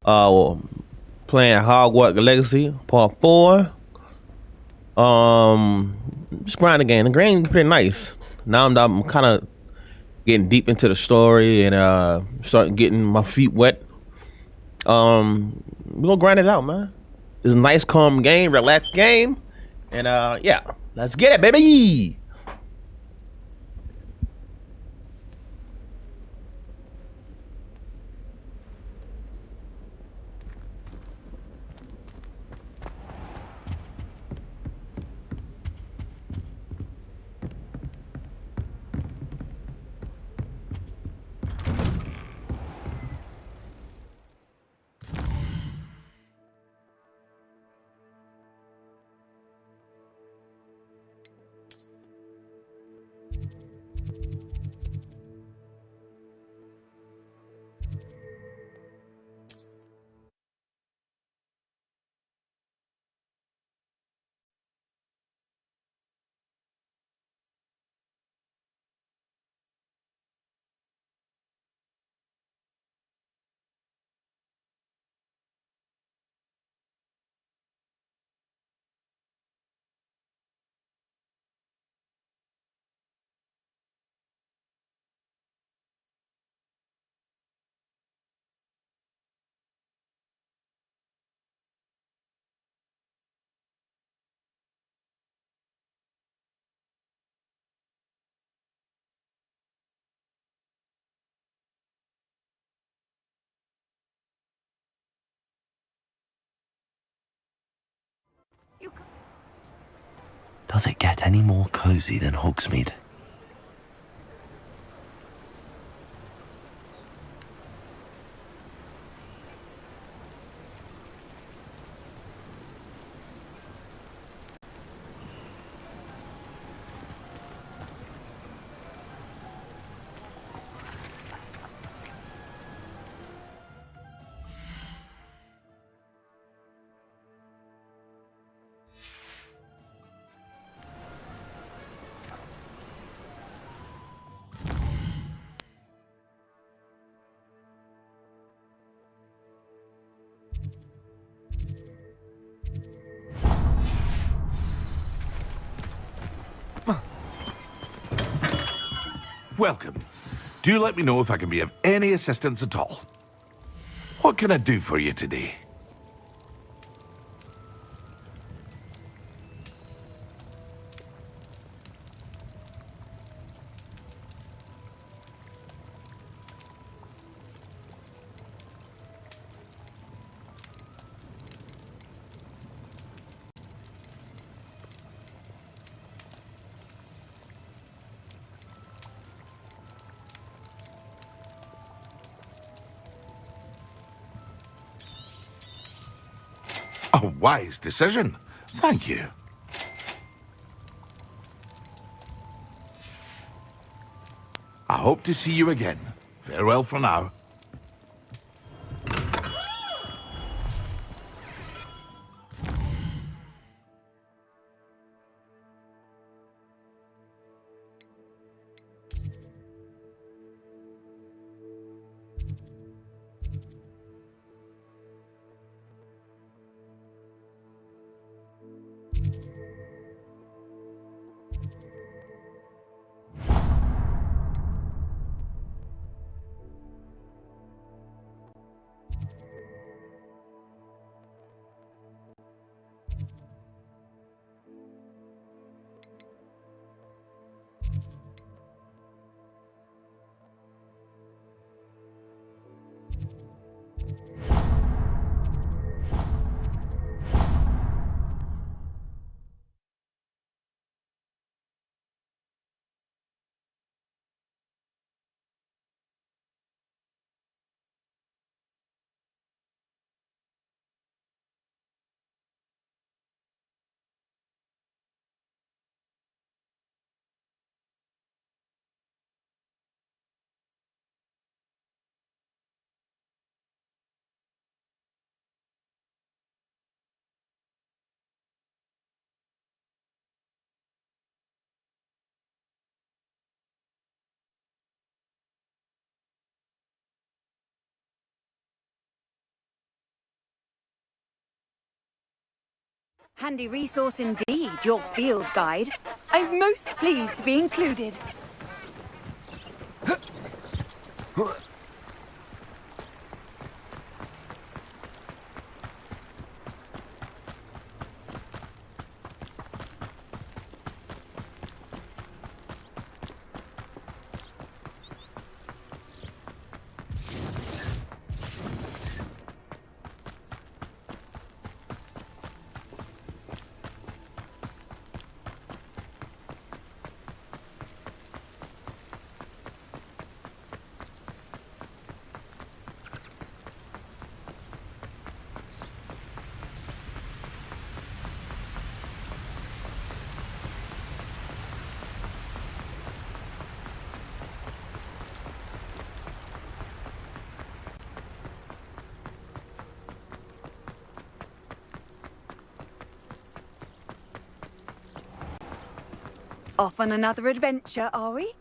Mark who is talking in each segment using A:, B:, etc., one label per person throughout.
A: Uh, Playing Hogwarts Legacy Part 4. Just grind the game. The game's pretty nice. Now I'm kind of getting deep into the story and starting getting my feet wet. We're gonna grind it out, man. It's a nice, calm game, relaxed game, and yeah, let's get it, baby.
B: Does it get any more cozy than Hogsmeade?
C: Welcome. Do let me know if I can be of any assistance at all. What can I do for you today? A wise decision. Thank you. I hope to see you again. Farewell for now.
D: Handy resource indeed, your field guide. I'm most pleased to be included. Off on another adventure, are we?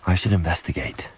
B: I should investigate.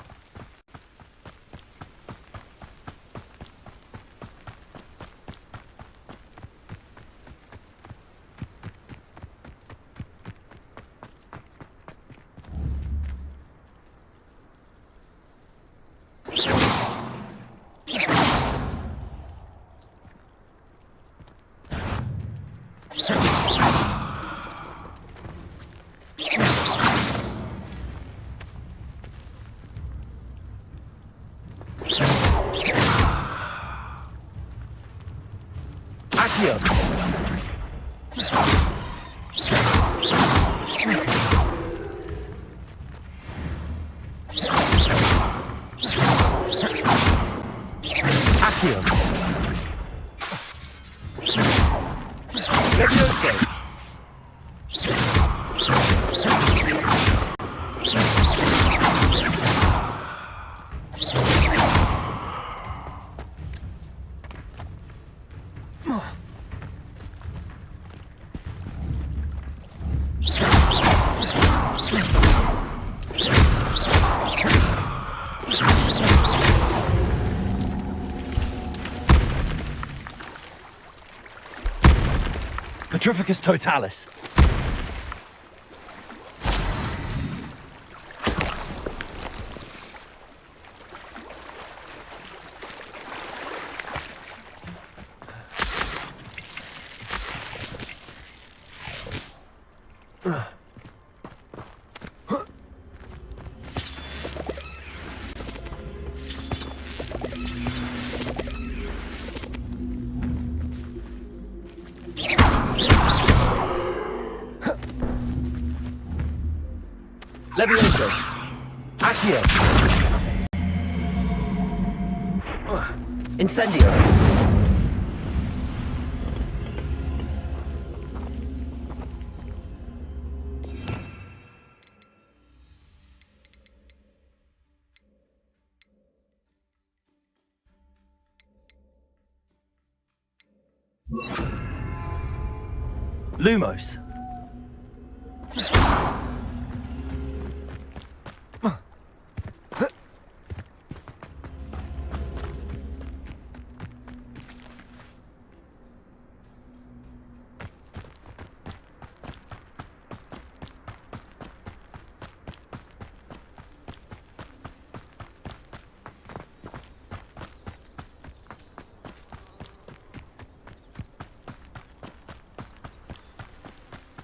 B: Petrificus totalis. Levioso. Accio. Incendio. Lumos.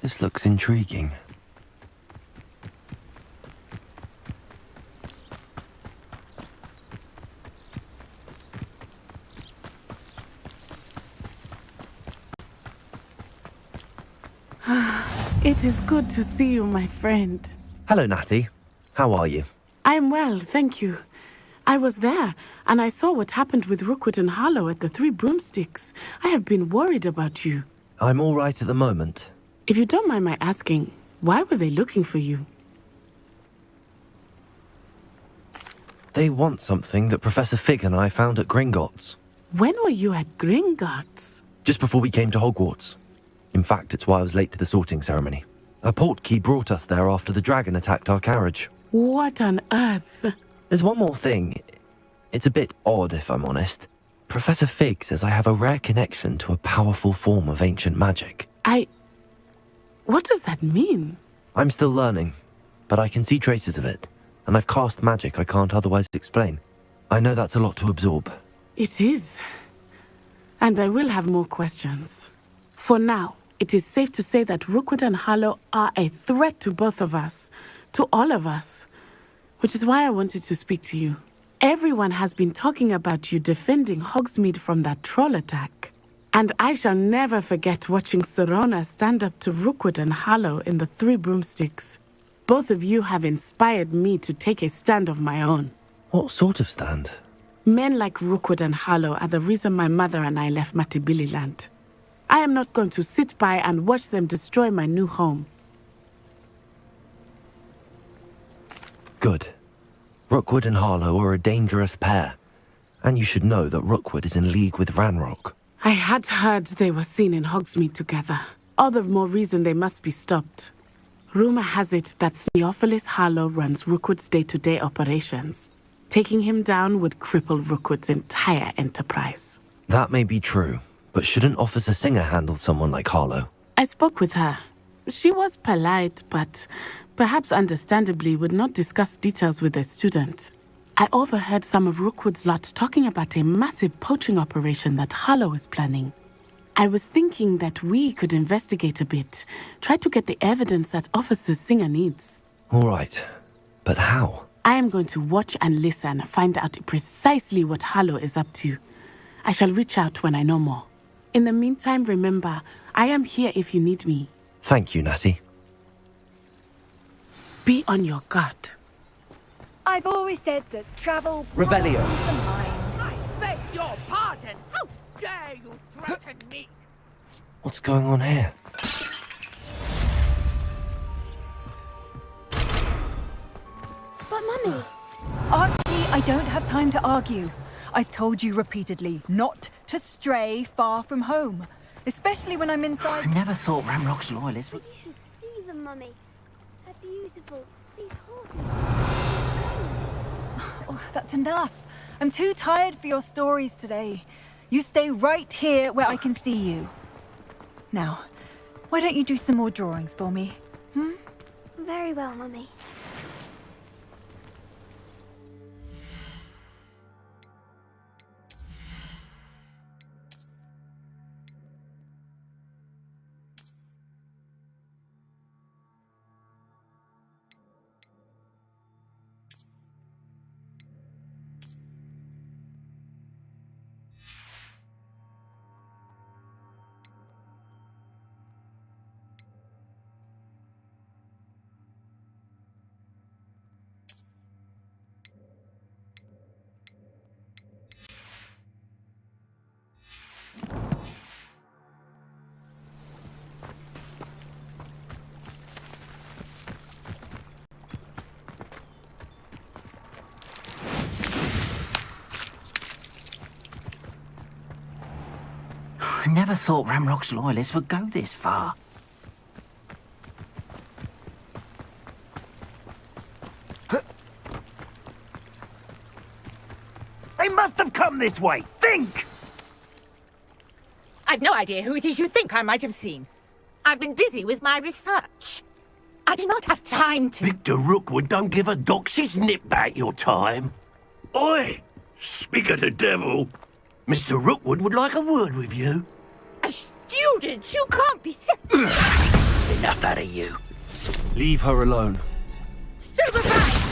B: This looks intriguing.
E: It is good to see you, my friend.
B: Hello, Natty. How are you?
E: I'm well, thank you. I was there, and I saw what happened with Rookwood and Harlow at the Three Broomsticks. I have been worried about you.
B: I'm all right at the moment.
E: If you don't mind my asking, why were they looking for you?
B: They want something that Professor Fig and I found at Gringotts.
E: When were you at Gringotts?
B: Just before we came to Hogwarts. In fact, it's why I was late to the sorting ceremony. A portkey brought us there after the dragon attacked our carriage.
E: What on earth?
B: There's one more thing. It's a bit odd, if I'm honest. Professor Fig says I have a rare connection to a powerful form of ancient magic.
E: What does that mean?
B: I'm still learning, but I can see traces of it, and I've cast magic I can't otherwise explain. I know that's a lot to absorb.
E: It is. And I will have more questions. For now, it is safe to say that Rookwood and Harlow are a threat to both of us, to all of us, which is why I wanted to speak to you. Everyone has been talking about you defending Hogsmeade from that troll attack. And I shall never forget watching Serona stand up to Rookwood and Harlow in the Three Broomsticks. Both of you have inspired me to take a stand of my own.
B: What sort of stand?
E: Men like Rookwood and Harlow are the reason my mother and I left Matibililand. I am not going to sit by and watch them destroy my new home.
B: Good. Rookwood and Harlow are a dangerous pair. And you should know that Rookwood is in league with Ranrock.
E: I had heard they were seen in Hogsmeade together. All the more reason they must be stopped. Rumor has it that Theophilus Harlow runs Rookwood's day-to-day operations. Taking him down would cripple Rookwood's entire enterprise.
B: That may be true, but shouldn't Officer Singer handle someone like Harlow?
E: I spoke with her. She was polite, but perhaps understandably would not discuss details with a student. I overheard some of Rookwood's lot talking about a massive poaching operation that Harlow is planning. I was thinking that we could investigate a bit, try to get the evidence that Officer Singer needs.
B: All right, but how?
E: I am going to watch and listen, find out precisely what Harlow is up to. I shall reach out when I know more. In the meantime, remember, I am here if you need me.
B: Thank you, Natty.
E: Be on your guard.
D: I've always said that travel
B: Revelio.
D: broadens the mind.
F: I beg your pardon! How dare you threaten me?
B: What's going on here?
G: But Mummy...
D: Archie, I don't have time to argue. I've told you repeatedly not to stray far from home, especially when I'm inside.
H: I never thought Ramrock's loyalists
G: But you should see them, Mummy. They're beautiful. These horses...
D: Oh, that's enough. I'm too tired for your stories today. You stay right here where I can see you. Now, Why don't you do some more drawings for me?
G: Very well, Mummy.
H: I never thought Ramrock's loyalists would go this far. They must have come this way. Think!
F: I've no idea who it is you think I might have seen. I've been busy with my research. I do not have time to...
I: Victor Rookwood don't give a doxy's nip back your time. Oi! Speak of the devil. Mr. Rookwood would like a word with you.
F: A student? You can't be
I: Enough out of you.
B: Leave her alone.
F: Stand aside!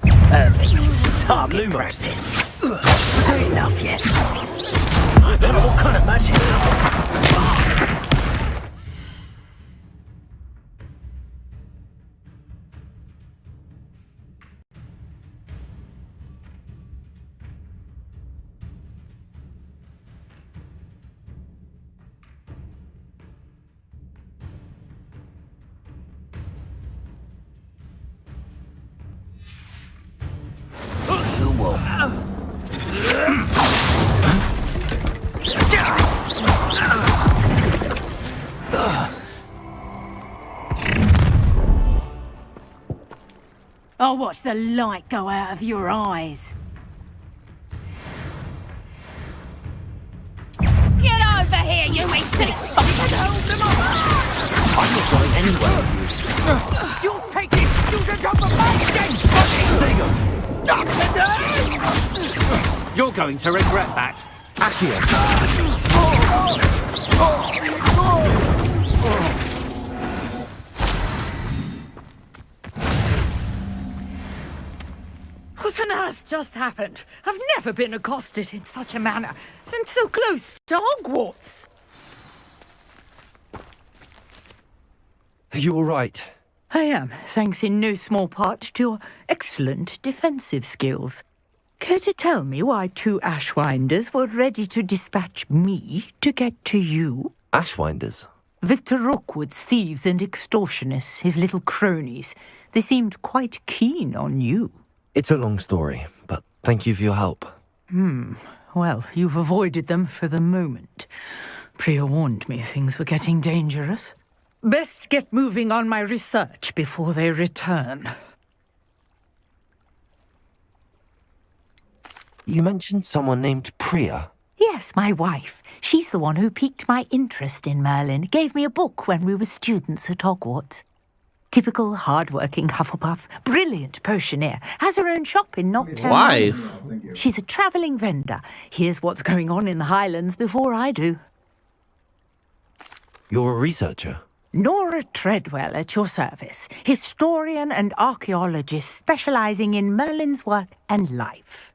I: Perfect. Target practice. Not enough yet. I don't know what kind of magic happens.
F: I'll watch the light go out of your eyes. Get over here, you insect!
I: I'm not going anywhere.
F: You'll take this student off of my dead body!
B: You're going to regret that. Accio.
F: What on earth just happened? I've never been accosted in such a manner, and so close to Hogwarts.
B: Are you all right?
F: I am, thanks in no small part to your excellent defensive skills. Care to tell me why two Ashwinders were ready to dispatch me to get to you?
B: Ashwinders?
F: Victor Rookwood's thieves and extortionists, his little cronies. They seemed quite keen on you.
B: It's a long story, but thank you for your help.
F: Well, you've avoided them for the moment. Priya warned me things were getting dangerous. Best get moving on my research before they return.
B: You mentioned someone named Priya.
F: Yes, my wife. She's the one who piqued my interest in Merlin. Gave me a book when we were students at Hogwarts. Typical hard-working Hufflepuff, brilliant potioneer, has her own shop in Nocturne.
A: Wife.
F: She's a travelling vendor. Hears what's going on in the Highlands before I do.
B: You're a researcher.
F: Nora Treadwell at your service, historian and archaeologist specialising in Merlin's work and life.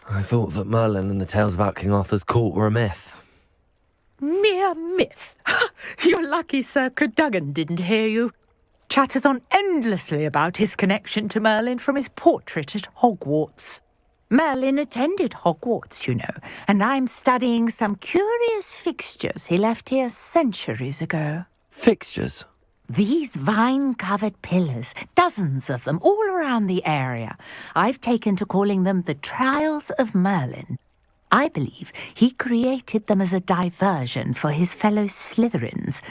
B: I thought that Merlin and the tales about King Arthur's court were a myth.
F: Mere myth. You're lucky Sir Cadogan didn't hear you. Chatters on endlessly about his connection to Merlin from his portrait at Hogwarts. Merlin attended Hogwarts, you know, and I'm studying some curious fixtures he left here centuries ago.
B: Fixtures?
F: These vine-covered pillars, dozens of them, all around the area. I've taken to calling them the Trials of Merlin. I believe he created them as a diversion for his fellow Slytherins.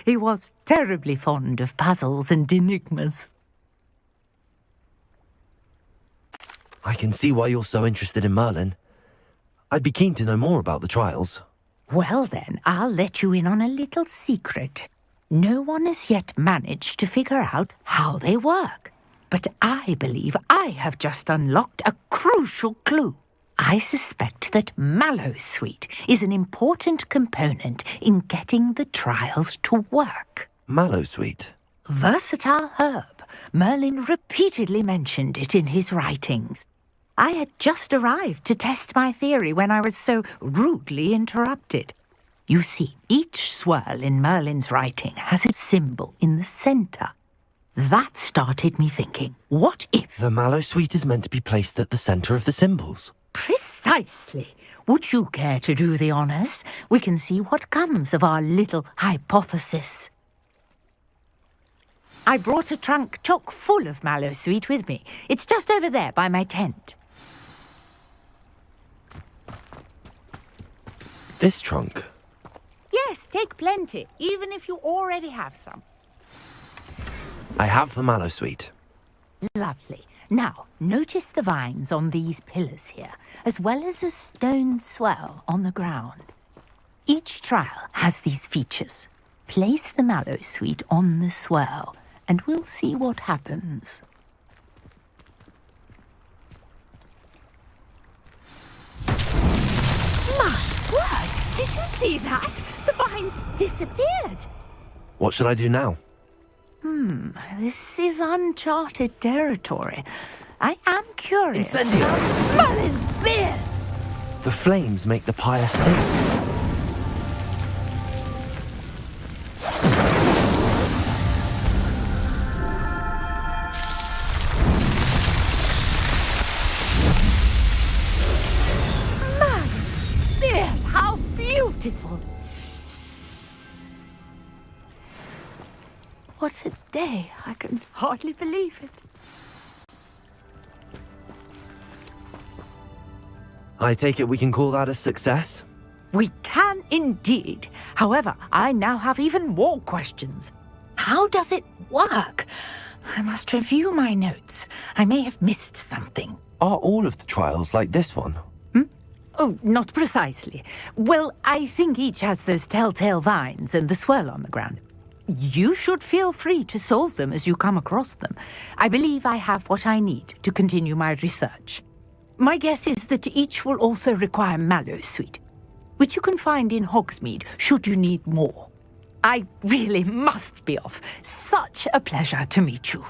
F: He was terribly fond of puzzles and enigmas.
B: I can see why you're so interested in Merlin. I'd be keen to know more about the trials.
F: Well then, I'll let you in on a little secret. No one has yet managed to figure out how they work. But I believe I have just unlocked a crucial clue. I suspect that mallowsweet is an important component in getting the trials to work.
B: Mallowsweet?
F: Versatile herb. Merlin repeatedly mentioned it in his writings. I had just arrived to test my theory when I was so rudely interrupted. You see, each swirl in Merlin's writing has its symbol in the centre. That started me thinking, what if...
B: The mallowsweet is meant to be placed at the centre of the symbols.
F: Precisely. Would you care to do the honours? We can see what comes of our little hypothesis. I brought a trunk chock full of mallowsweet with me. It's just over there by my tent.
B: This trunk?
F: Yes, take plenty, even if you already have some.
B: I have the mallowsweet.
F: Lovely. Now, notice the vines on these pillars here, as well as a stone swell on the ground. Each trial has these features. Place the mallowsweet on the swell, and we'll see what happens. My word! Did you see that? The vines disappeared.
B: What should I do now?
F: This is uncharted territory. I am curious.
B: Incendio!
F: Merlin's beard!
B: The flames make the pyre sing.
F: Merlin's beard! How beautiful! What a day! I can hardly believe it.
B: I take it we can call that a success?
F: We can indeed. However, I now have even more questions. How does it work? I must review my notes. I may have missed something.
B: Are all of the trials like this one?
F: Oh, not precisely. Well, I think each has those telltale vines and the swirl on the ground. You should feel free to solve them as you come across them. I believe I have what I need to continue my research. My guess is that each will also require mallowsweet, which you can find in Hogsmeade should you need more. I really must be off. Such a pleasure to meet you.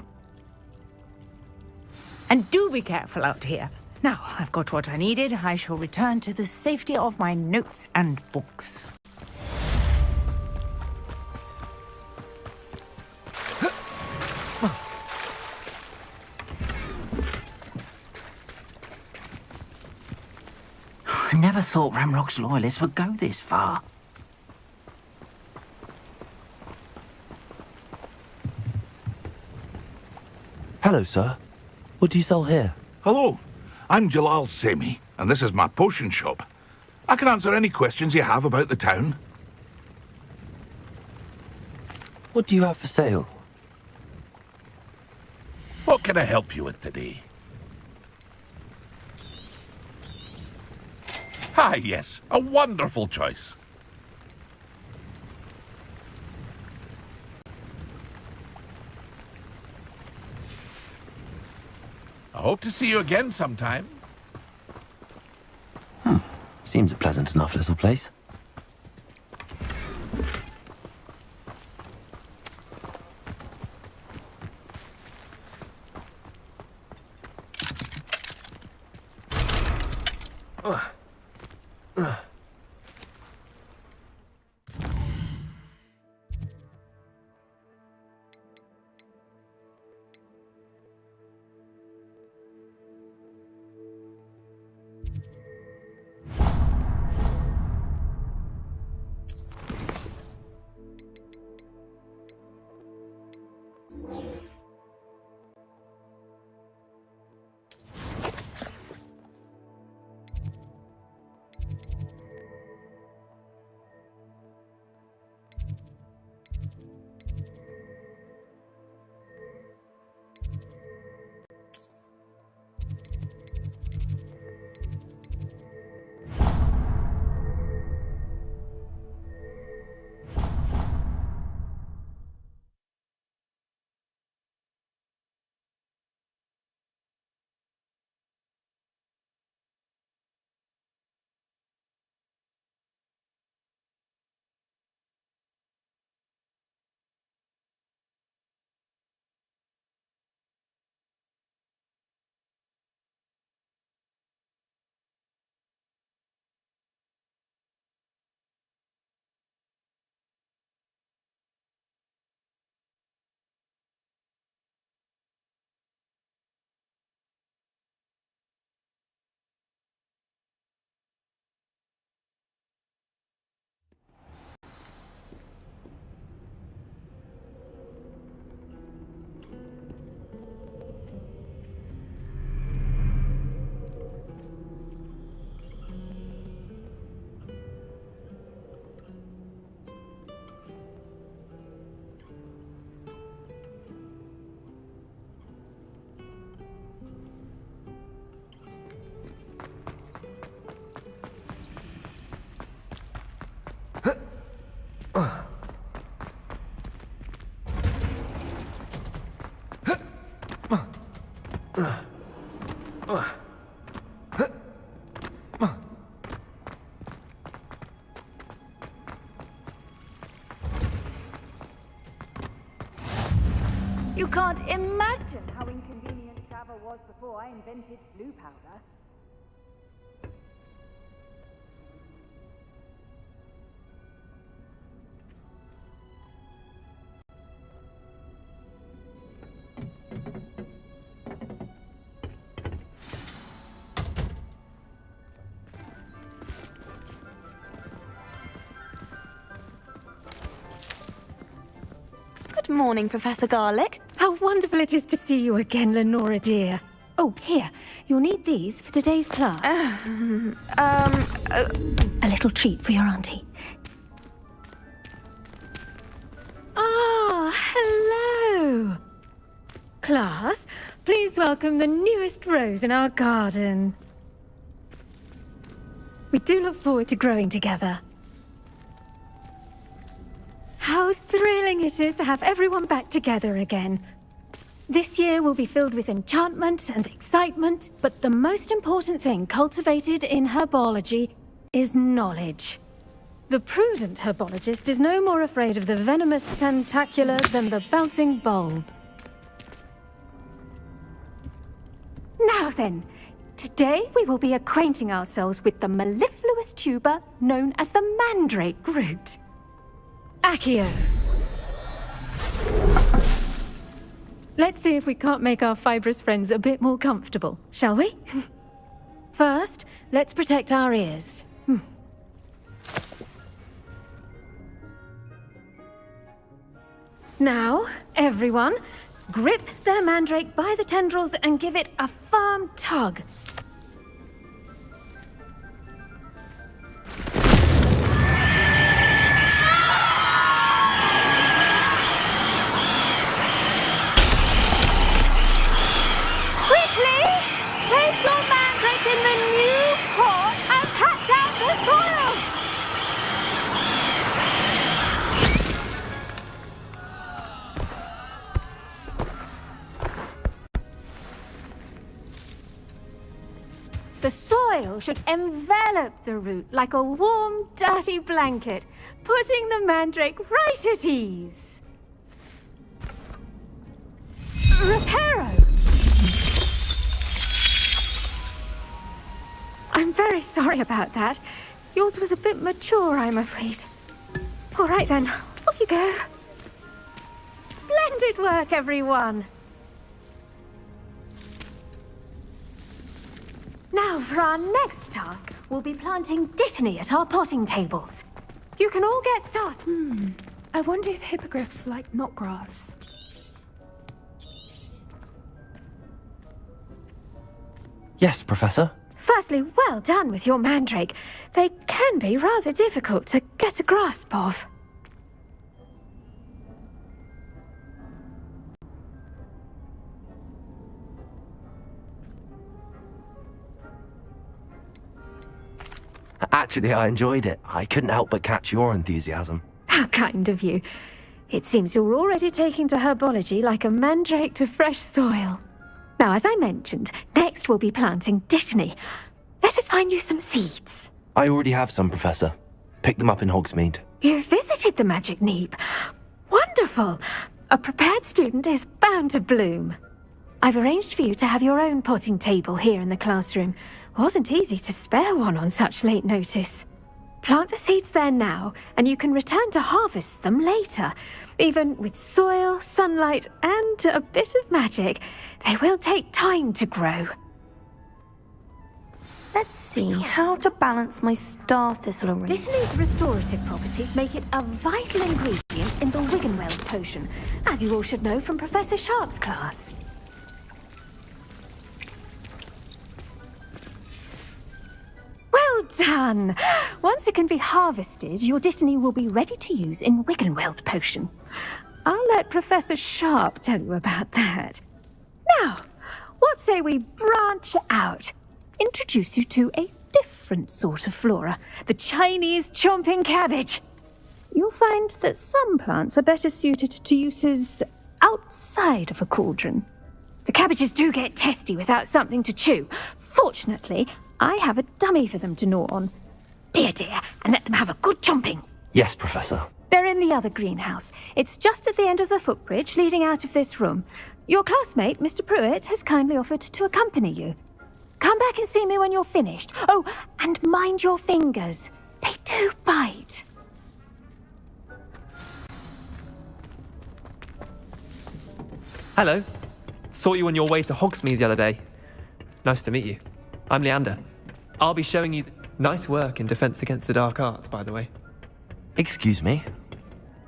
F: And do be careful out here. Now, I've got what I needed. I shall return to the safety of my notes and books.
H: I never thought Ramrock's loyalists would go this far.
B: Hello, sir. What do you sell here?
C: Hello, I'm Jalal Semi, and this is my potion shop. I can answer any questions you have about the town.
B: What do you have for sale?
C: What can I help you with today? Ah, yes, a wonderful choice. I hope to see you again sometime.
B: Seems a pleasant enough little place.
D: You can't imagine how inconvenient travel was before I invented blue powder.
J: Good morning, Professor Garlick.
K: How wonderful it is to see you again, Lenora dear. Oh, here. You'll need these for today's class. A little treat for your auntie. Ah, hello. Class, please welcome the newest rose in our garden. We do look forward to growing together. How thrilling it is to have everyone back together again. This year will be filled with enchantment and excitement, but the most important thing cultivated in herbology is knowledge. The prudent herbologist is no more afraid of the venomous tentacular than the bouncing bulb. Now then, today we will be acquainting ourselves with the mellifluous tuber known as the mandrake root. Accio. Let's see if we can't make our fibrous friends a bit more comfortable, shall we? First, let's protect our ears. Now, everyone, grip their mandrake by the tendrils and give it a firm tug. The soil should envelop the root like a warm, dirty blanket, putting the mandrake right at ease. Reparo! I'm very sorry about that. Yours was a bit mature, I'm afraid. All right then, off you go. Splendid work, everyone! Now, for our next task, we'll be planting dittany at our potting tables. You can all get started.
L: I wonder if hippogriffs like knotgrass.
B: Yes, Professor.
K: Firstly, well done with your mandrake. They can be rather difficult to get a grasp of.
B: Actually, I enjoyed it. I couldn't help but catch your enthusiasm.
K: How kind of you. It seems you're already taking to herbology like a mandrake to fresh soil. Now, as I mentioned, next we'll be planting dittany. Let us find you some seeds.
B: I already have some, Professor. Picked them up in Hogsmeade.
K: You visited the Magic Neep. Wonderful! A prepared student is bound to bloom. I've arranged for you to have your own potting table here in the classroom. Wasn't easy to spare one on such late notice. Plant the seeds there now, and you can return to harvest them later. Even with soil, sunlight, and a bit of magic, they will take time to grow.
J: Let's see how to balance my star thistle array.
K: Dittany's restorative properties make it a vital ingredient in the Wiggenweld potion, as you all should know from Professor Sharp's class. Well done! Once it can be harvested, your dittany will be ready to use in Wiggenweld potion. I'll let Professor Sharp tell you about that. Now, what say we branch out? Introduce you to a different sort of flora, the Chinese chomping cabbage. You'll find that some plants are better suited to uses outside of a cauldron. The cabbages do get testy without something to chew. Fortunately, I have a dummy for them to gnaw on. Be a dear and let them have a good chomping.
B: Yes, Professor.
K: They're in the other greenhouse. It's just at the end of the footbridge leading out of this room. Your classmate, Mr. Pruitt, has kindly offered to accompany you. Come back and see me when you're finished. Oh, and mind your fingers. They do bite.
M: Hello. Saw you on your way to Hogsmeade the other day. Nice to meet you. I'm Leander. I'll be showing you... Nice work in Defense Against the Dark Arts, by the way.
B: Excuse me?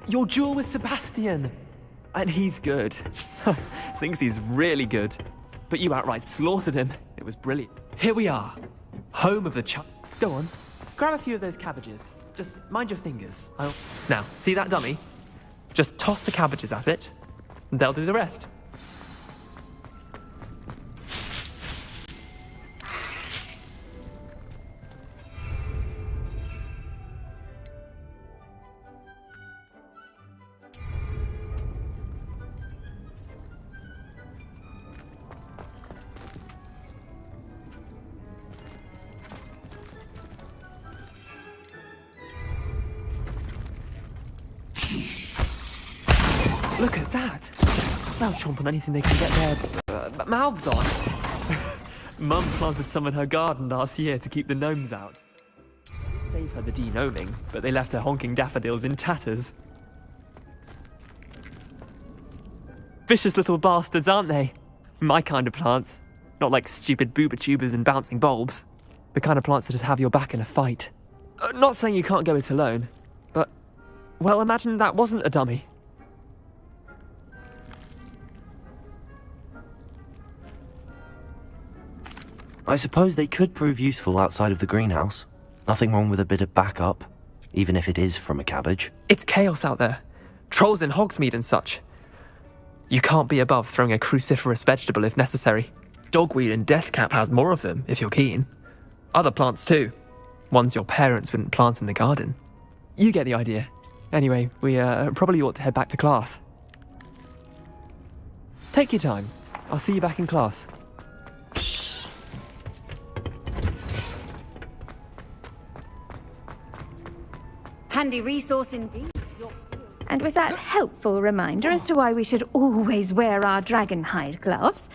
M: Your duel with Sebastian! And he's good. Thinks he's really good. But you outright slaughtered him. It was brilliant. Here we are. Home of the Go on. Grab a few of those cabbages. Just mind your fingers. Now, see that dummy? Just toss the cabbages at it, and they'll do the rest. Look at that! They'll chomp on anything they can get their mouths on. Mum planted some in her garden last year to keep the gnomes out. Save her the de-gnoming, but they left her honking daffodils in tatters. Vicious little bastards, aren't they? My kind of plants. Not like stupid booba tubers and bouncing bulbs. The kind of plants that just have your back in a fight. Not saying you can't go it alone, but... Well, imagine that wasn't a dummy.
B: I suppose they could prove useful outside of the greenhouse. Nothing wrong with a bit of backup, even if it is from a cabbage.
M: It's chaos out there. Trolls in Hogsmeade and such. You can't be above throwing a cruciferous vegetable if necessary. Dogweed and deathcap has more of them, if you're keen. Other plants too. Ones your parents wouldn't plant in the garden. You get the idea. Anyway, we probably ought to head back to class. Take your time. I'll see you back in class.
D: Handy resource indeed.
K: And with that helpful reminder as to why we should always wear our dragon hide gloves,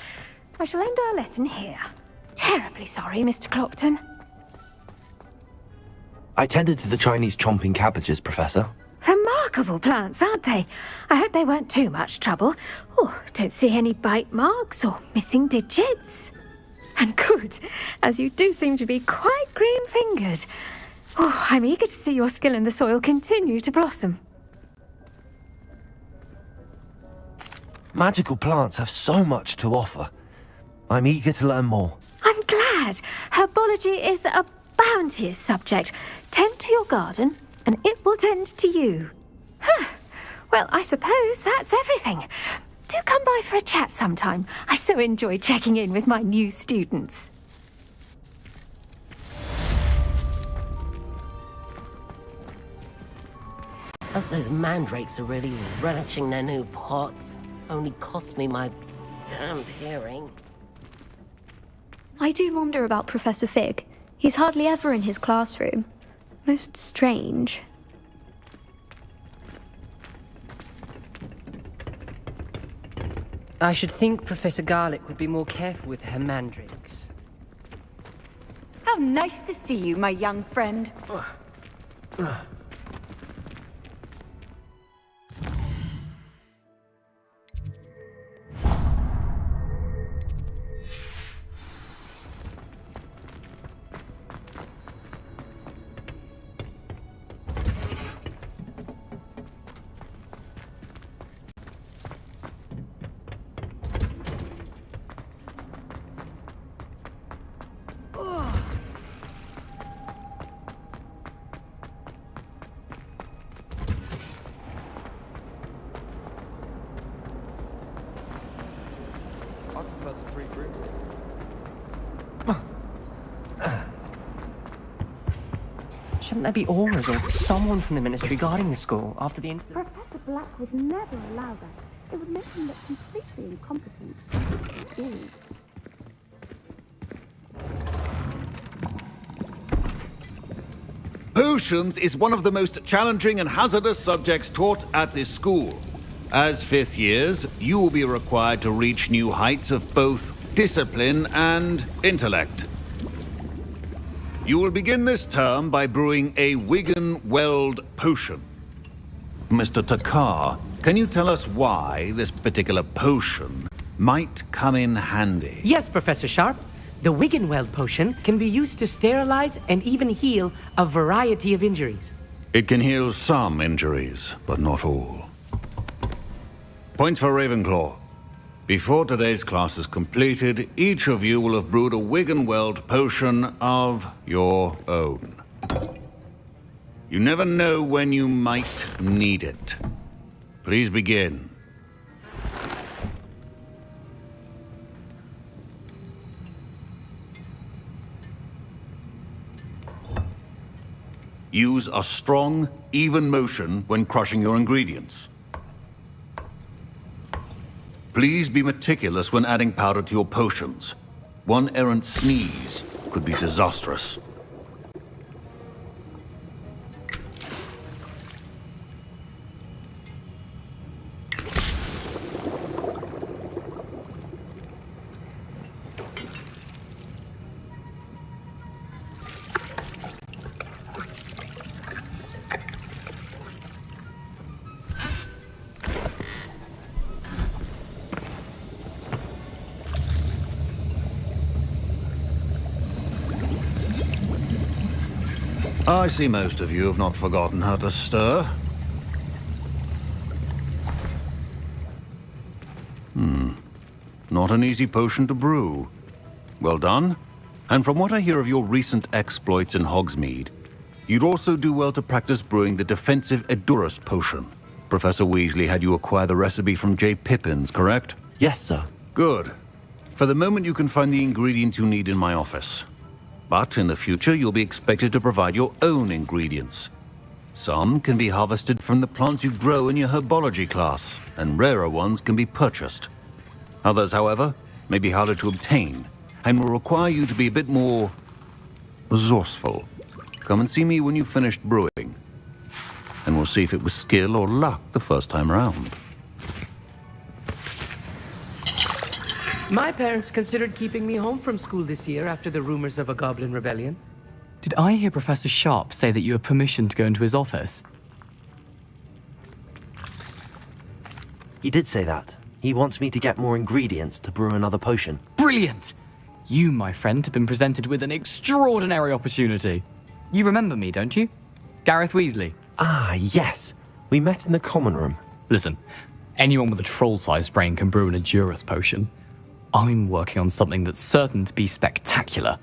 K: I shall end our lesson here. Terribly sorry, Mr. Clopton.
B: I tended to the Chinese chomping cabbages, Professor.
K: Remarkable plants, aren't they? I hope they weren't too much trouble. Oh, don't see any bite marks or missing digits. And good, as you do seem to be quite green-fingered. Oh, I'm eager to see your skill in the soil continue to blossom.
B: Magical plants have so much to offer. I'm eager to learn more.
K: I'm glad. Herbology is a bounteous subject. Tend to your garden, and it will tend to you. Well, I suppose that's everything. Do come by for a chat sometime. I so enjoy checking in with my new students.
N: Hope those mandrakes are really relishing their new pots. Only cost me my damned hearing.
L: I do wonder about Professor Fig. He's hardly ever in his classroom. Most strange.
O: I should think Professor Garlick would be more careful with her mandrakes.
D: How nice to see you, my young friend.
O: Shouldn't there be auras or someone from the ministry guarding the school after the incident?
K: Professor Black would never allow that. It would make him look completely incompetent. Ooh.
P: Potions is one of the most challenging and hazardous subjects taught at this school. As fifth years, you will be required to reach new heights of both discipline and intellect. You will begin this term by brewing a Wigan-Weld potion. Mr. Takar, can you tell us why this particular potion might come in handy?
Q: Yes, Professor Sharp. The Wigan-Weld potion can be used to sterilize and even heal a variety of injuries.
P: It can heal some injuries, but not all. Points for Ravenclaw. Before today's class is completed, each of you will have brewed a Wigan-Weld potion of your own. You never know when you might need it. Please begin. Use a strong, even motion when crushing your ingredients. Please be meticulous when adding powder to your potions. One errant sneeze could be disastrous. I see most of you have not forgotten how to stir. Not an easy potion to brew. Well done. And from what I hear of your recent exploits in Hogsmeade, you'd also do well to practice brewing the defensive Edurus potion. Professor Weasley had you acquire the recipe from J. Pippin's, correct?
B: Yes, sir.
P: Good. For the moment, you can find the ingredients you need in my office. But in the future, you'll be expected to provide your own ingredients. Some can be harvested from the plants you grow in your herbology class, and rarer ones can be purchased. Others, however, may be harder to obtain, and will require you to be a bit more resourceful. Come and see me when you've finished brewing, and we'll see if it was skill or luck the first time around.
Q: My parents considered keeping me home from school this year after the rumors of a goblin rebellion.
R: Did I hear Professor Sharp say that you have permission to go into his office?
B: He did say that. He wants me to get more ingredients to brew another potion.
R: Brilliant! You, my friend, have been presented with an extraordinary opportunity. You remember me, don't you? Gareth Weasley.
B: Ah, yes. We met in the common room.
R: Listen, anyone with a troll-sized brain can brew an Edurus potion. I'm working on something that's certain to be spectacular.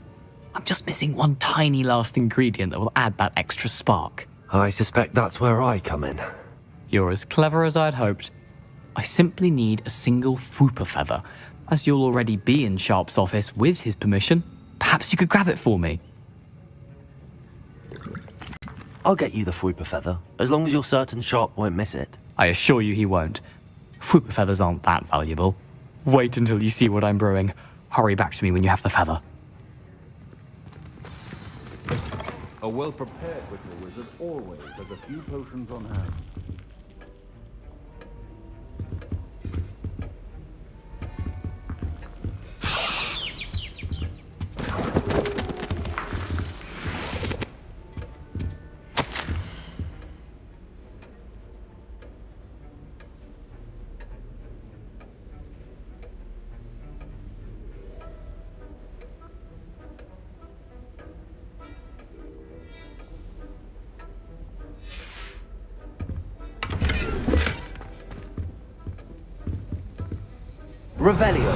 R: I'm just missing one tiny last ingredient that will add that extra spark.
B: I suspect that's where I come in.
R: You're as clever as I'd hoped. I simply need a single Fwooper feather. As you'll already be in Sharp's office with his permission, perhaps you could grab it for me.
B: I'll get you the Fwooper feather, as long as you're certain Sharp won't miss it.
R: I assure you he won't. Fwooper feathers aren't that valuable. Wait until you see what I'm brewing. Hurry back to me when you have the feather.
P: A well-prepared Witcher wizard always has a few potions on hand.
B: Revelio.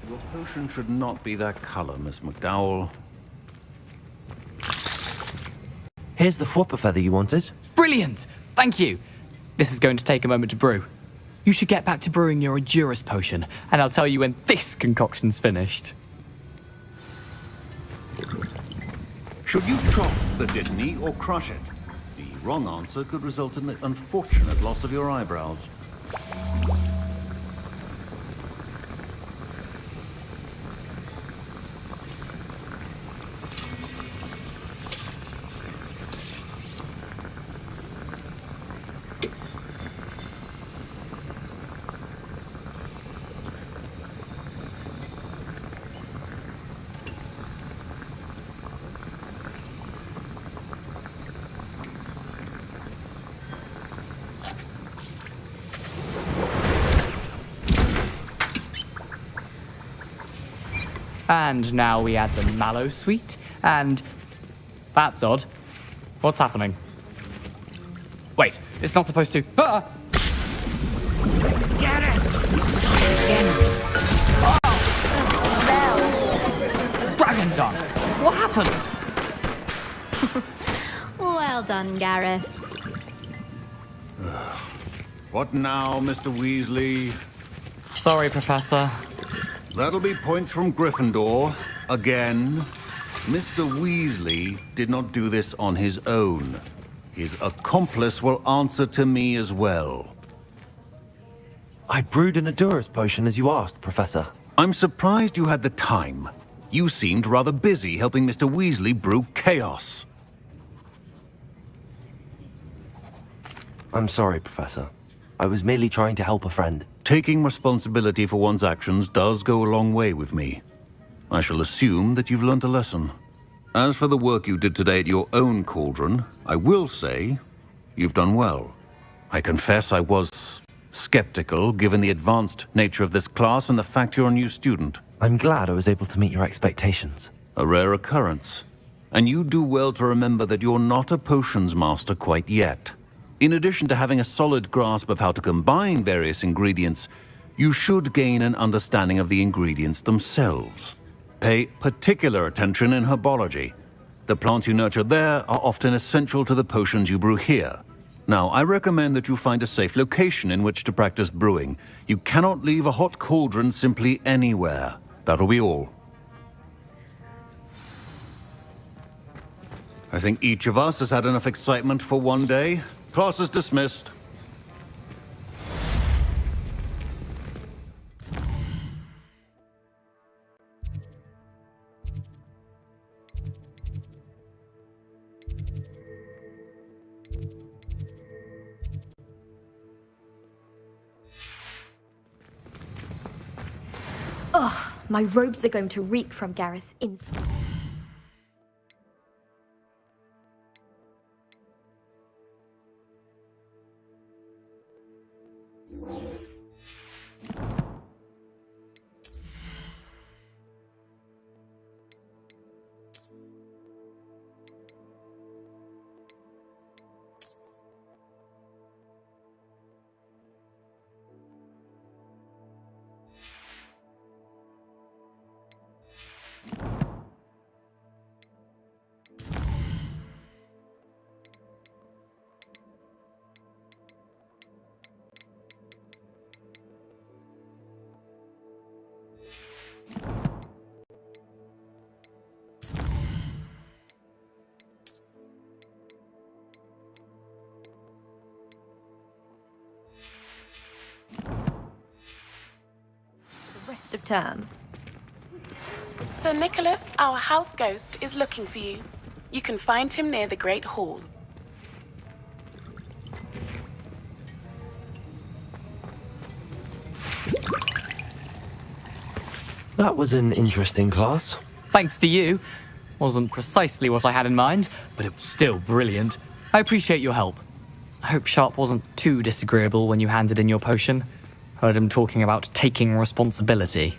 P: Your potion should not be that color, Miss McDowell.
B: Here's the Fwooper feather you wanted.
R: Brilliant! Thank you. This is going to take a moment to brew. You should get back to brewing your Edurus potion, and I'll tell you when this concoction's finished.
P: Should you chop the Dittany or crush it? The wrong answer could result in the unfortunate loss of your eyebrows.
R: And now we add the mallow sweet, and... That's odd. What's happening? Wait, it's not supposed to... Ah!
F: Get it!
R: Dragon Dung! What happened?
K: Well done, Gareth.
P: What now, Mr. Weasley?
R: Sorry, Professor.
P: That'll be points from Gryffindor. Again. Mr. Weasley did not do this on his own. His accomplice will answer to me as well.
B: I brewed an Adurus potion as you asked, Professor.
P: I'm surprised you had the time. You seemed rather busy helping Mr. Weasley brew chaos.
B: I'm sorry, Professor. I was merely trying to help a friend.
P: Taking responsibility for one's actions does go a long way with me. I shall assume that you've learnt a lesson. As for the work you did today at your own cauldron, I will say you've done well. I confess I was skeptical given the advanced nature of this class and the fact you're a new student.
B: I'm glad I was able to meet your expectations.
P: A rare occurrence. And you do well to remember that you're not a potions master quite yet. In addition to having a solid grasp of how to combine various ingredients, you should gain an understanding of the ingredients themselves. Pay particular attention in herbology. The plants you nurture there are often essential to the potions you brew here. Now, I recommend that you find a safe location in which to practice brewing. You cannot leave a hot cauldron simply anywhere. That'll be all. I think each of us has had enough excitement for one day. Class is dismissed.
S: Ugh, my robes are going to reek from Gareth's instinct. Rest of term.
E: Sir Nicholas, our house ghost, is looking for you. You can find him near the Great Hall.
B: That was an interesting class.
R: Thanks to you. Wasn't precisely what I had in mind, but it was still brilliant. I appreciate your help. I hope Sharp wasn't too disagreeable when you handed in your potion. Heard him talking about taking responsibility.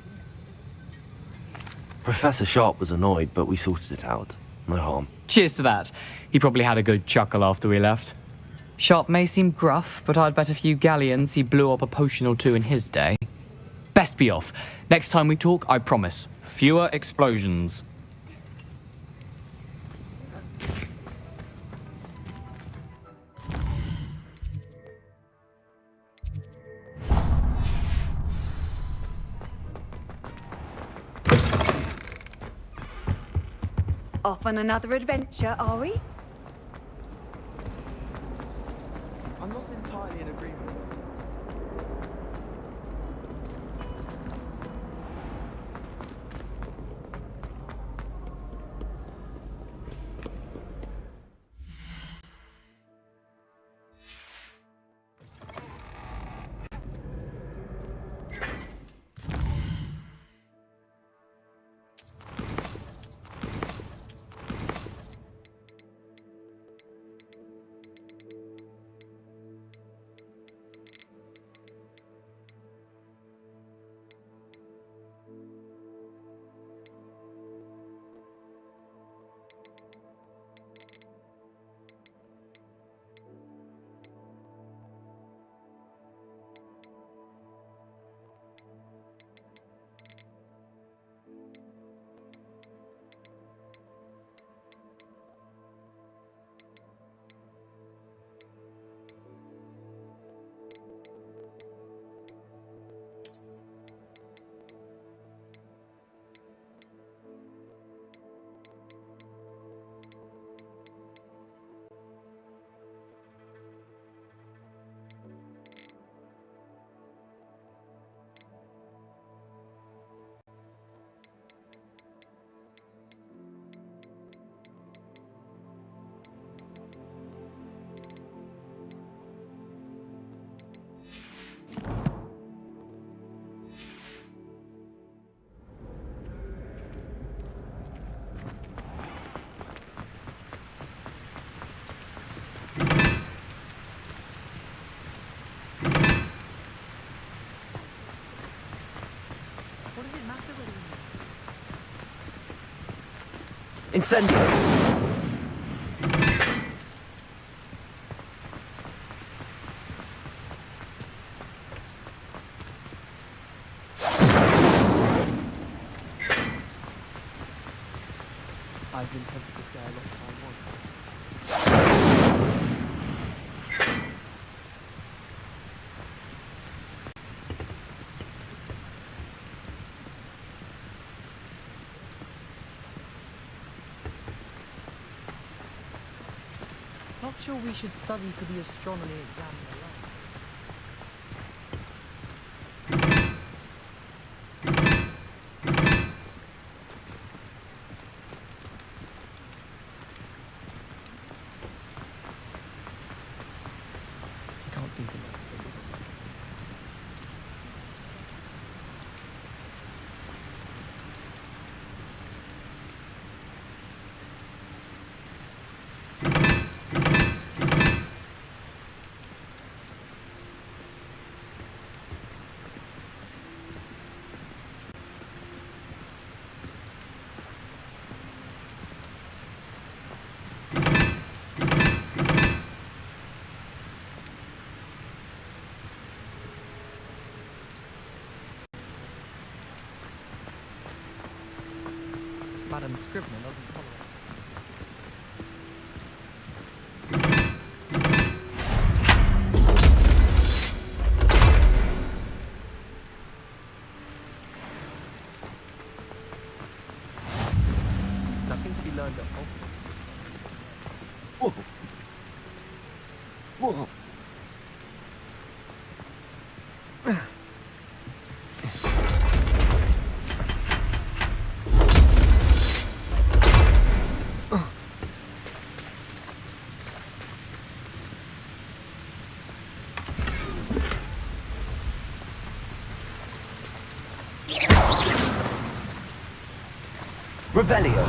B: Professor Sharp was annoyed, but we sorted it out. No harm.
R: Cheers to that. He probably had a good chuckle after we left. Sharp may seem gruff, but I'd bet a few galleons he blew up a potion or two in his day. Best be off. Next time we talk, I promise, fewer explosions.
D: Off on another adventure, are we?
M: I'm not entirely in agreement.
B: Incendio!
M: I've been tempted to say a lot of time once.
O: Not sure we should study for the astronomy exam alone. I can't seem to know. Madam Scrivener doesn't follow. Nothing to be learned at home.
B: Whoa. Whoa. Revelio.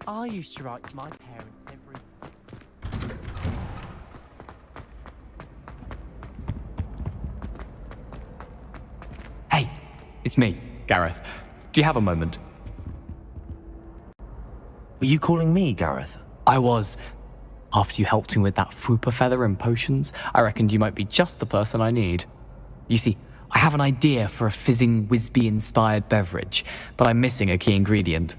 O: I used to write to my parents every...
R: Hey, it's me, Gareth. Do you have a moment?
B: Were you calling me, Gareth?
R: I was. After you helped me with that Fupa feather and potions, I reckoned you might be just the person I need. You see, I have an idea for a fizzing Wisby-inspired beverage, but I'm missing a key ingredient.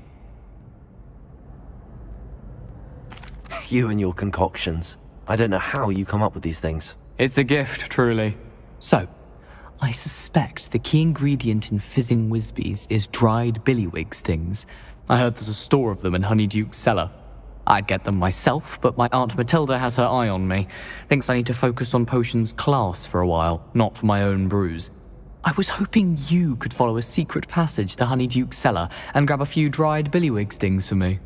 B: You and your concoctions. I don't know how you come up with these things.
R: It's a gift, truly. So, I suspect the key ingredient in fizzing Wisbies is dried billywig stings. I heard there's a store of them in Honeyduke's cellar. I'd get them myself, but my Aunt Matilda has her eye on me. Thinks I need to focus on potions class for a while, not for my own brews. I was hoping you could follow a secret passage to Honeyduke's cellar and grab a few dried billywig stings for me.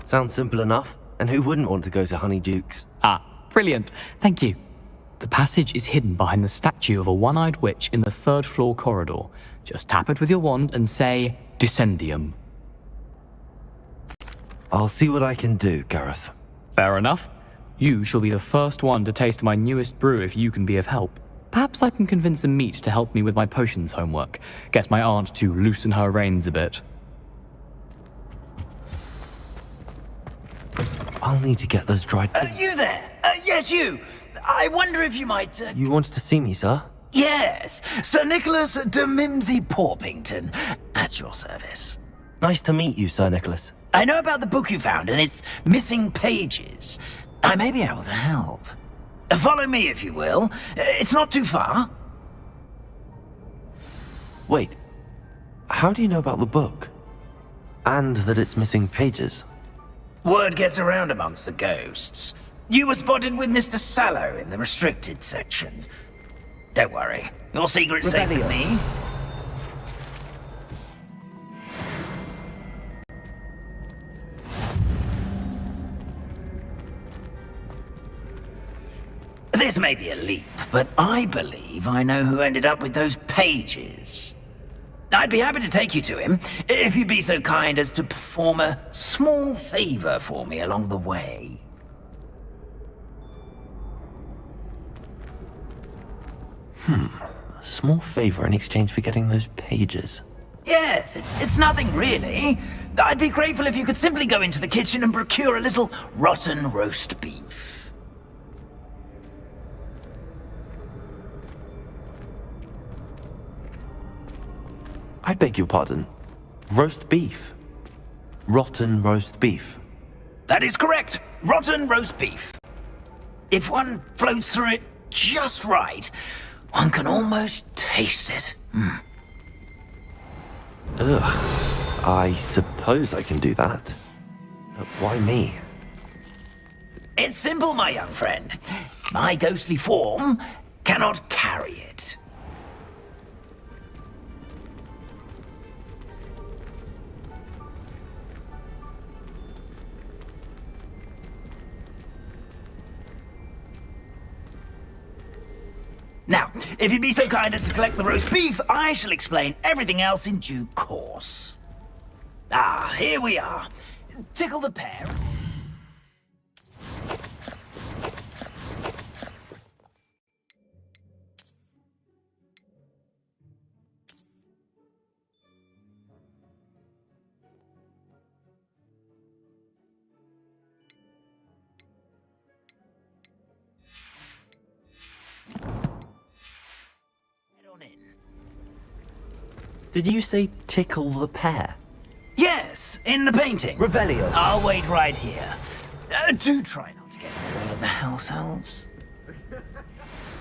B: Sounds simple enough. And who wouldn't want to go to Honeyduke's?
R: Ah, brilliant. Thank you. The passage is hidden behind the statue of a one-eyed witch in the third-floor corridor. Just tap it with your wand and say, Descendium.
B: I'll see what I can do, Gareth.
R: Fair enough. You shall be the first one to taste my newest brew if you can be of help. Perhaps I can convince a meat to help me with my potions homework. Get my aunt to loosen her reins a bit.
B: I'll need to get those dried...
H: You there? Yes, you. I wonder if you might...
B: You wanted to see me, sir?
H: Yes, Sir Nicholas de Mimsy Porpington, at your service.
B: Nice to meet you, Sir Nicholas.
H: I know about the book you found and its missing pages. I may be able to help. Follow me, if you will. It's not too far.
B: Wait, how do you know about the book? And that it's missing pages?
H: Word gets around amongst the ghosts. You were spotted with Mr. Sallow in the restricted section. Don't worry, your secret's safe with me. This may be a leap, but I believe I know who ended up with those pages. I'd be happy to take you to him, if you'd be so kind as to perform a small favor for me along the way.
B: A small favor in exchange for getting those pages.
H: Yes, it's nothing really. I'd be grateful if you could simply go into the kitchen and procure a little rotten roast beef.
B: I beg your pardon. Roast beef. Rotten roast beef.
H: That is correct. Rotten roast beef. If one floats through it just right, one can almost taste it.
B: Ugh. I suppose I can do that. But why me?
H: It's simple, my young friend. My ghostly form cannot carry it. Now, if you'd be so kind as to collect the roast beef, I shall explain everything else in due course. Ah, here we are. Tickle the pear.
Q: Did you say tickle the pear?
H: Yes, in the painting.
Q: Revelio.
H: I'll wait right here. Do try not to get in the way of the house elves.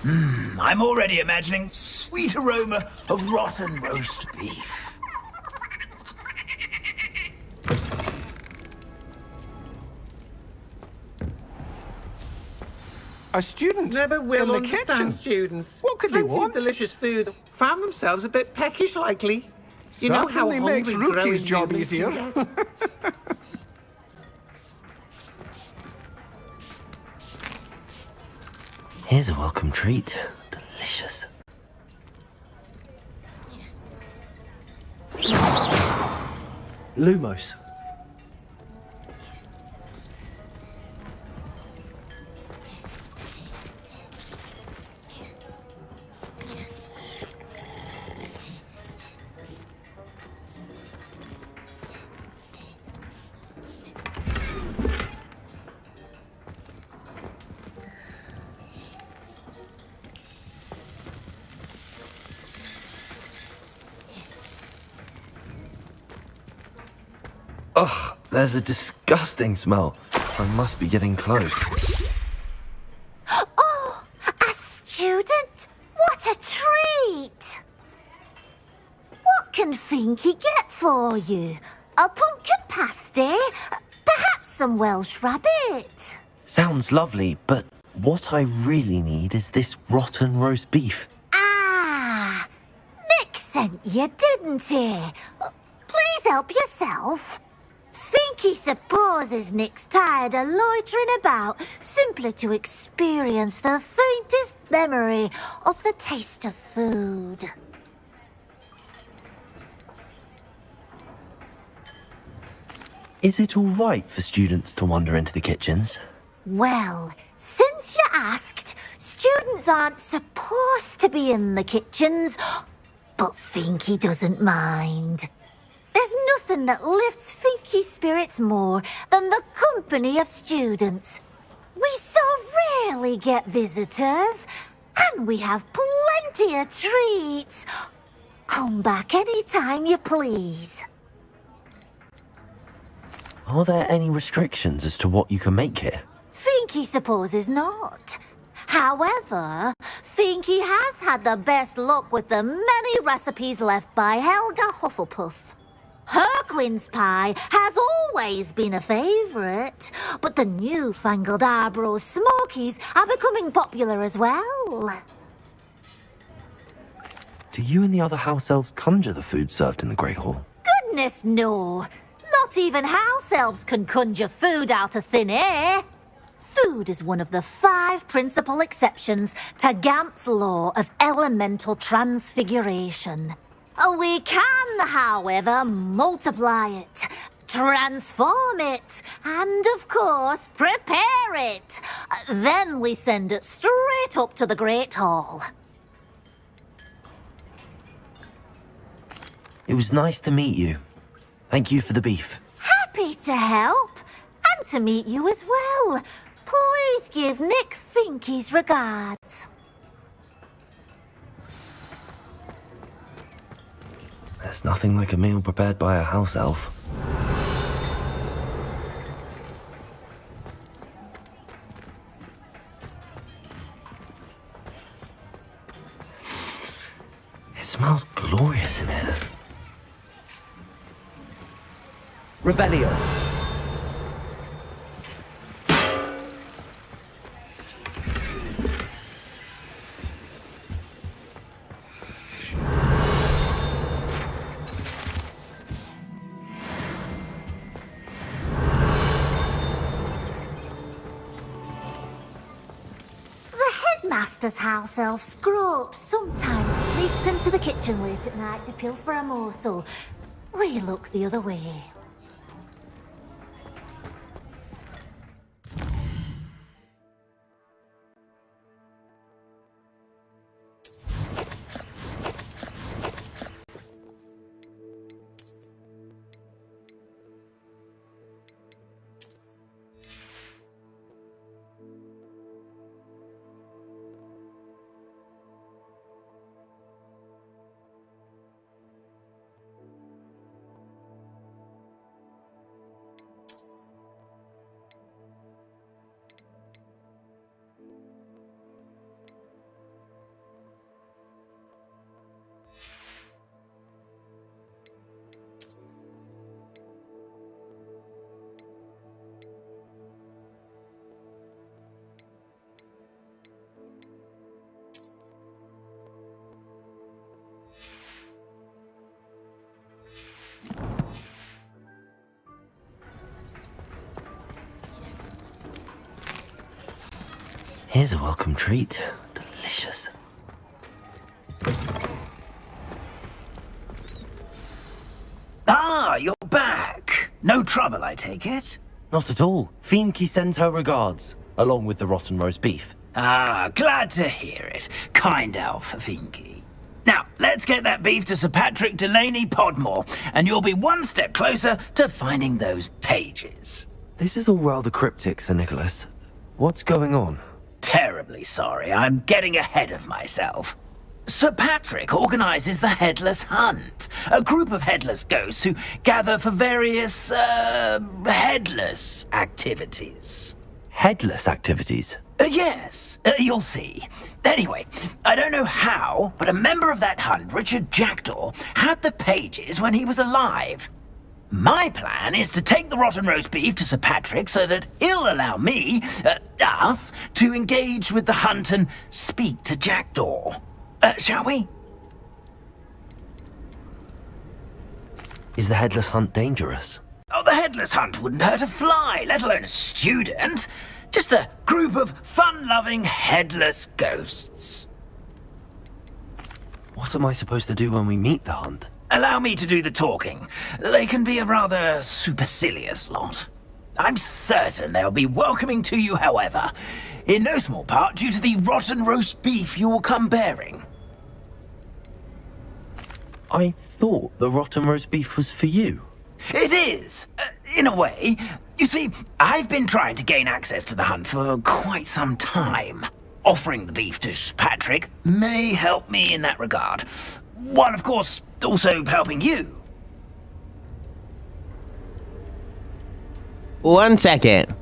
H: I'm already imagining sweet aroma of rotten roast beef.
T: A student
U: Never will
T: in the
U: understand
T: kitchen.
U: students.
T: What could they
U: Plenty of
T: want?
U: delicious food. Found themselves a bit peckish lately. You know how
T: Certainly makes
U: hungry
T: Rookie's
U: growing
T: job
U: humans can
T: easier.
U: get.
B: Here's a welcome treat. Delicious.
Q: Lumos.
B: Ugh, there's a disgusting smell. I must be getting close.
V: Oh, a student? What a treat! What can Finky get for you? A pumpkin pasty? Perhaps some Welsh rabbit?
B: Sounds lovely, but what I really need is this rotten roast beef.
V: Ah, Nick sent you, didn't he? Please help yourself. Finky supposes Nick's tired of loitering about simply to experience the faintest memory of the taste of food.
B: Is it all right for students to wander into the kitchens?
V: Well, since you asked, students aren't supposed to be in the kitchens, but Finky doesn't mind. There's nothing that lifts Finky's spirits more than the company of students. We so rarely get visitors, and we have plenty of treats. Come back any time you please.
B: Are there any restrictions as to what you can make here?
V: Finky supposes not. However, Finky has had the best luck with the many recipes left by Helga Hufflepuff. Her quince pie has always been a favourite, but the newfangled Arbroath Smokies are becoming popular as well.
B: Do you and the other house elves conjure the food served in the Great Hall?
V: Goodness no! Not even house elves can conjure food out of thin air. Food is one of the 5 principal exceptions to Gamp's law of elemental transfiguration. We can, however, multiply it, transform it, and, of course, prepare it. Then we send it straight up to the Great Hall.
B: It was nice to meet you. Thank you for the beef.
V: Happy to help, and to meet you as well. Please give Nick Finky's regards.
B: There's nothing like a meal prepared by a house elf. It smells glorious in here.
Q: Revelio.
V: Master's house elf Scrope sometimes sneaks into the kitchen late at night to pills for a morsel. We look the other way.
B: Here's a welcome treat. Delicious.
H: Ah, you're back. No trouble, I take it?
B: Not at all. Finky sends her regards, along with the rotten roast beef.
H: Ah, glad to hear it. Kind elf, Finky. Now, let's get that beef to Sir Patrick Delaney Podmore, and you'll be one step closer to finding those pages.
B: This is all rather cryptic, Sir Nicholas. What's going on?
H: Terribly sorry, I'm getting ahead of myself. Sir Patrick organises the Headless Hunt, a group of headless ghosts who gather for various, headless activities.
B: Headless activities?
H: Yes, you'll see. Anyway, I don't know how, but a member of that hunt, Richard Jackdaw, had the pages when he was alive. My plan is to take the rotten roast beef to Sir Patrick so that he'll allow me, us, to engage with the hunt and speak to Jackdaw. Shall we?
B: Is the Headless Hunt dangerous?
H: Oh, the Headless Hunt wouldn't hurt a fly, let alone a student. Just a group of fun-loving headless ghosts.
B: What am I supposed to do when we meet the hunt?
H: Allow me to do the talking. They can be a rather supercilious lot. I'm certain they'll be welcoming to you, however, in no small part due to the rotten roast beef you'll come bearing.
B: I thought the rotten roast beef was for you.
H: It is, in a way. You see, I've been trying to gain access to the hunt for quite some time. Offering the beef to Patrick may help me in that regard. While, of course, also helping you.
A: 1 second.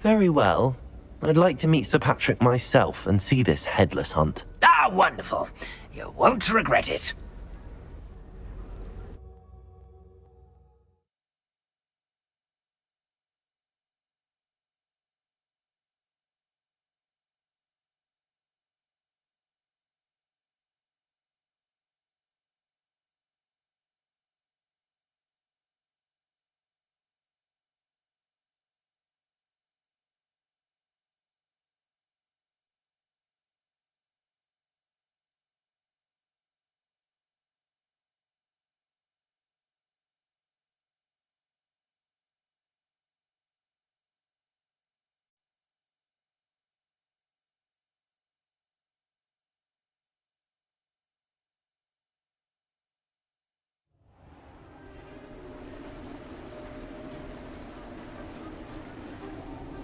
B: Very well. I'd like to meet Sir Patrick myself and see this headless hunt.
H: Ah, wonderful. You won't regret it.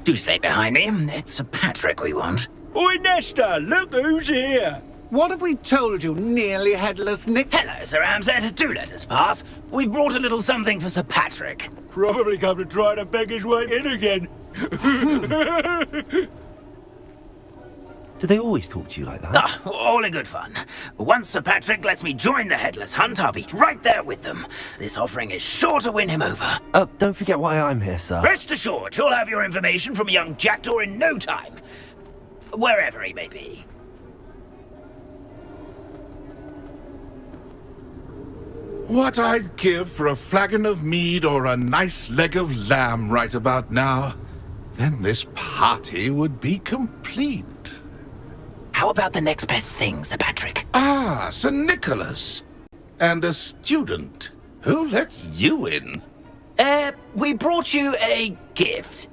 H: Do stay behind me. It's Sir Patrick we want.
U: Oi, Nesta, look who's here. What have we told you, nearly headless Nick?
H: Hello, Sir Ramsed. Do let us pass. We've brought a little something for Sir Patrick.
U: Probably come to try to beg his way in again.
B: Do they always talk to you like that?
H: Ah, all in good fun. Once Sir Patrick lets me join the Headless Hunt, I'll be right there with them. This offering is sure to win him over.
B: Don't forget why I'm here, sir.
H: Rest assured, you'll have your information from young Jackdaw in no time. Wherever he may be.
C: What I'd give for a flagon of mead or a nice leg of lamb right about now. Then this party would be complete.
H: How about the next best thing, Sir Patrick?
C: Ah, Sir Nicholas. And a student. Who let you in?
H: We brought you a gift.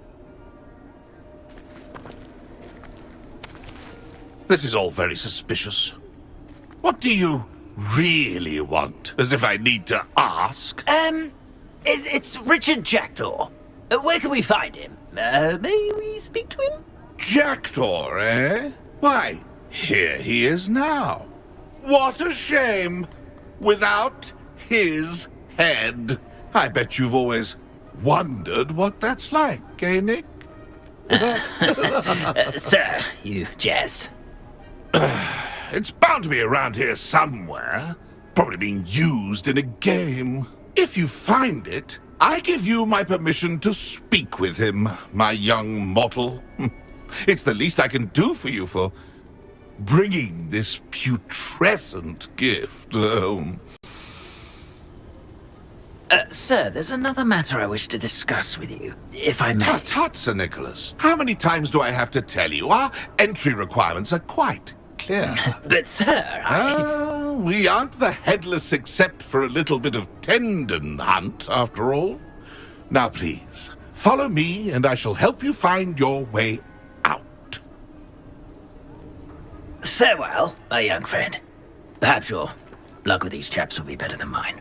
C: This is all very suspicious. What do you really want? As if I need to ask.
H: It's Richard Jackdaw. Where can we find him? May we speak to him?
C: Jackdaw, eh? Why, here he is now. What a shame. Without his head. I bet you've always wondered what that's like, eh, Nick?
H: Sir, you jest.
C: It's bound to be around here somewhere. Probably being used in a game. If you find it, I give you my permission to speak with him, my young mortal. It's the least I can do for you for bringing this putrescent gift home.
H: Sir, there's another matter I wish to discuss with you, if I may.
C: Tut, tut, Sir Nicholas. How many times do I have to tell you? Our entry requirements are quite clear.
H: But, sir,
C: we aren't the headless except for a little bit of tendon hunt, after all. Now, please, follow me, and I shall help you find your way out.
H: Farewell, my young friend. Perhaps your luck with these chaps will be better than mine.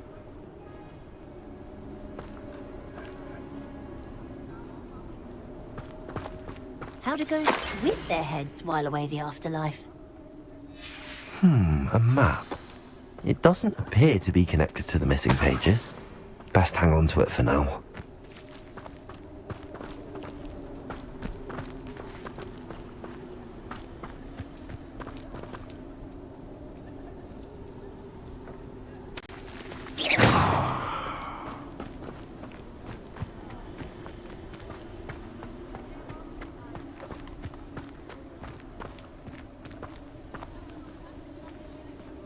V: How do ghosts with their heads while away the afterlife?
B: A map. It doesn't appear to be connected to the missing pages. Best hang on to it for now.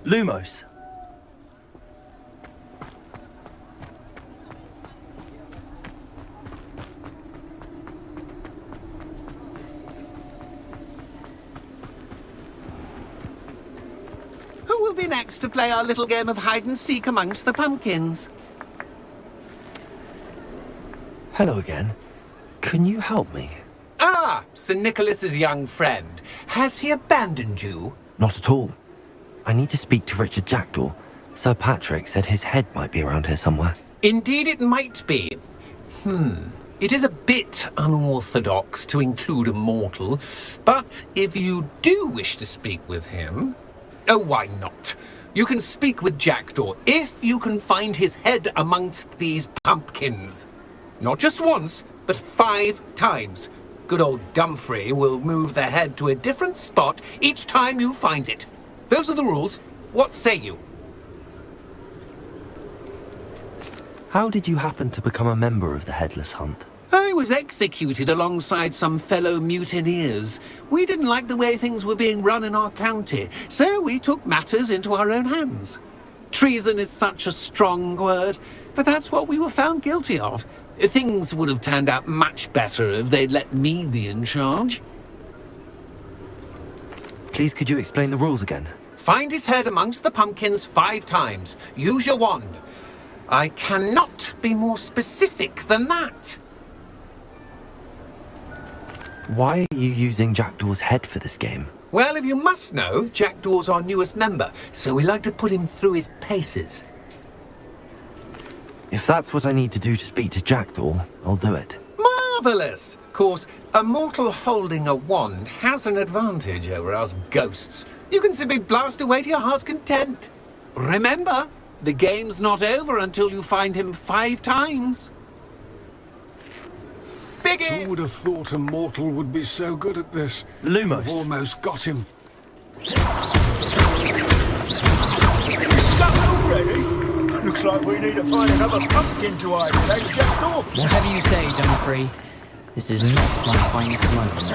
O: Lumos.
U: Who will be next to play our little game of hide-and-seek amongst the pumpkins?
B: Hello again. Can you help me?
U: Ah, Sir Nicholas's young friend. Has he abandoned you?
B: Not at all. I need to speak to Richard Jackdaw. Sir Patrick said his head might be around here somewhere.
U: Indeed it might be. It is a bit unorthodox to include a mortal, but if you do wish to speak with him... Oh, why not? You can speak with Jackdaw if you can find his head amongst these pumpkins. Not just once, but 5 times. Good old Dumfrey will move the head to a different spot each time you find it. Those are the rules. What say you?
B: How did you happen to become a member of the Headless Hunt?
U: I was executed alongside some fellow mutineers. We didn't like the way things were being run in our county, so we took matters into our own hands. Treason is such a strong word, but that's what we were found guilty of. Things would have turned out much better if they'd let me be in charge.
B: Please, could you explain the rules again?
U: Find his head amongst the pumpkins 5 times. Use your wand. I cannot be more specific than that.
B: Why are you using Jackdaw's head for this game?
U: Well, if you must know, Jackdaw's our newest member, so we like to put him through his paces.
B: If that's what I need to do to speak to Jackdaw, I'll do it.
U: Marvellous! Of course, a mortal holding a wand has an advantage over us ghosts. You can simply blast away to your heart's content. Remember, the game's not over until you find him 5 times. Biggie!
G: Who would have thought a mortal would be so good at this?
B: Lumos.
G: I've almost got him.
T: Stuck already? Looks like we need to find another pumpkin to hide in, eh, Jackdaw?
R: Whatever you say, Dumfrey. This is not my finest moment.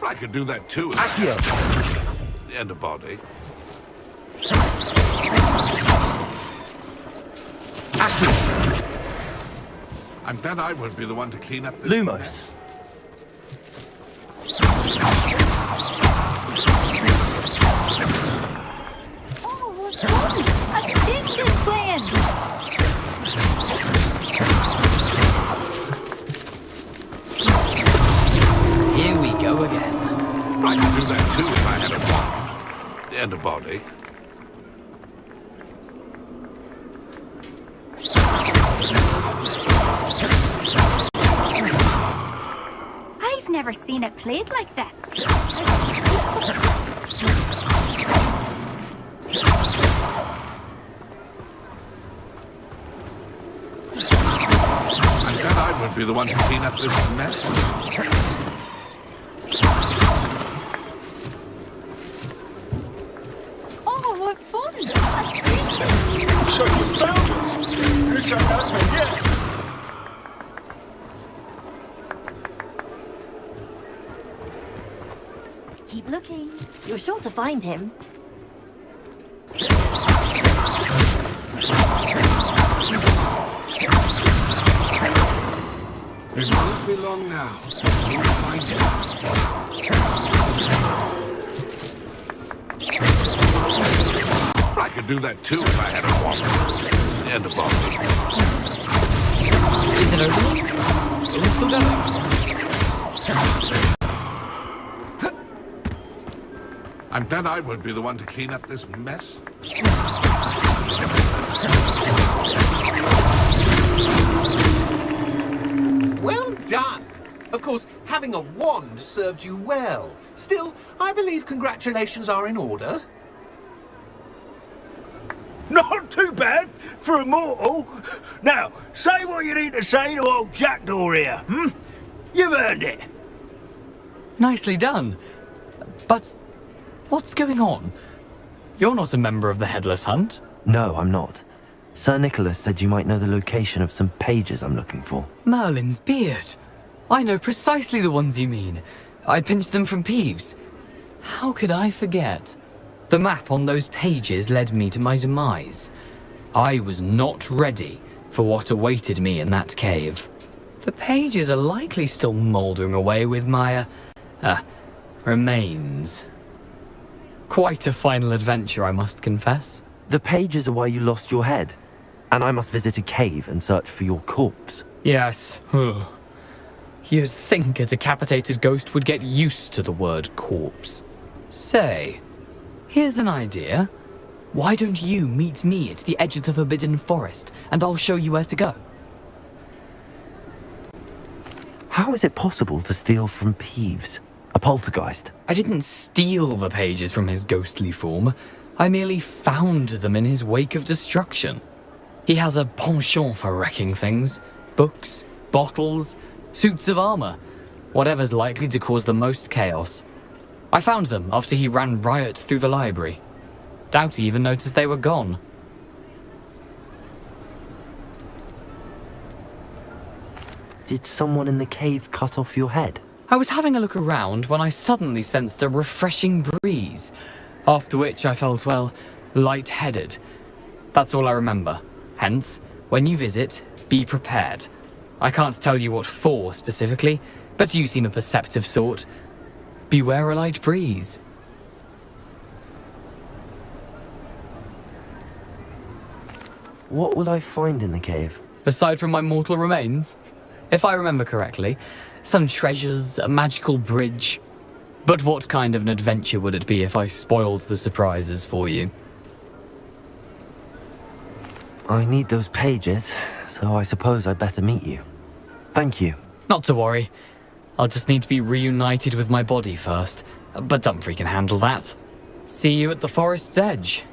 C: I could do that too. And a body. I'm glad I won't be the one to clean up this
B: Lumos.
C: mess.
V: Oh, what's wrong? A stitch is playing.
R: Here we go again.
C: I could do that too if I had a wand. And a body.
K: I've never seen it played like this.
C: I'm glad I won't be the one to clean up this mess.
V: Oh, what fun!
T: So you found us. This ain't over yet.
V: Keep looking. You're sure to find him.
G: It won't be long now. We'll find him.
C: I could do that too if I had a wand. And a body.
R: Is it over? Are we still going?
C: I'm glad I won't be the one to clean up this mess.
U: Well done! Of course, having a wand served you well. Still, I believe congratulations are in order.
T: Not too bad for a mortal. Now, say what you need to say to old Jackdaw here, hmm? You've earned it.
R: Nicely done. But what's going on? You're not a member of the Headless Hunt.
B: No, I'm not. Sir Nicholas said you might know the location of some pages I'm looking for.
R: Merlin's beard. I know precisely the ones you mean. I pinched them from Peeves. How could I forget? The map on those pages led me to my demise. I was not ready for what awaited me in that cave. The pages are likely still mouldering away with my, remains. Quite a final adventure, I must confess.
B: The pages are why you lost your head, and I must visit a cave and search for your corpse.
R: Yes. You'd think a decapitated ghost would get used to the word corpse. Say, here's an idea. Why don't you meet me at the edge of the Forbidden Forest, and I'll show you where to go?
B: How is it possible to steal from Peeves, a poltergeist?
R: I didn't steal the pages from his ghostly form. I merely found them in his wake of destruction. He has a penchant for wrecking things. Books, bottles, suits of armor. Whatever's likely to cause the most chaos. I found them after he ran riot through the library. Doubt he even noticed they were gone.
B: Did someone in the cave cut off your head?
R: I was having a look around when I suddenly sensed a refreshing breeze, after which I felt, well, lightheaded. That's all I remember. Hence, when you visit, be prepared. I can't tell you what for specifically, but you seem a perceptive sort. Beware a light breeze.
B: What will I find in the cave?
R: Aside from my mortal remains? If I remember correctly, some treasures, a magical bridge. But what kind of an adventure would it be if I spoiled the surprises for you?
B: I need those pages, so I suppose I'd better meet you. Thank you.
R: Not to worry. I'll just need to be reunited with my body first. But Dumfries can handle that. See you at the forest's edge.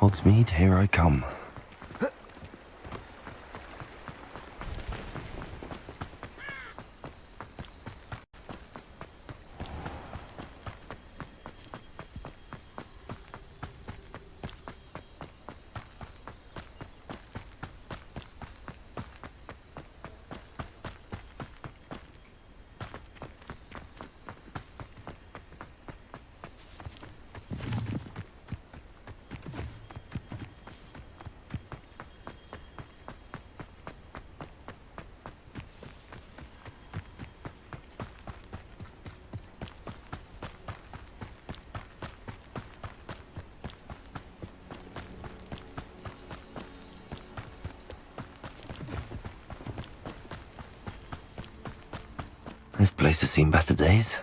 B: Hogsmeade, here I come. This place has seen better days.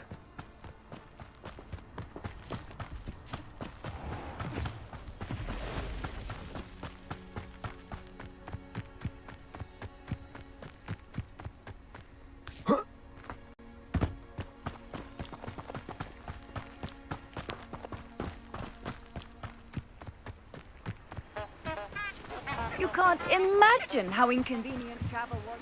D: You can't imagine how inconvenient travel was.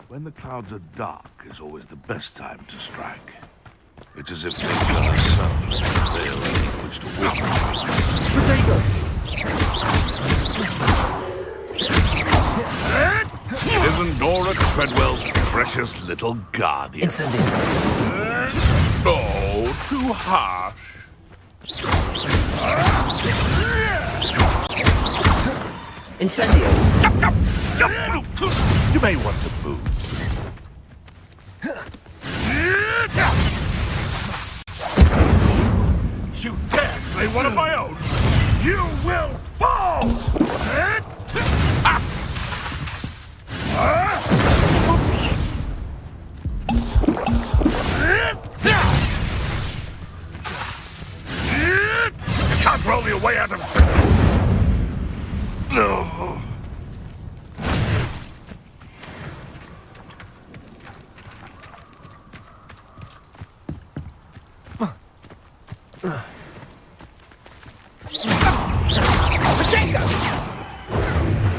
C: When the clouds are dark is always the best time to strike. It's as if nature herself has a veil in which to walk. Isn't Dora Treadwell's precious little guardian? Oh, too harsh.
B: Incendio!
C: You may want to move. You dare slay one of my own! You will fall! You can't roll your way out of... No.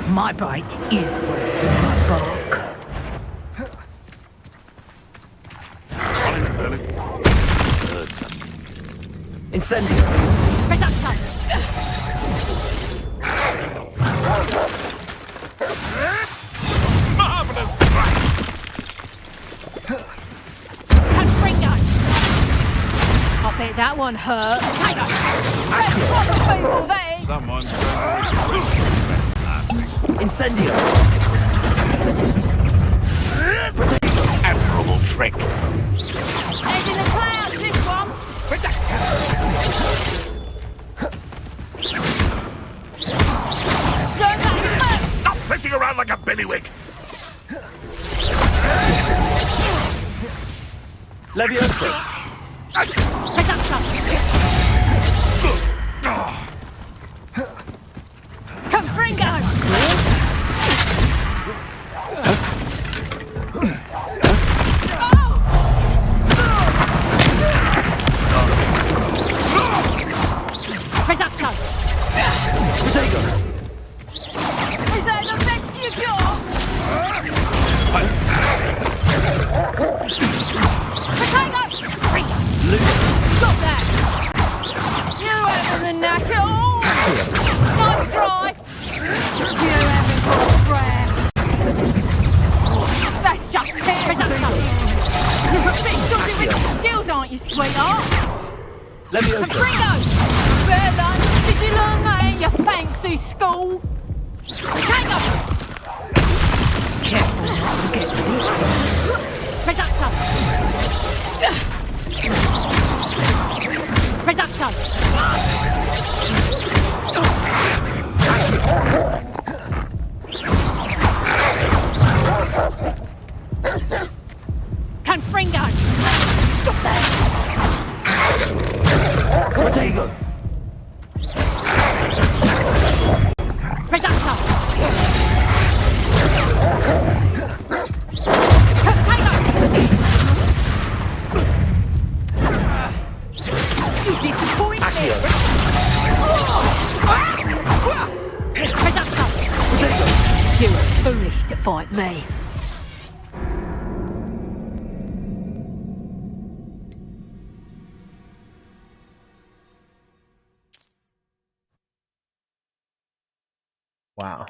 F: My bite is worse than my bark.
B: Incendio!
C: Marvelous strike!
K: I bet that one hurt.
C: Someone's
B: Incendio!
C: admirable trick.
K: Head in the clouds, this one. Go back.
C: bailiwick!
M: Leviosa!
F: Confringo! Reducto!
M: Protego!
F: Is that the best you got? Protego! Stop that! You haven't the knack at all! Nice try! You haven't got a breath! That's just Reducto! You're a bit dodgy with your skills, aren't you, sweetheart?
M: Leviosa!
F: Confringo! Well done! Did you learn that in your fancy school? Protego! Careful not to get sick. Reducto! Reducto! Confringo! Stop that!
M: Protego!
F: Reducto! You disappoint me! Reducto! You were foolish to fight me.
A: Wow.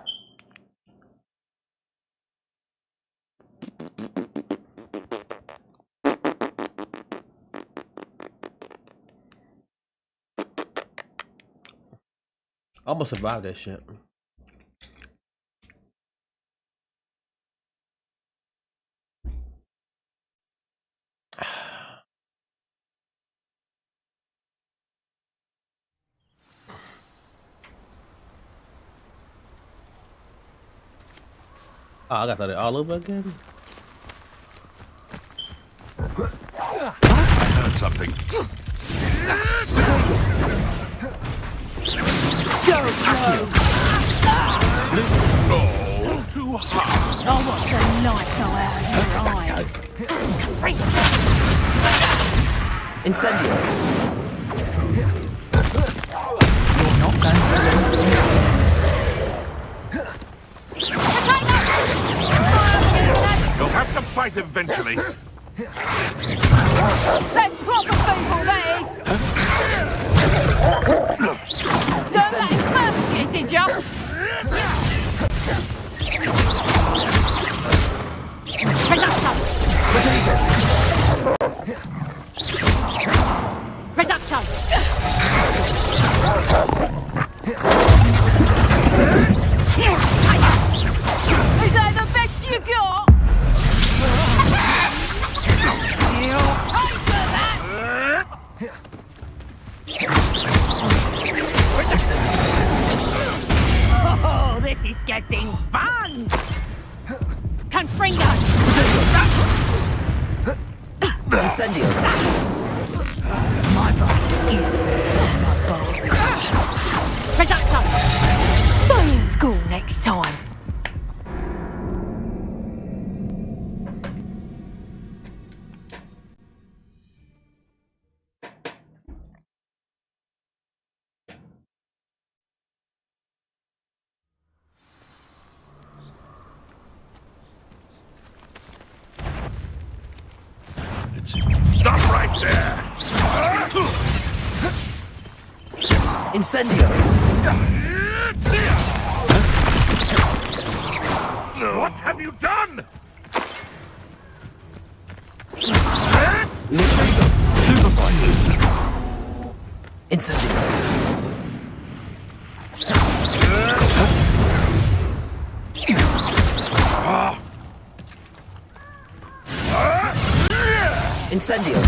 A: I almost survived that shit. Oh, I got that all over again.
C: I heard something.
F: So slow!
C: Oh, too hard.
F: I want the light out of your eyes.
M: Incendio!
F: You're not going to
C: You'll have to fight eventually.
F: That's proper people, that is! Learn that in first year, did ya? Reducto! Reducto! Is that the best you got? You'll pay for that! Oh, this is getting fun! Confringo!
M: Incendio!
F: My boat is my boat. Reducto! Stay in school next time.
C: Stop right there!
M: Incendio!
C: What have you done?
M: Incendio! Incendio!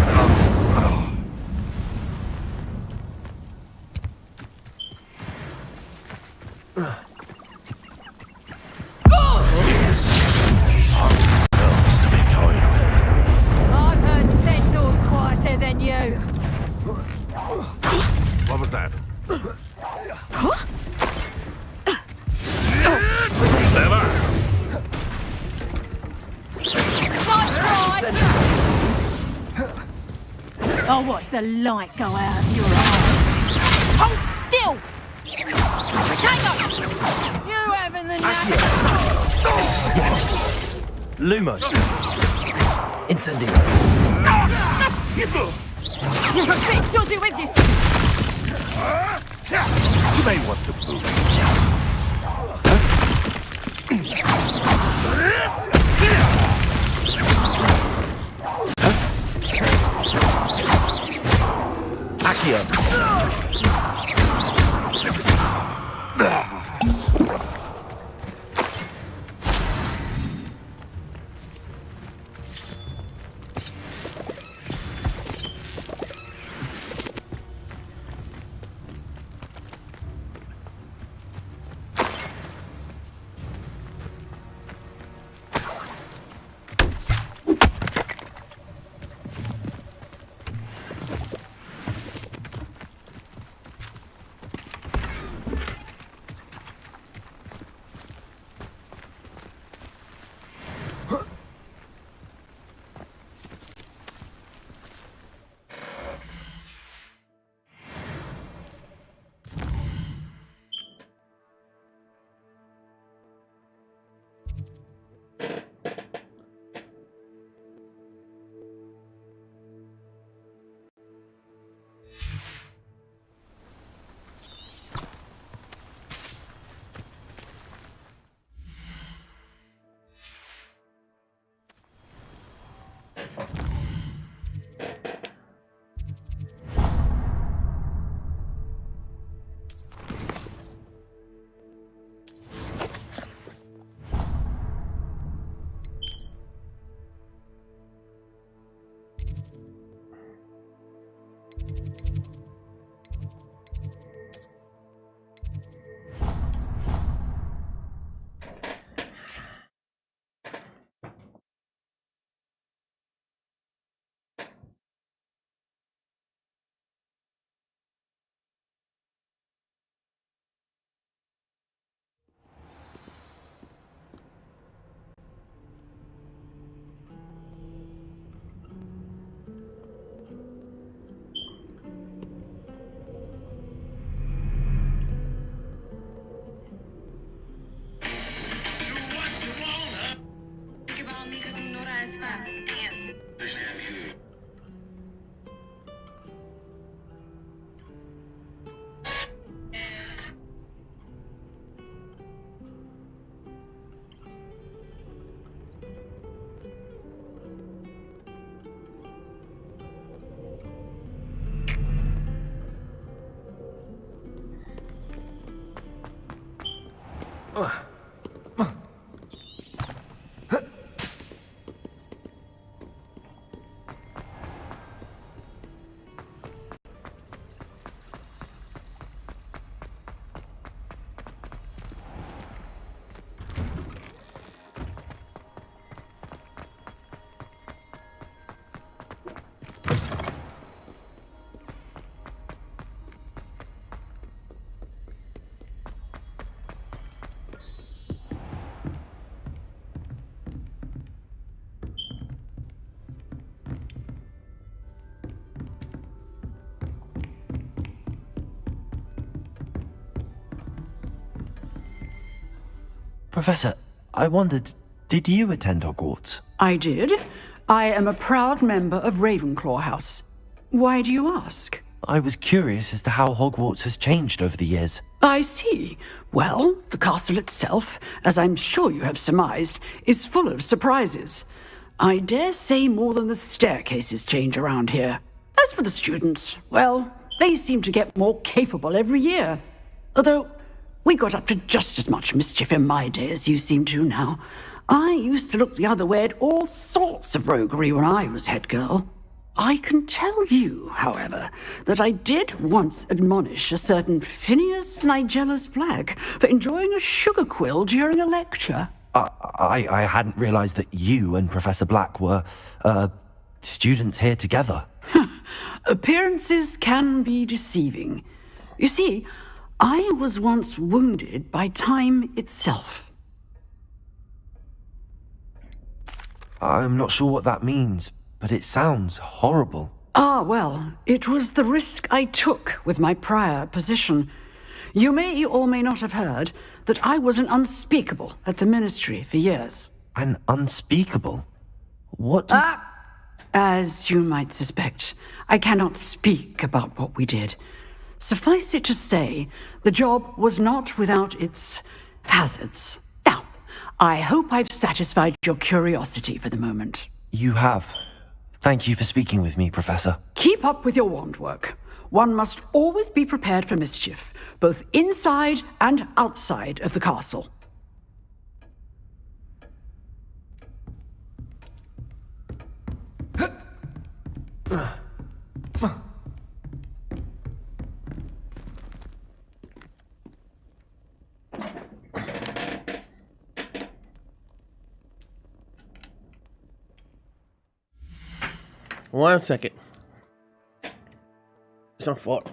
K: I'll watch the light go out of your eyes. Hold still! Potato! You having the knack?
B: Lumos. Incendio.
K: You're a bit dodgy with this.
C: You may want to move.
B: Accio. Professor, I wondered, did you attend Hogwarts?
I: I did. I am a proud member of Ravenclaw House. Why do you ask?
B: I was curious as to how Hogwarts has changed over the years.
I: I see. Well, the castle itself, as I'm sure you have surmised, is full of surprises. I dare say more than the staircases change around here. As for the students, well, they seem to get more capable every year. Although, we got up to just as much mischief in my day as you seem to now. I used to look the other way at all sorts of roguery when I was head girl. I can tell you, however, that I did once admonish a certain Phineas Nigellus Black for enjoying a sugar quill during a lecture.
B: I hadn't realized that you and Professor Black were, students here together.
I: Appearances can be deceiving. You see, I was once wounded by time itself.
B: I'm not sure what that means, but it sounds horrible.
I: Ah, well, it was the risk I took with my prior position. You may or may not have heard that I was an unspeakable at the Ministry for years.
B: An unspeakable? What does...
I: As you might suspect, I cannot speak about what we did. Suffice it to say, the job was not without its hazards. Now, I hope I've satisfied your curiosity for the moment.
B: You have. Thank you for speaking with me, Professor.
I: Keep up with your wand work. One must always be prepared for mischief, both inside and outside of the castle.
A: One second. It's not fault.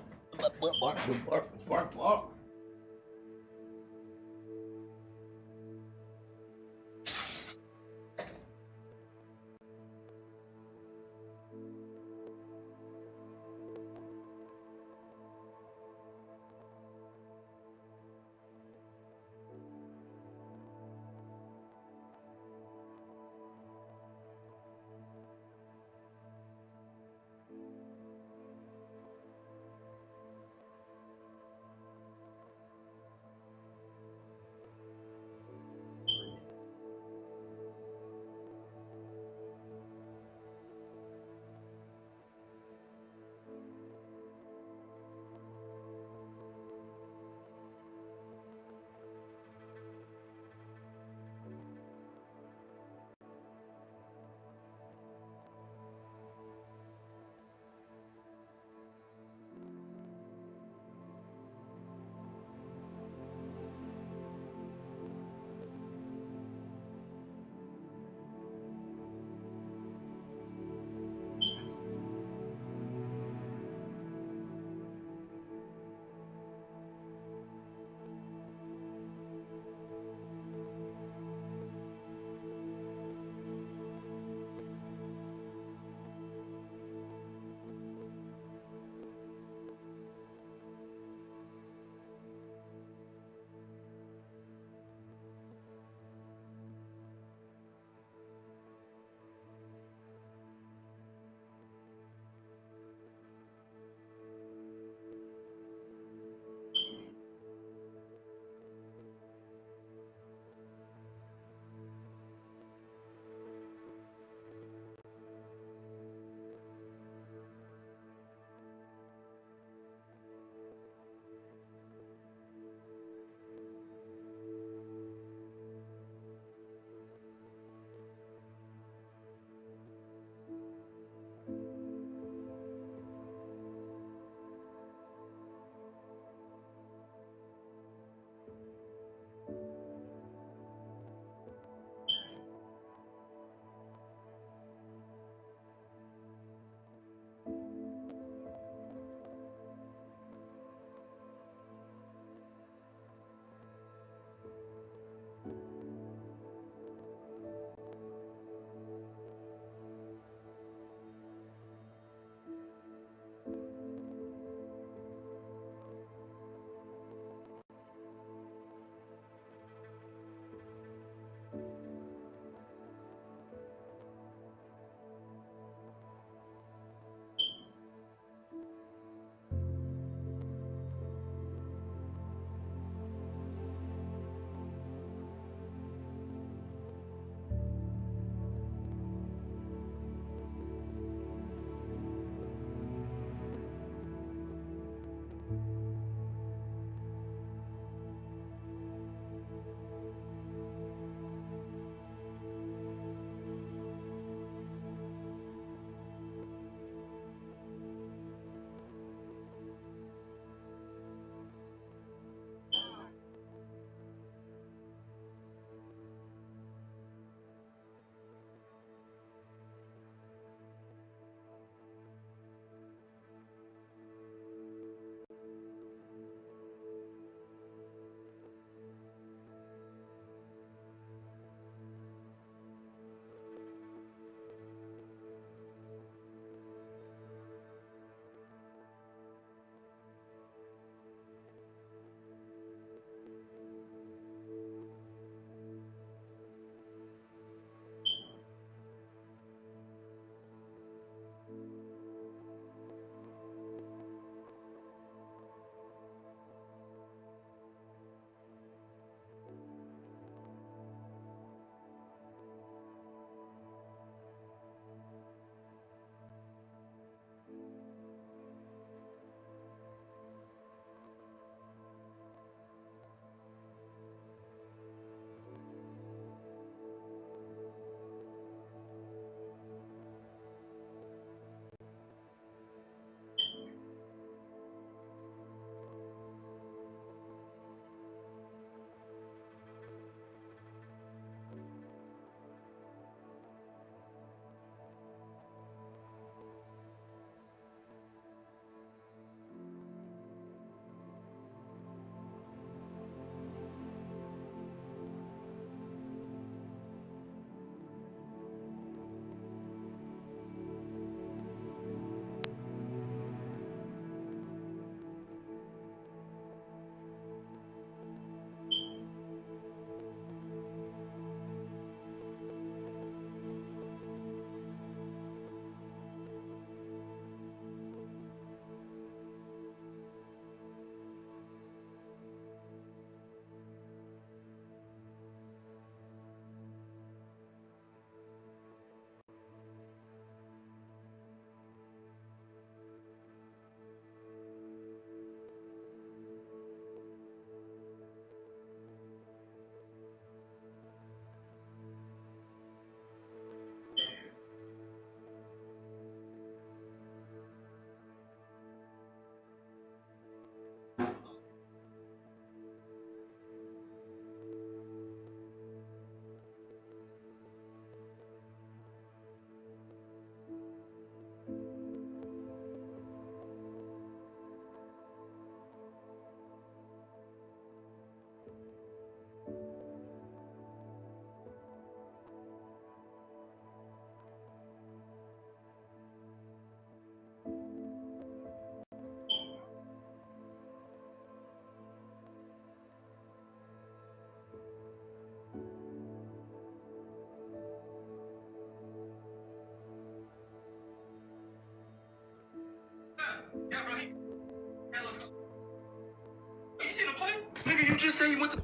J: just say he went to...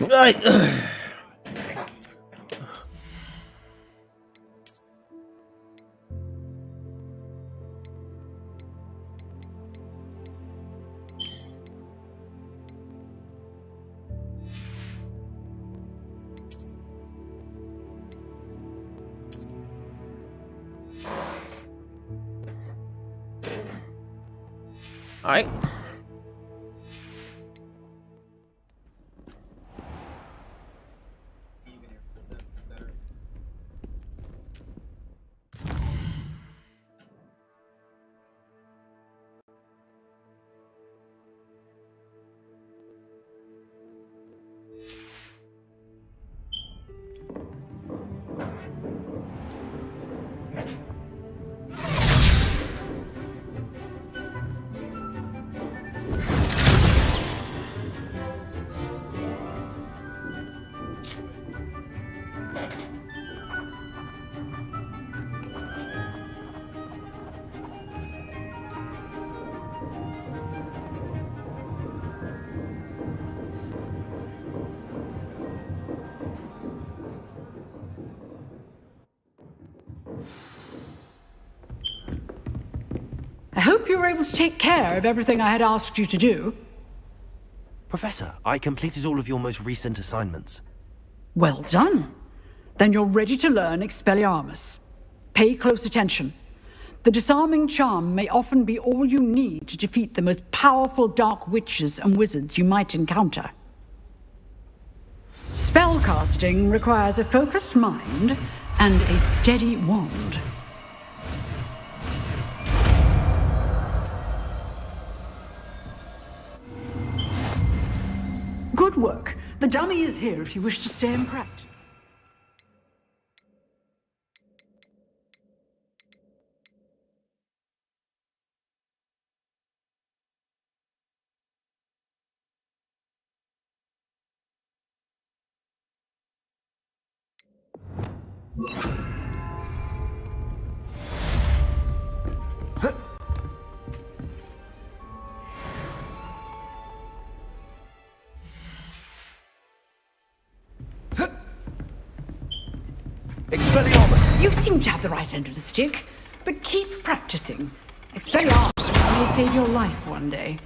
A: Right. All right.
I: I hope you were able to take care of everything I had asked you to do.
B: Professor, I completed all of your most recent assignments.
I: Well done. Then you're ready to learn Expelliarmus. Pay close attention. The disarming charm may often be all you need to defeat the most powerful dark witches and wizards you might encounter. Spellcasting requires a focused mind and a steady wand. Good work. The dummy is here if you wish to stay and practice.
B: Expelliarmus!
I: You seem to have the right end of the stick, but keep practicing. Expelliarmus may save your life one day.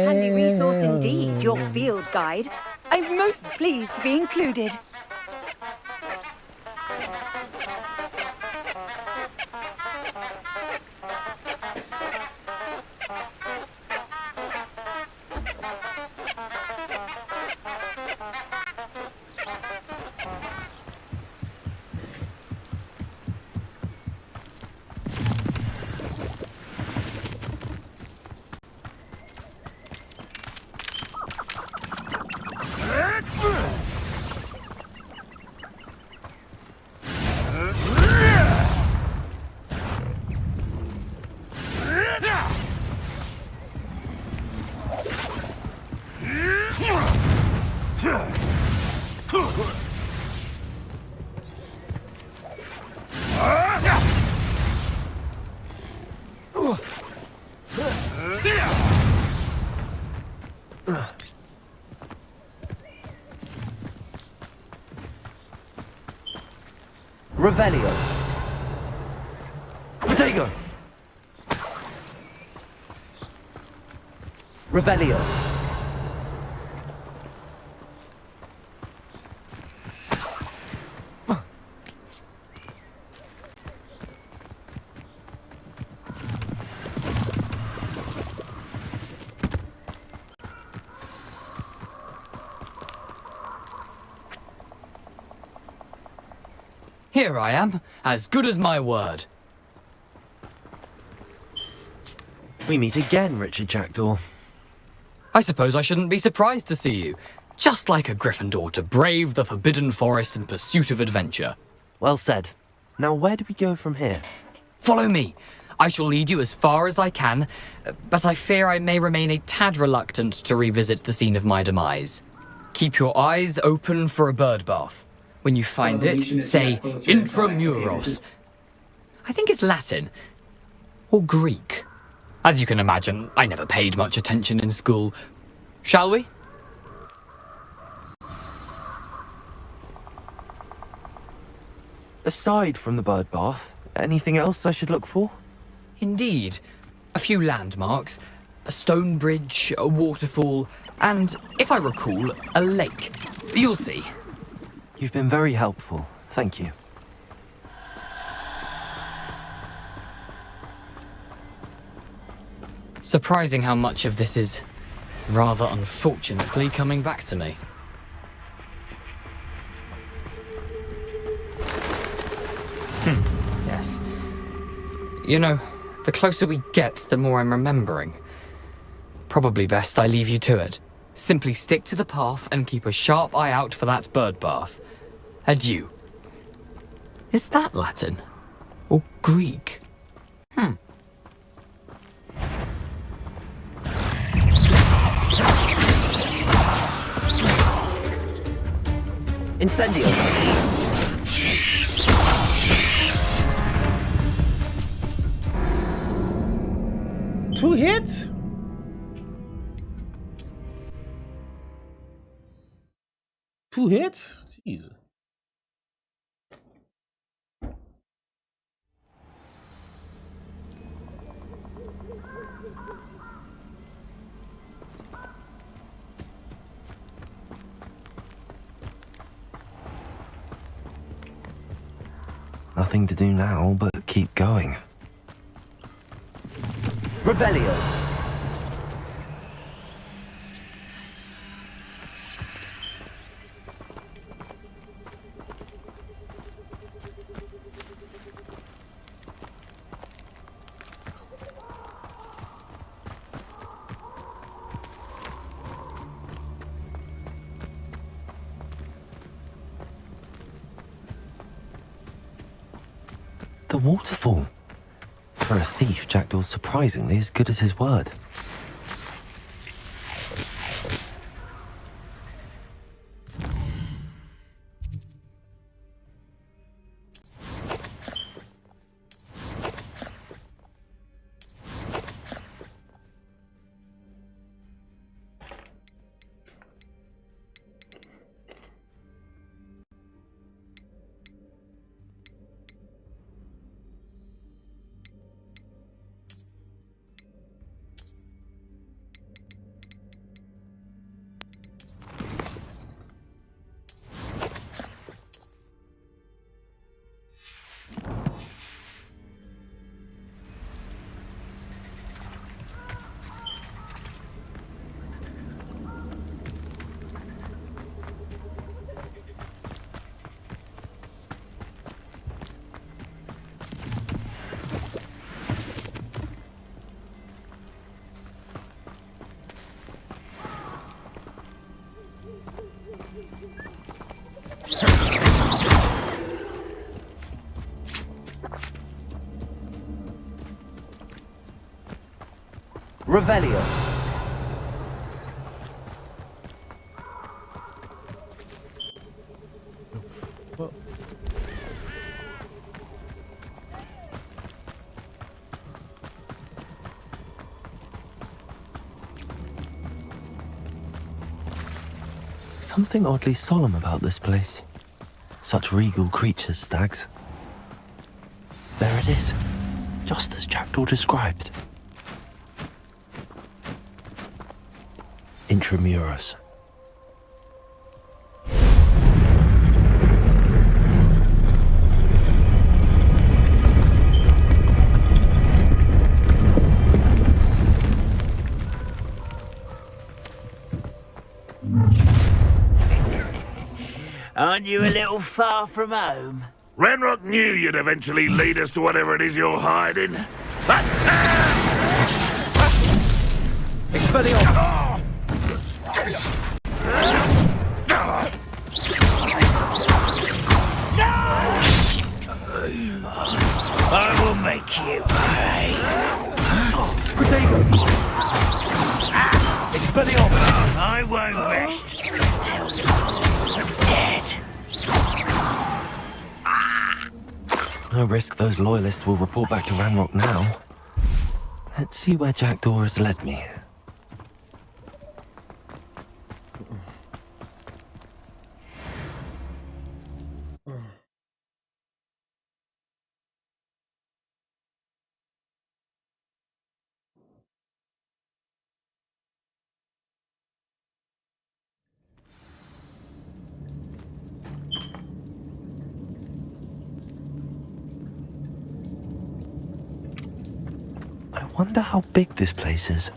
D: Handy resource indeed, your field guide. I'm most pleased to be included.
B: Revelio. Protego. Revelio.
R: Here I am, as good as my word.
B: We meet again, Richard Jackdaw.
R: I suppose I shouldn't be surprised to see you. Just like a Gryffindor to brave the Forbidden Forest in pursuit of adventure.
B: Well said. Now where do we go from here?
R: Follow me. I shall lead you as far as I can, but I fear I may remain a tad reluctant to revisit the scene of my demise. Keep your eyes open for a bird bath. When you find it, say intramuros. I think it's Latin. Or Greek. As you can imagine, I never paid much attention in school. Shall we?
B: Aside from the bird bath, anything else I should look for?
R: Indeed. A few landmarks, a stone bridge, a waterfall, and, if I recall, a lake. You'll see.
B: You've been very helpful. Thank you.
R: Surprising how much of this is, rather unfortunately, coming back to me. Yes. You know, the closer we get, the more I'm remembering. Probably best I leave you to it. Simply stick to the path and keep a sharp eye out for that bird bath. Adieu. Is that Latin? Or Greek?
B: Incendio.
A: 2 hits? Two hits? Jesus.
B: Nothing to do now but keep going. Revelio. The waterfall. For a thief, Jackdaw's surprisingly as good as his word. Revelio. Something oddly solemn about this place. Such regal creatures, stags. There it is, just as Jackdaw described. Intramuros.
T: Aren't you a little far from home?
C: Renrock knew you'd eventually lead us to whatever it is you're hiding.
T: Expelliarmus!
H: I will make you pay.
T: Protego! Expelliarmus!
H: I won't rest until you're dead.
B: No risk those loyalists will report back to Ranrock now. Let's see where Jackdaw has led me. I wonder how big this place is.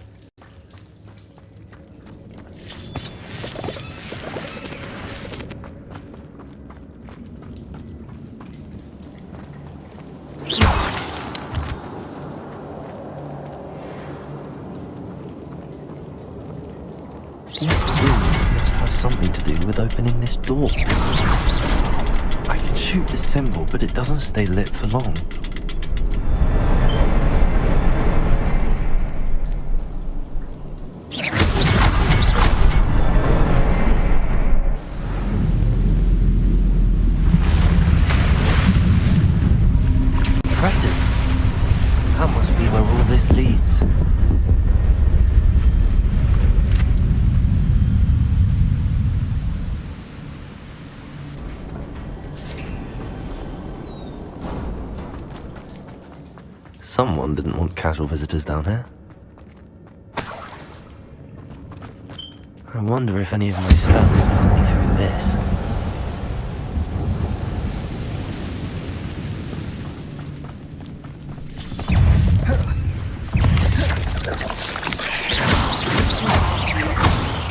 B: This room must have something to do with opening this door. I can shoot the symbol, but it doesn't stay lit for long. Impressive. That must be where all this leads. Someone didn't want casual visitors down here. I wonder if any of my spells put me through this.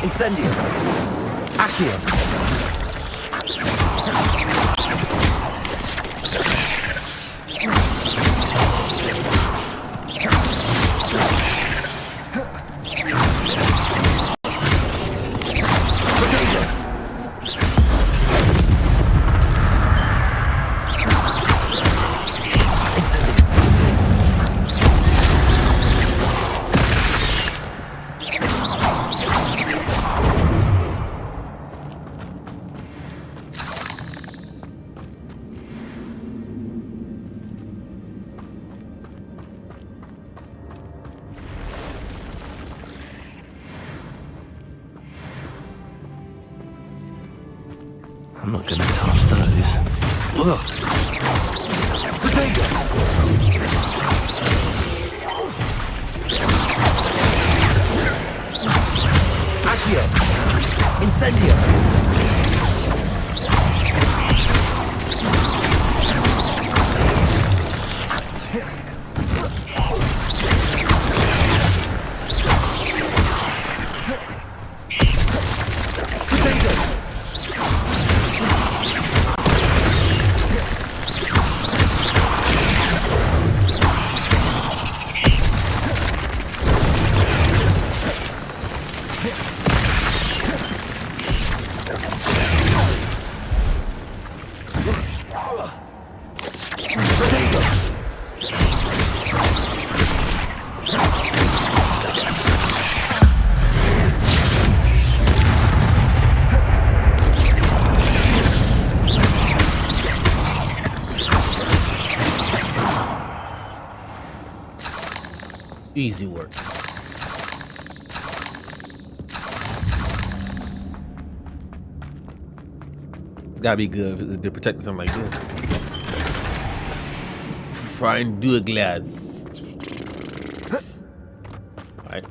T: Incendio! Accio!
B: I'm not gonna touch those. Ugh.
T: Accio! Incendio!
A: Easy work. Gotta be good to protect something like this. Fine, do a glass. Alright.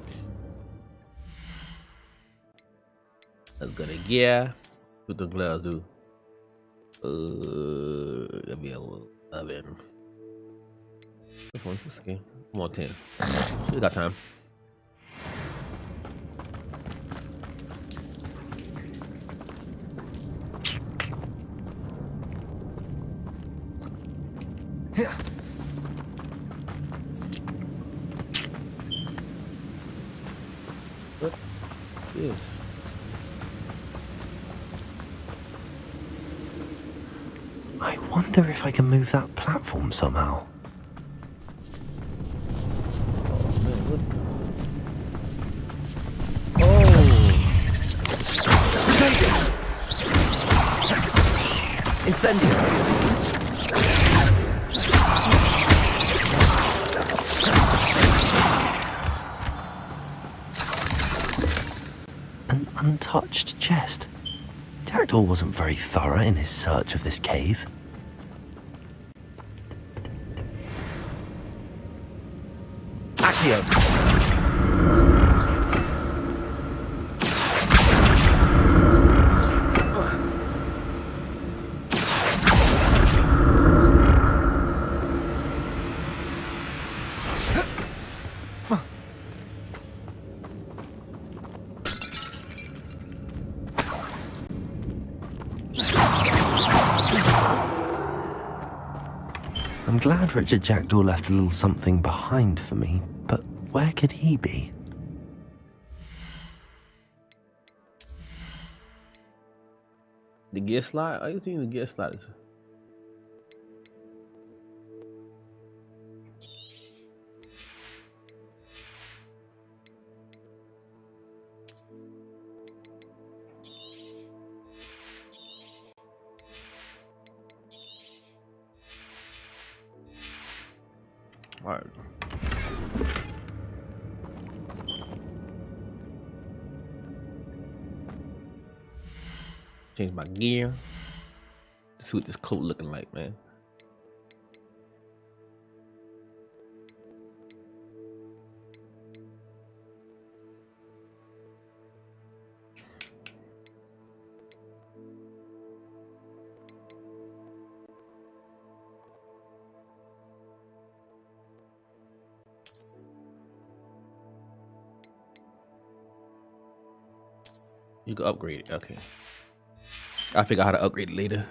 A: Let's go to gear. What the glass do? That'd be a little 11. This one, this game. I'm on 10. Still got time.
T: Yeah.
A: is.
B: I wonder if I can move that platform somehow.
Q: Incendio!
B: An untouched chest. Jackdaw wasn't very thorough in his search of this cave.
Q: Accio!
B: I'm glad Richard Jackdaw left a little something behind for me, but where could he be?
A: The gear slide? I think the gear slide is. Alright. Change my gear. See what this coat looking like, man. You can upgrade it. Okay. I'll figure out how to upgrade it later.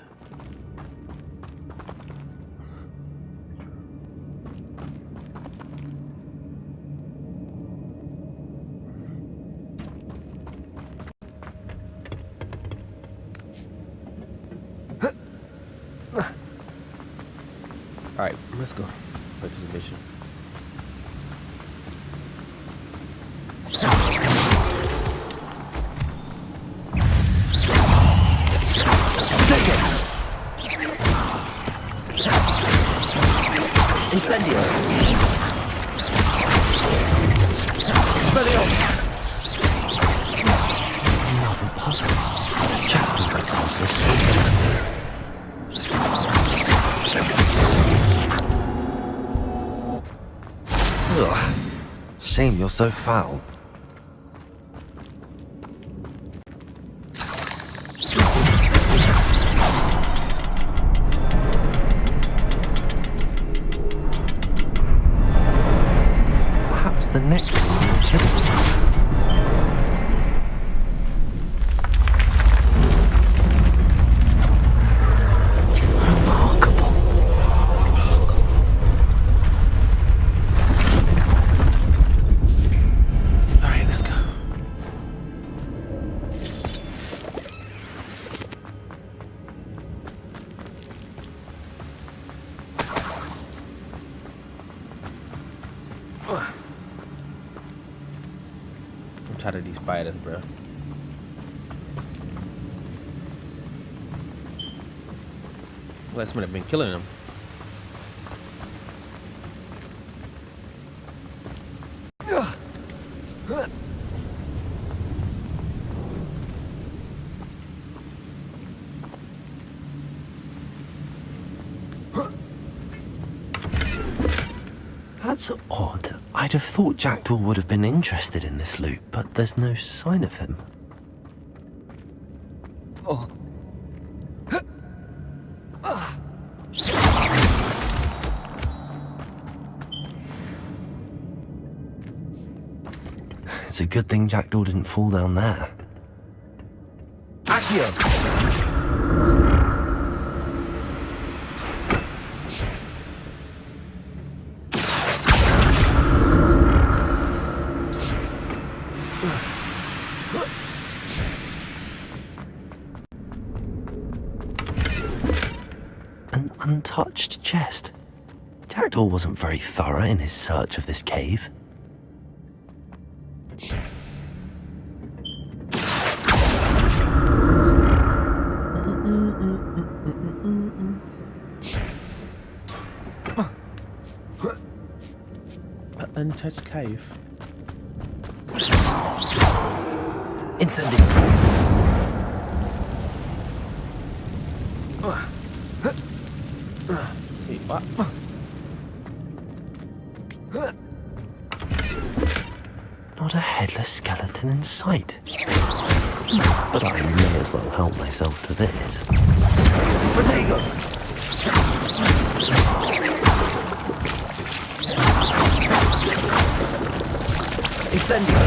A: Alright, let's go. Back to the mission.
Q: Incendio! Expelliarmus!
B: Another puzzle. Jackdaw got something simple. Ugh. Shame you're so foul. Perhaps the next one is hidden.
A: I'm tired of these spiders, bro. Well, somebody been killing them.
B: That's odd. I'd have thought Jackdaw would have been interested in this loot, but there's no sign of him.
Q: Oh.
B: It's a good thing Jackdaw didn't fall down there.
Q: Accio!
B: untouched chest. Jackdaw wasn't very thorough in his search of this cave.
A: Untouched cave.
B: Incendio.
A: Hey, what?
B: Not a headless skeleton in sight. But I may as well help myself to this. Protego! Incendio!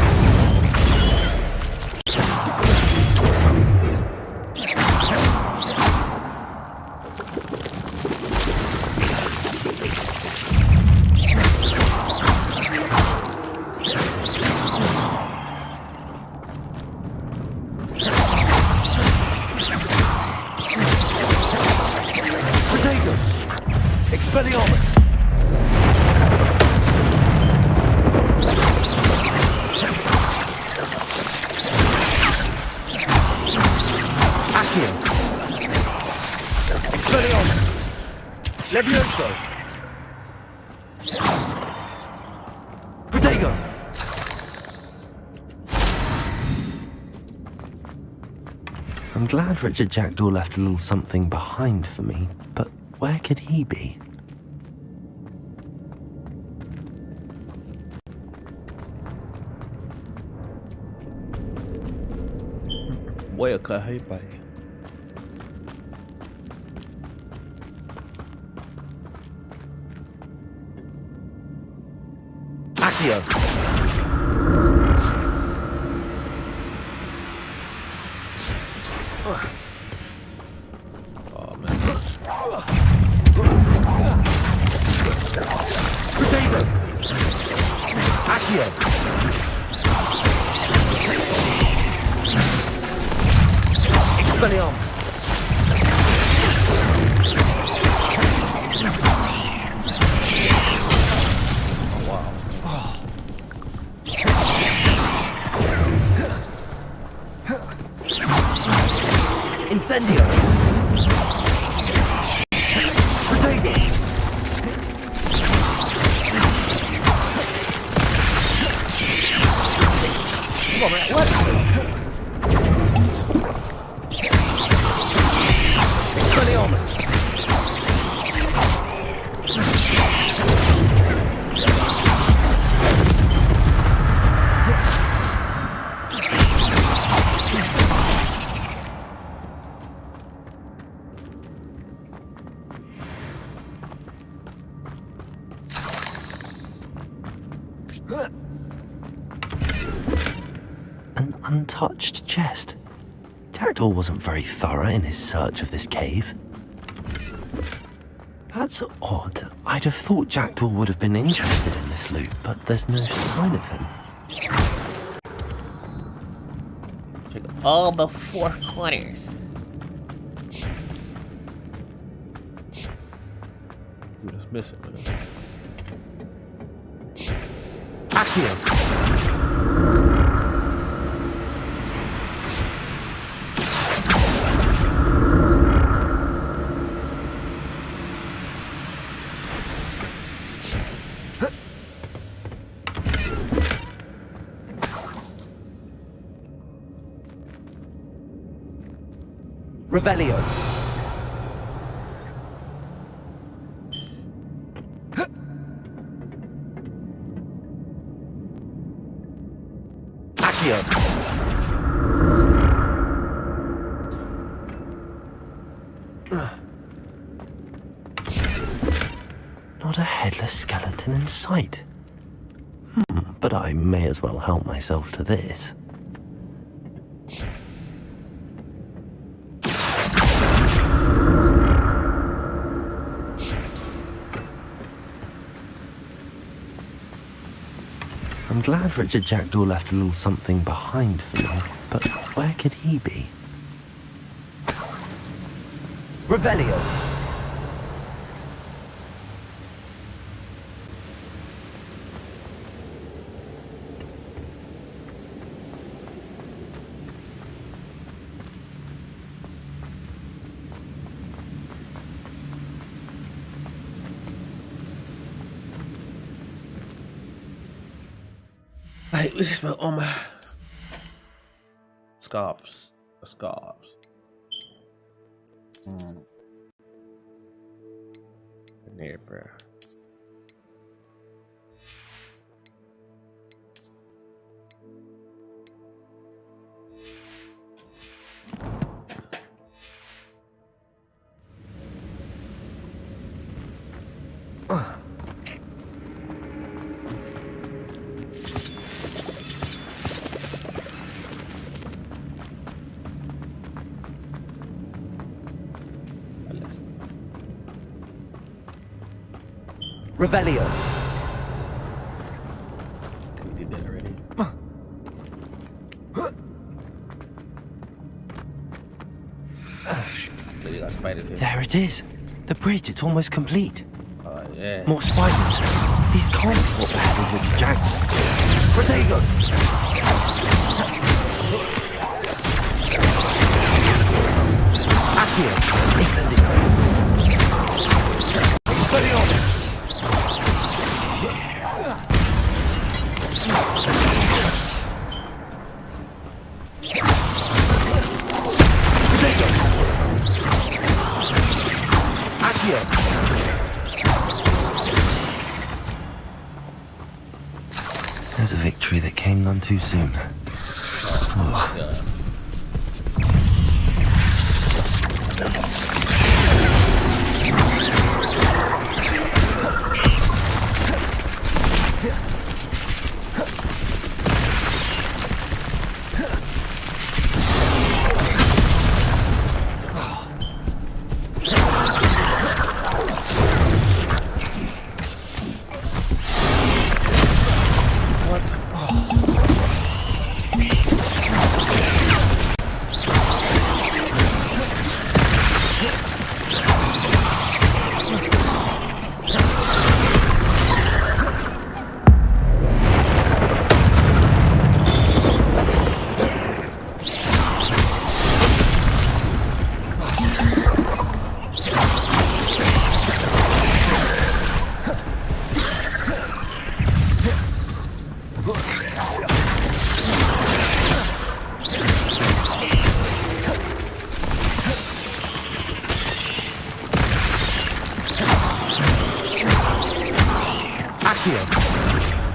B: Expelliarmus! Accio! Expelliarmus! Levioso! Protego! I'm glad Richard Jackdaw left a little something behind for me, but where could he be?
A: Voy a caer para ahí.
B: Accio!
A: Oh man.
B: Protego! Accio! Expelliarmus! Incendio! Protego! Come on, man. What? Expelliarmus! An untouched chest. Jackdaw wasn't very thorough in his search of this cave. That's odd. I'd have thought Jackdaw would have been interested in this loot, but there's no sign of him.
A: Check all the four corners. We're just missing one.
B: Accio! Revelio. Accio. Not a headless skeleton in sight. But I may as well help myself to this. I'm glad Richard Jackdaw left a little something behind for me, but where could he be? Revelio!
A: I just put on my scarves. Scarves. There, bro.
B: Revelio.
A: We did that already. So you got spiders here.
B: There it is. The bridge, it's almost complete.
A: Oh, yeah.
B: More spiders. These can't be what were headed with the jaguar. Protego! Accio! Incendio! Expelliarmus! There's a victory that came none too soon. Oh.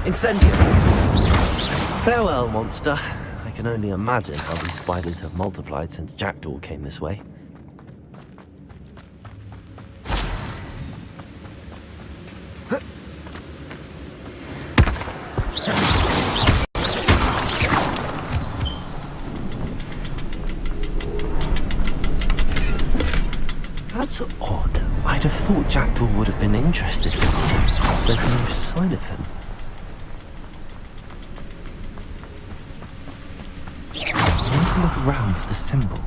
B: Incendio! Farewell, monster. I can only imagine how these spiders have multiplied since Jackdaw came this way. That's odd. I'd have thought Jackdaw would have been interested in this. There's no sign of him. I need to look around for the symbol.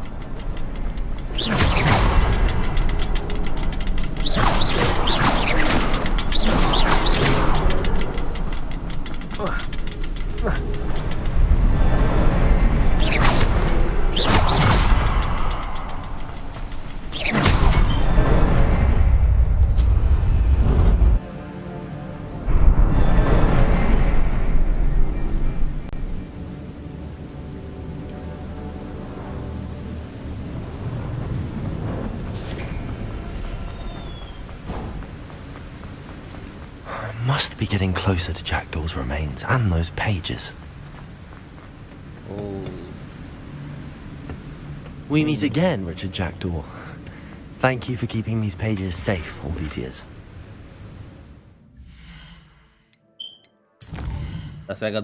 B: Must be getting closer to Jackdaw's remains and those pages.
A: Oh.
B: We meet again, Richard Jackdaw. Thank you for keeping these pages safe all these years.
A: Let's see if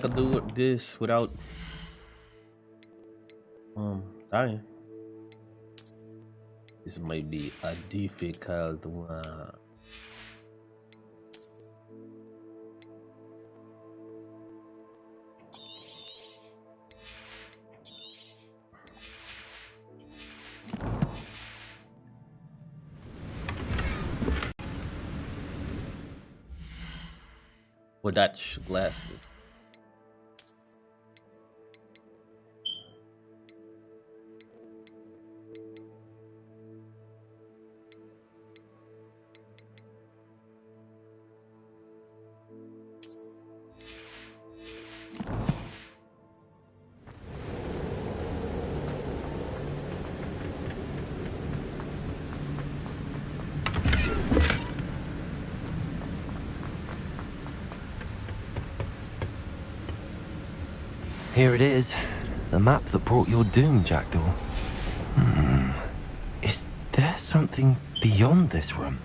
A: I can do this without dying. This might be a difficult one. With Dutch glasses.
B: Here it is. The map that brought your doom, Jackdaw. Is there something beyond this room?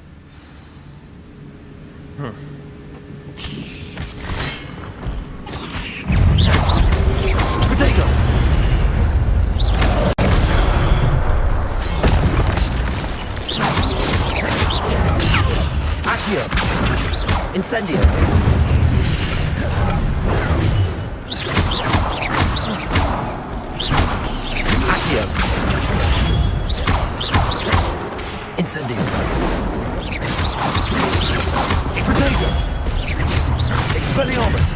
B: Potato! Accio! Incendio! Accio! Incendio! Potato! Expelliarmus!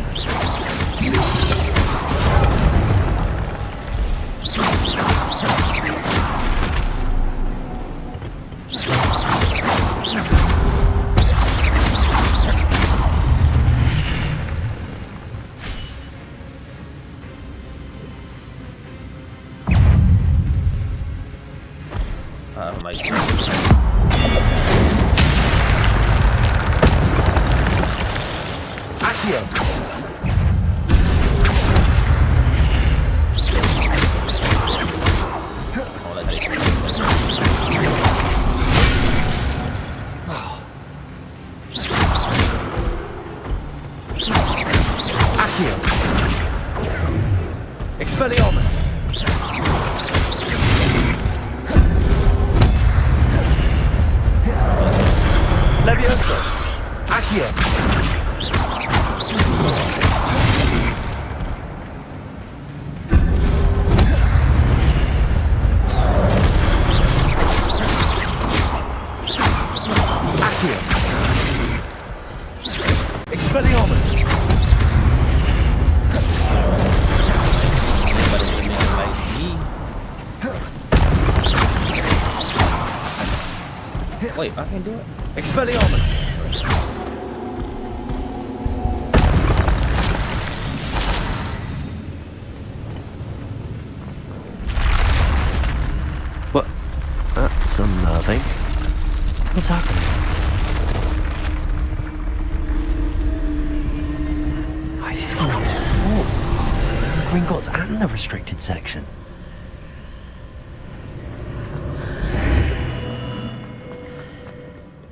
A: I don't like
B: Accio! Accio! Expelliarmus! Levioso! Accio! Accio! Expelliarmus!
A: Wait, I can do it?
B: Expelliarmus! What? That's unnerving. What's happening? I've seen this before. The Gringotts and the restricted section.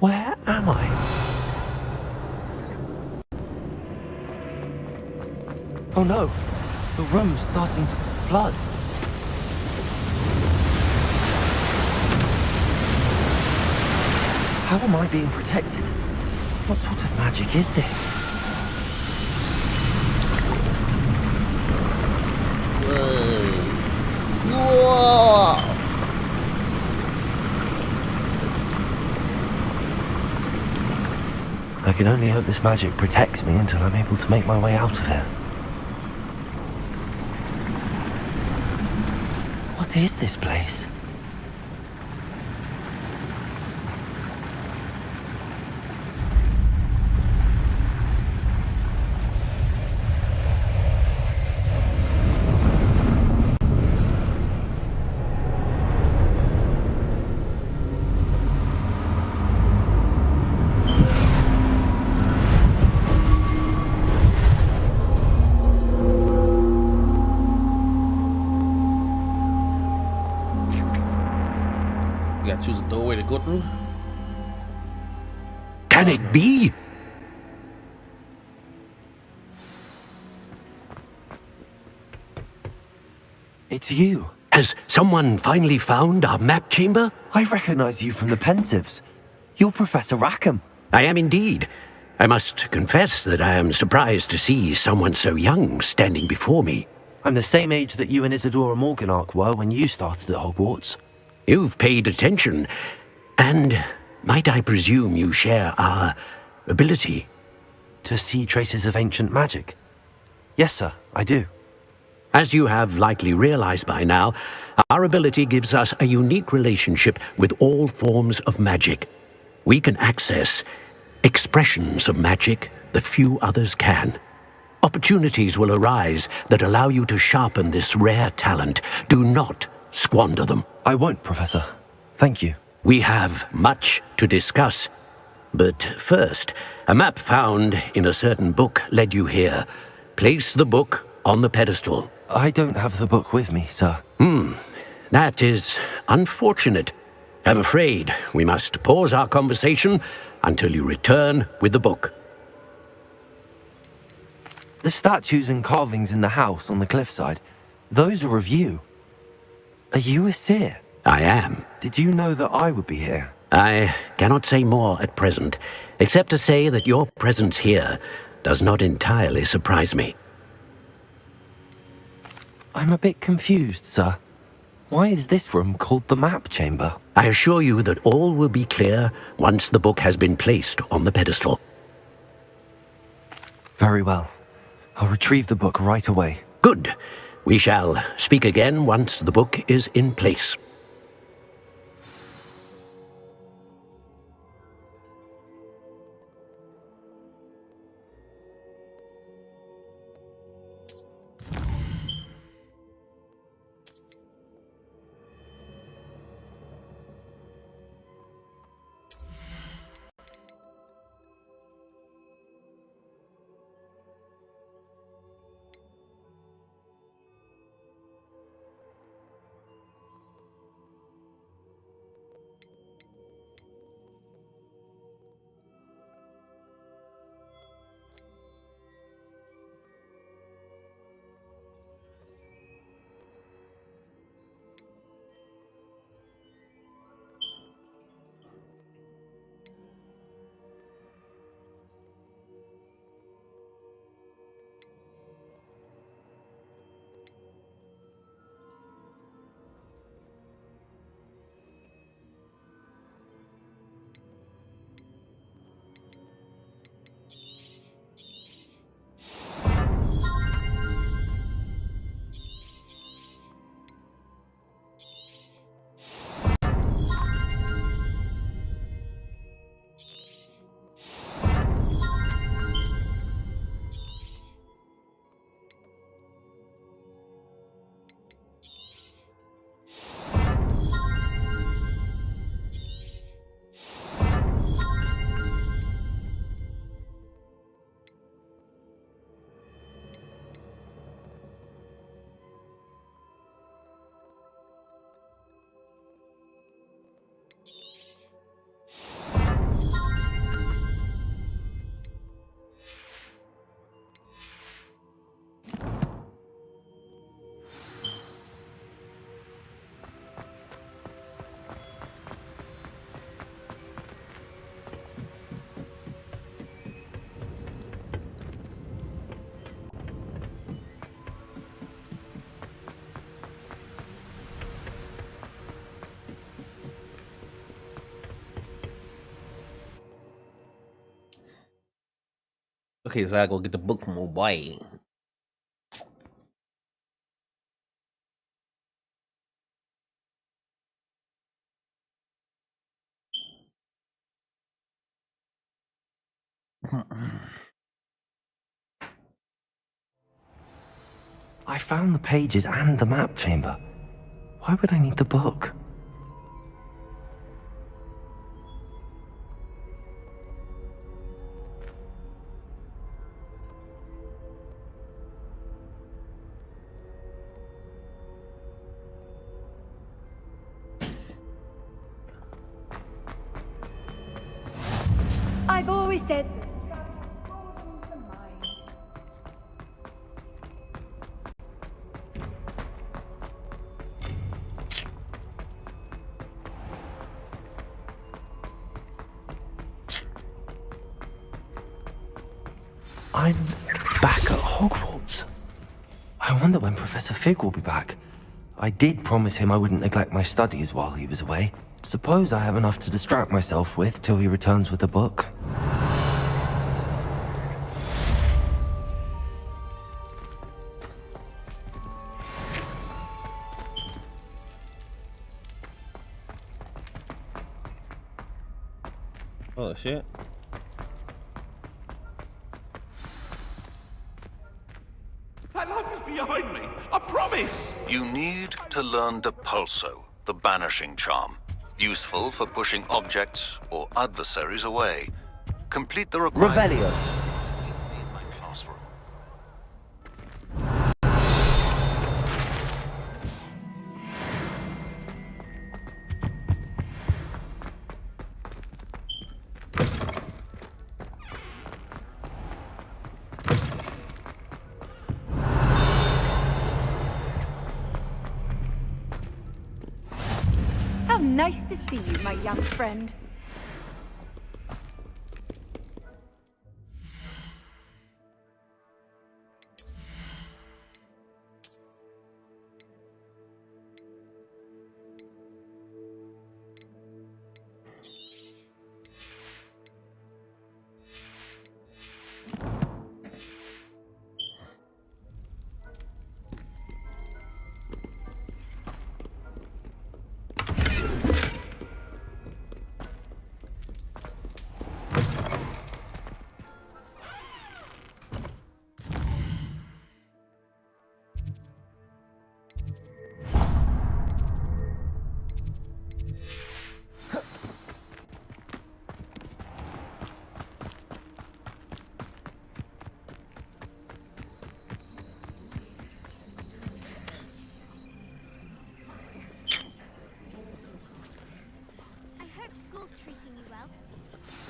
B: Where am I? Oh no! The room's starting to flood. How am I being protected? What sort of magic is this?
A: Whoa.
B: I can only hope this magic protects me until I'm able to make my way out of here. What is this place?
A: You gotta choose a doorway to go through?
T: Can it be?
B: It's you.
T: Has someone finally found our map chamber?
B: I recognize you from the Pensives. You're Professor Rackham.
T: I am indeed. I must confess that I am surprised to see someone so young standing before me.
B: I'm the same age that you and Isadora Morganark were when you started at Hogwarts.
T: You've paid attention, and might I presume you share our ability?
B: To see traces of ancient magic? Yes, sir, I do.
T: As you have likely realized by now, our ability gives us a unique relationship with all forms of magic. We can access expressions of magic that few others can. Opportunities will arise that allow you to sharpen this rare talent. Do not squander them.
B: I won't, Professor. Thank you.
T: We have much to discuss. But first, a map found in a certain book led you here. Place the book on the pedestal.
B: I don't have the book with me, sir.
T: That is unfortunate. I'm afraid we must pause our conversation until you return with the book.
B: The statues and carvings in the house on the cliffside, those are of you. Are you a seer?
T: I am.
B: Did you know that I would be here?
T: I cannot say more at present, except to say that your presence here does not entirely surprise me.
B: I'm a bit confused, sir. Why is this room called the map chamber?
T: I assure you that all will be clear once the book has been placed on the pedestal.
B: Very well. I'll retrieve the book right away.
T: Good. We shall speak again once the book is in place.
A: Okay, so I go get the book from old boy.
B: I found the pages and the map chamber. Why would I need the book?
D: I've always said...
B: I'm back at Hogwarts. I wonder when Professor Fig will be back. I did promise him I wouldn't neglect my studies while he was away. Suppose I have enough to distract myself with till he returns with the book.
A: Oh shit.
C: That light is behind me. I promise.
P: You need to learn Depulso, the banishing charm. Useful for pushing objects or adversaries away. Complete the requirement.
Q: Revelio.
P: In my classroom.
D: Nice to see you, my young friend.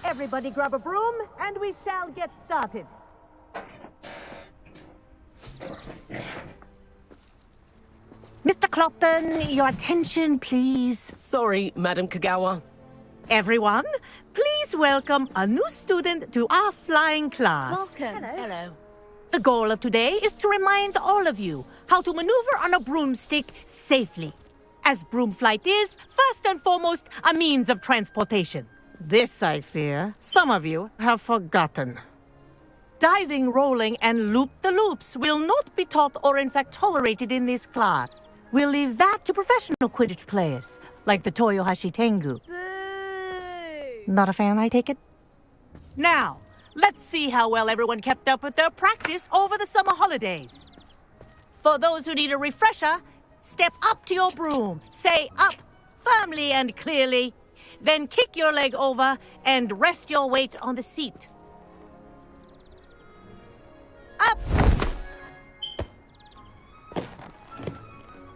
J: Everybody grab a broom, and we shall get started.
F: Mr. Clopton, your attention, please.
Q: Sorry, Madam Kagawa.
J: Everyone, please welcome a new student to our flying class.
L: Welcome.
Q: Hello.
J: The goal of today is to remind all of you how to maneuver on a broomstick safely, as broom flight is, first and foremost, a means of transportation. This, I fear, some of you have forgotten. Diving, rolling, and loop-the-loops will not be taught or in fact tolerated in this class. We'll leave that to professional Quidditch players, like the Toyohashi Tengu. Not a fan, I take it? Now, let's see how well everyone kept up with their practice over the summer holidays. For those who need a refresher, step up to your broom, say up firmly and clearly, then kick your leg over and rest your weight on the seat. Up!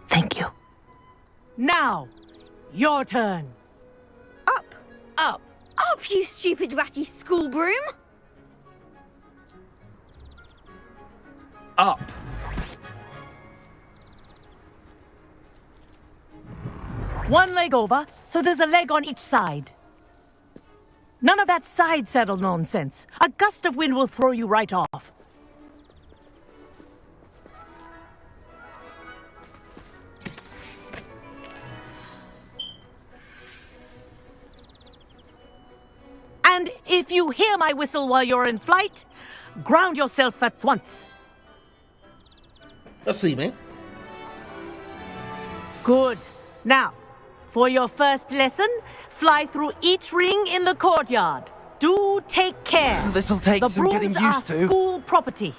J: Thank you. Now, your turn.
L: Up!
Q: Up!
L: Up, you stupid ratty school broom!
M: Up!
J: One leg over, so there's a leg on each side. None of that side saddle nonsense. A gust of wind will throw you right off. And if you hear my whistle while you're in flight, ground yourself at once.
A: Let's see, man.
J: Good. Now, for your first lesson, fly through each ring in the courtyard. Do take care.
M: This'll take
J: the
M: some getting
J: brooms
M: used
J: are
M: to.
J: School property.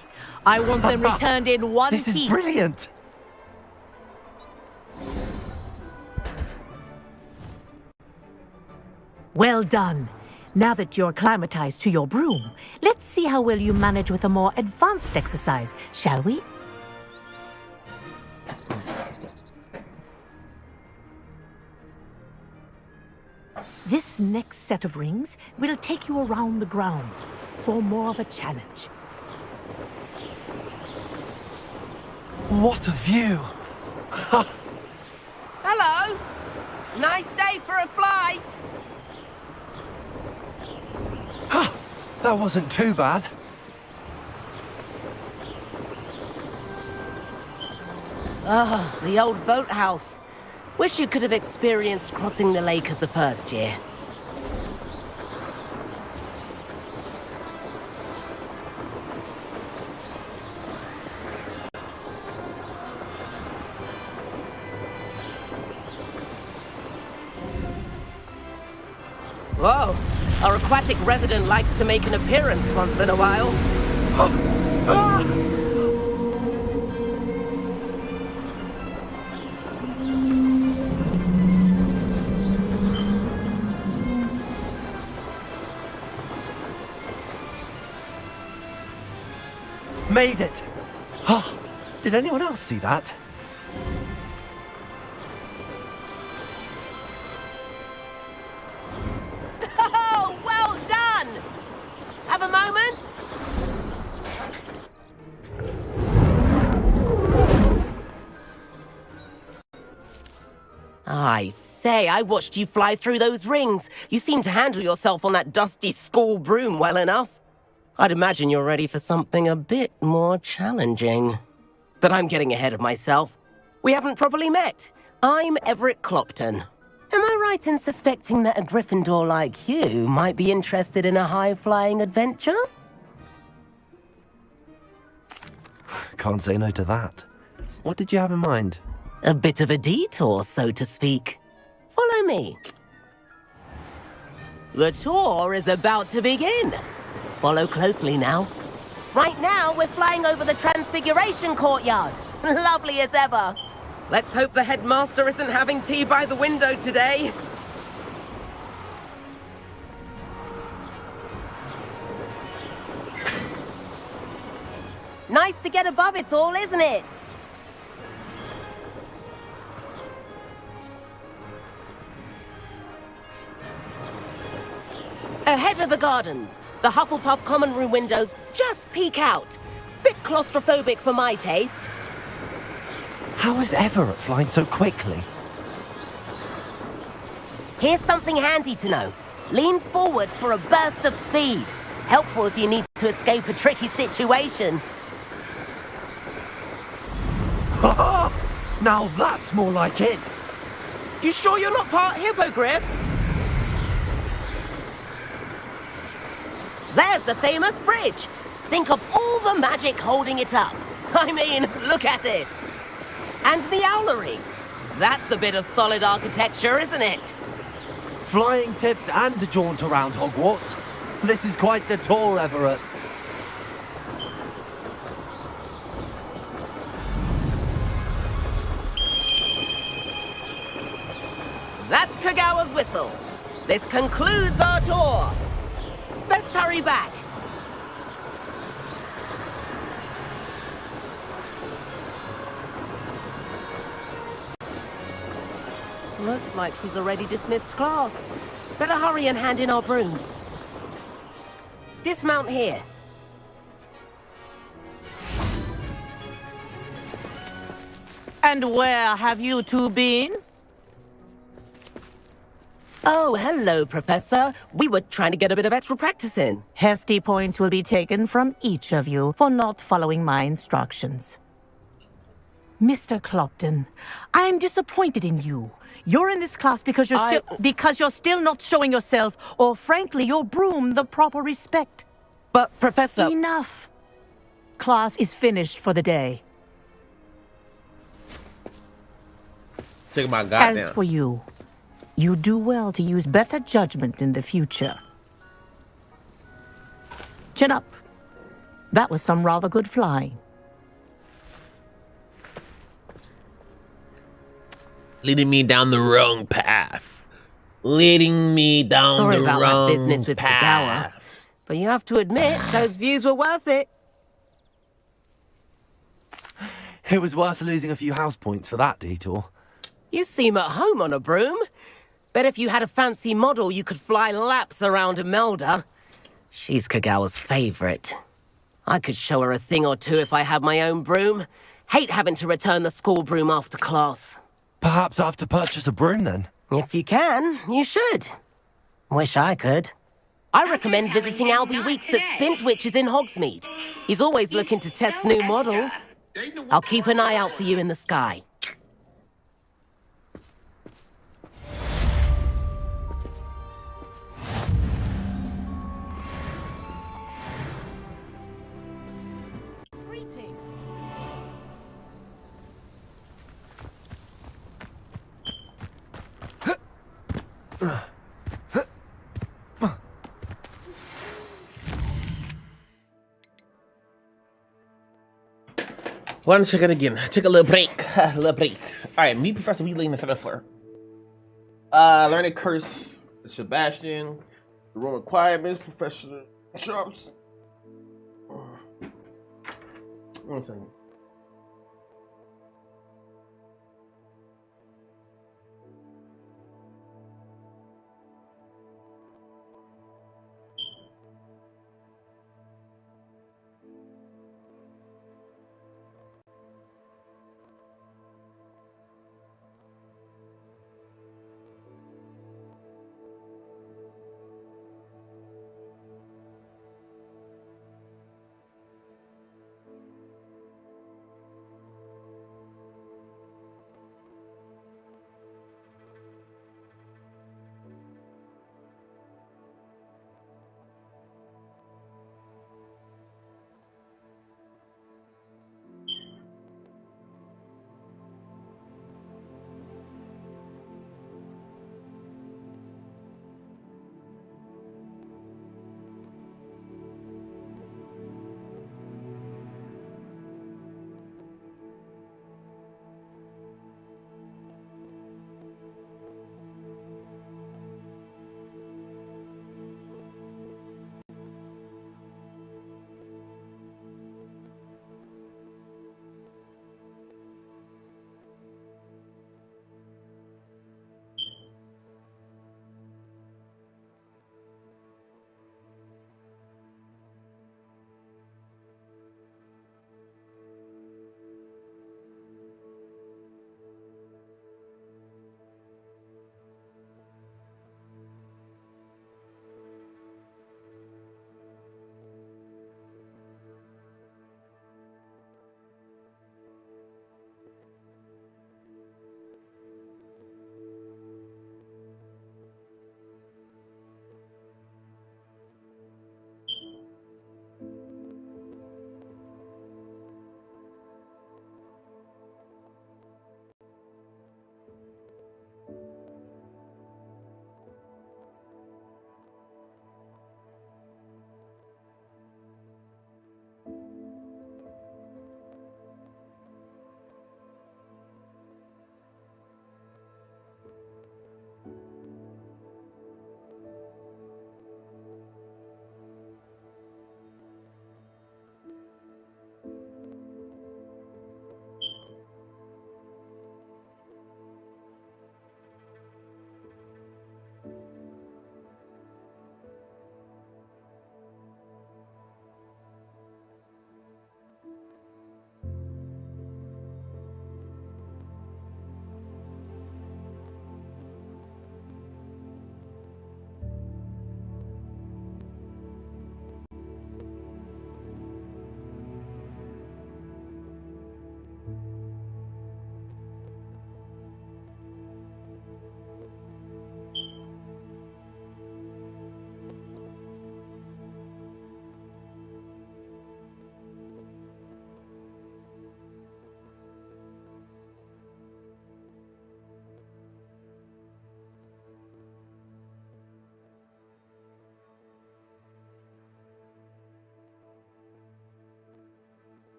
J: I want them returned in one piece.
M: This is brilliant.
J: Well done. Now that you're acclimatized to your broom, let's see how well you manage with a more advanced exercise, shall we? This next set of rings will take you around the grounds for more of a challenge.
M: What a view!
Q: Hello! Nice day for a flight!
M: That wasn't too bad.
Q: Ah, the old boathouse. Wish you could have experienced crossing the lake as the first year. Whoa! Our aquatic resident likes to make an appearance once in a while.
M: Made it! Oh, did anyone else see that?
Q: Oh, well done! Have a moment? I
N: say, I watched you fly through those rings. You seem to handle yourself on that dusty school broom well enough. I'd imagine you're ready for something a bit more challenging. But I'm getting ahead of myself. We haven't properly met. I'm Everett Clopton. Am I right in suspecting that a Gryffindor like you might be interested in a high-flying adventure?
B: Can't say no to that. What did you have in mind?
N: A bit of a detour, so to speak. Follow me. The tour is about to begin. Follow closely now. Right now, we're flying over the Transfiguration Courtyard. Lovely as ever. Let's hope the headmaster isn't having tea by the window today. Nice to get above it all, isn't it? Ahead of the gardens, the Hufflepuff common room windows just peek out. Bit claustrophobic for my taste.
B: How is Everett flying so quickly?
N: Here's something handy to know. Lean forward for a burst of speed. Helpful if you need to escape a tricky situation.
B: Now that's more like it.
N: You sure you're not part hippogriff? There's the famous bridge. Think of all the magic holding it up. I mean, look at it. And the owlery. That's a bit of solid architecture, isn't it?
B: Flying tips and a jaunt around Hogwarts. This is quite the tour, Everett.
N: That's Kagawa's whistle. This concludes our tour. Best hurry back. Looks like she's already dismissed class. Better hurry and hand in our brooms. Dismount here. And where have you two been? Oh, hello, Professor. We were trying to get a bit of extra practice in.
J: Hefty points will be taken from each of you for not following my instructions. Mr. Clopton, I'm disappointed in you. You're in this class because you're still not showing yourself, or frankly, your broom the proper respect.
N: But, Professor...
J: Enough. Class is finished for the day.
A: Take my goddamn.
J: As for you, you do well to use better judgment in the future. Chin up. That was some rather good flying.
A: Leading me down the wrong path. Leading me down
N: Sorry
A: the
N: about
A: wrong
N: that business with
A: path.
N: Kagawa. But you have to admit, those views were worth it.
B: It was worth losing a few house points for that detour.
N: You seem at home on a broom. Bet if you had a fancy model, you could fly laps around Imelda. She's Kagawa's favorite. I could show her a thing or two if I had my own broom. Hate having to return the school broom after class.
B: Perhaps I have to purchase a broom then?
N: If you can, you should. Wish I could. I recommend visiting Albie Weeks at Spintwitches in Hogsmeade. He's always looking to test new models. I'll keep an eye out for you in the sky.
A: One second again. Take a little break. A little break. Alright, meet Professor Weasley in the center floor. Learning curse. Sebastian. The room requirements. Professor Sharps. 1 second.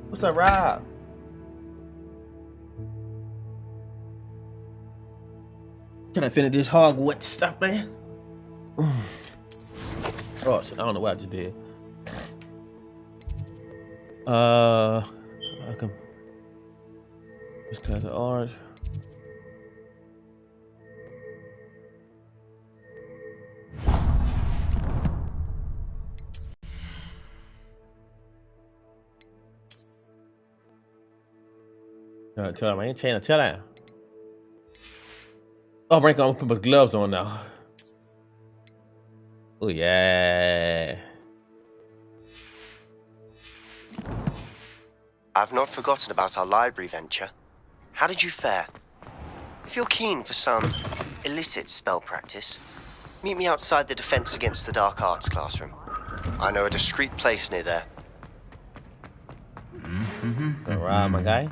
A: What's up, Rob? Can I finish this Hogwarts stuff, man? Oh, shit, I don't know what I just did. I can just kind of orange. Tell him I ain't trying to tell him. Oh, Rank, I'm gonna put my gloves on now. Oh yeah.
O: I've not forgotten about our library venture. How did you fare? If you're keen for some illicit spell practice, meet me outside the Defense Against the Dark Arts classroom. I know a discreet place near there.
A: All right, my guy.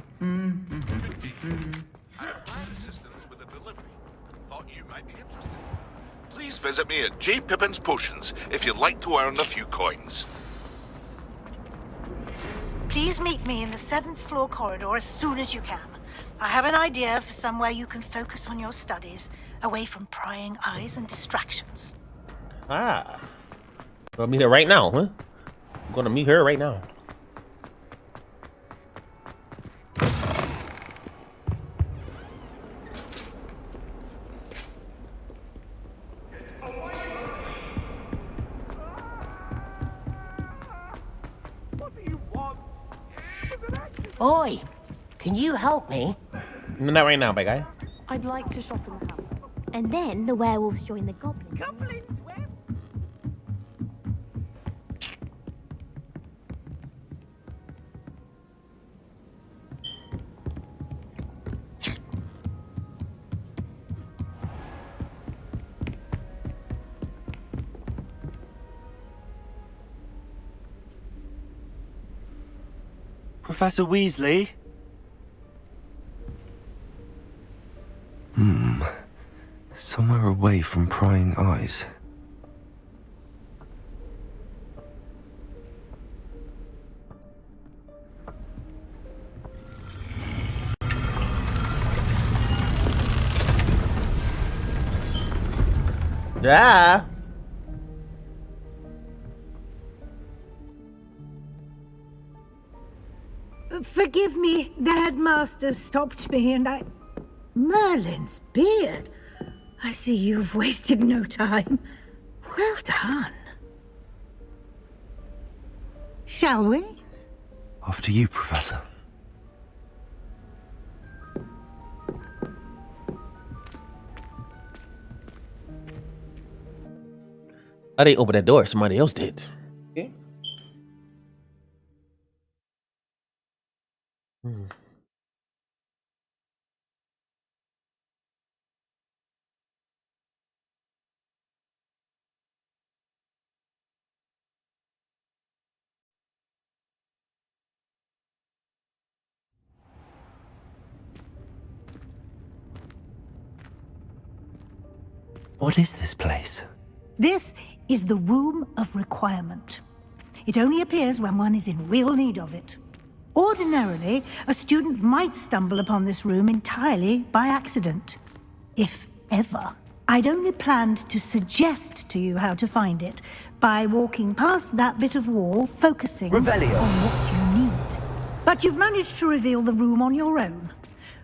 C: Please visit me at J. Pippin's Potions if you'd like to earn a few coins.
E: Please meet me in the 7th floor corridor as soon as you can. I have an idea for somewhere you can focus on your studies, away from prying eyes and distractions.
A: Ah. I'll meet her right now, huh? I'm gonna meet her right now.
N: Oi, can you help me?
A: Not right now, big guy.
K: I'd like to shop in the house. And then the werewolves join the goblins.
B: Professor Weasley? Somewhere away from prying eyes.
A: Yeah.
E: Forgive me, the headmaster stopped me and I... Merlin's beard. I see you've wasted no time. Well done. Shall we?
B: After you, Professor.
A: I didn't open that door, somebody else did. Okay.
B: What is this place?
E: This is the Room of Requirement. It only appears when one is in real need of it. Ordinarily, a student might stumble upon this room entirely by accident. If ever. I'd only planned to suggest to you how to find it by walking past that bit of wall, focusing
Q: Revelio.
E: on what you need. But you've managed to reveal the room on your own.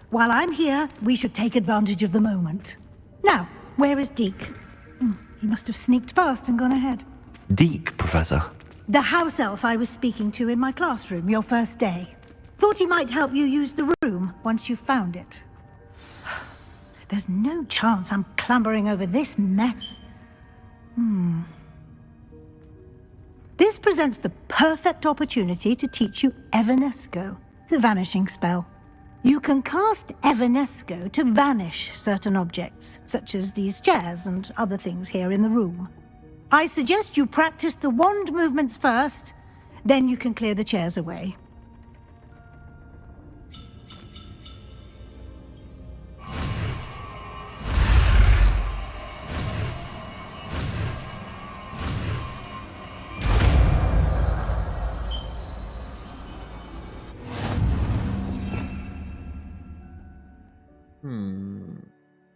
E: While I'm here, we should take advantage of the moment. Now, where is Deke? He must have sneaked past and gone ahead.
B: Deke, Professor.
E: The house elf I was speaking to in my classroom your first day. Thought he might help you use the room once you've found it. There's no chance I'm clambering over this mess. This presents the perfect opportunity to teach you Evanesco, the vanishing spell. You can cast Evanesco to vanish certain objects, such as these chairs and other things here in the room. I suggest you practice the wand movements first, then you can clear the chairs away.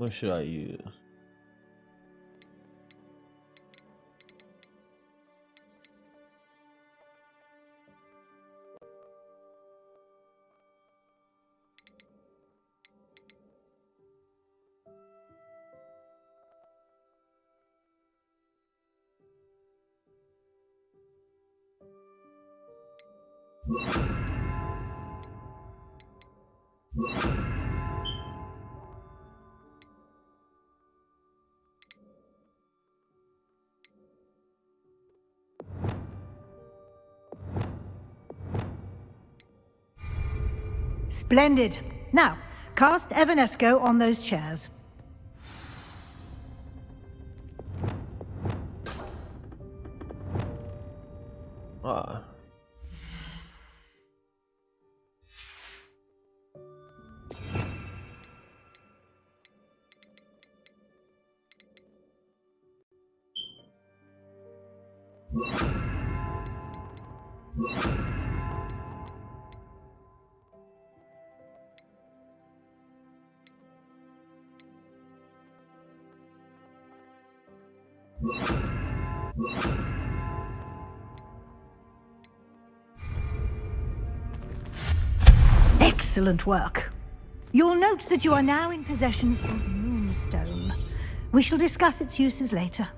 A: What should I use?
E: Splendid. Now, cast Evanesco on those chairs.
A: Ah.
E: Excellent work. You'll note that you are now in possession of Moonstone. We shall discuss its uses later.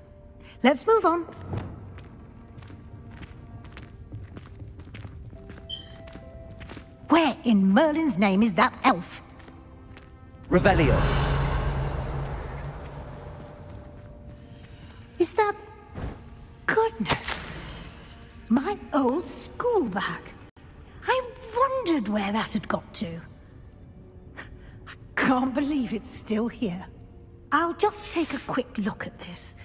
E: Let's move on. Where in Merlin's name is that elf?
Q: Revelio.
E: Is that... Goodness. My old school bag. I wondered where that had got to. I can't believe it's still here. I'll just take a quick look at this.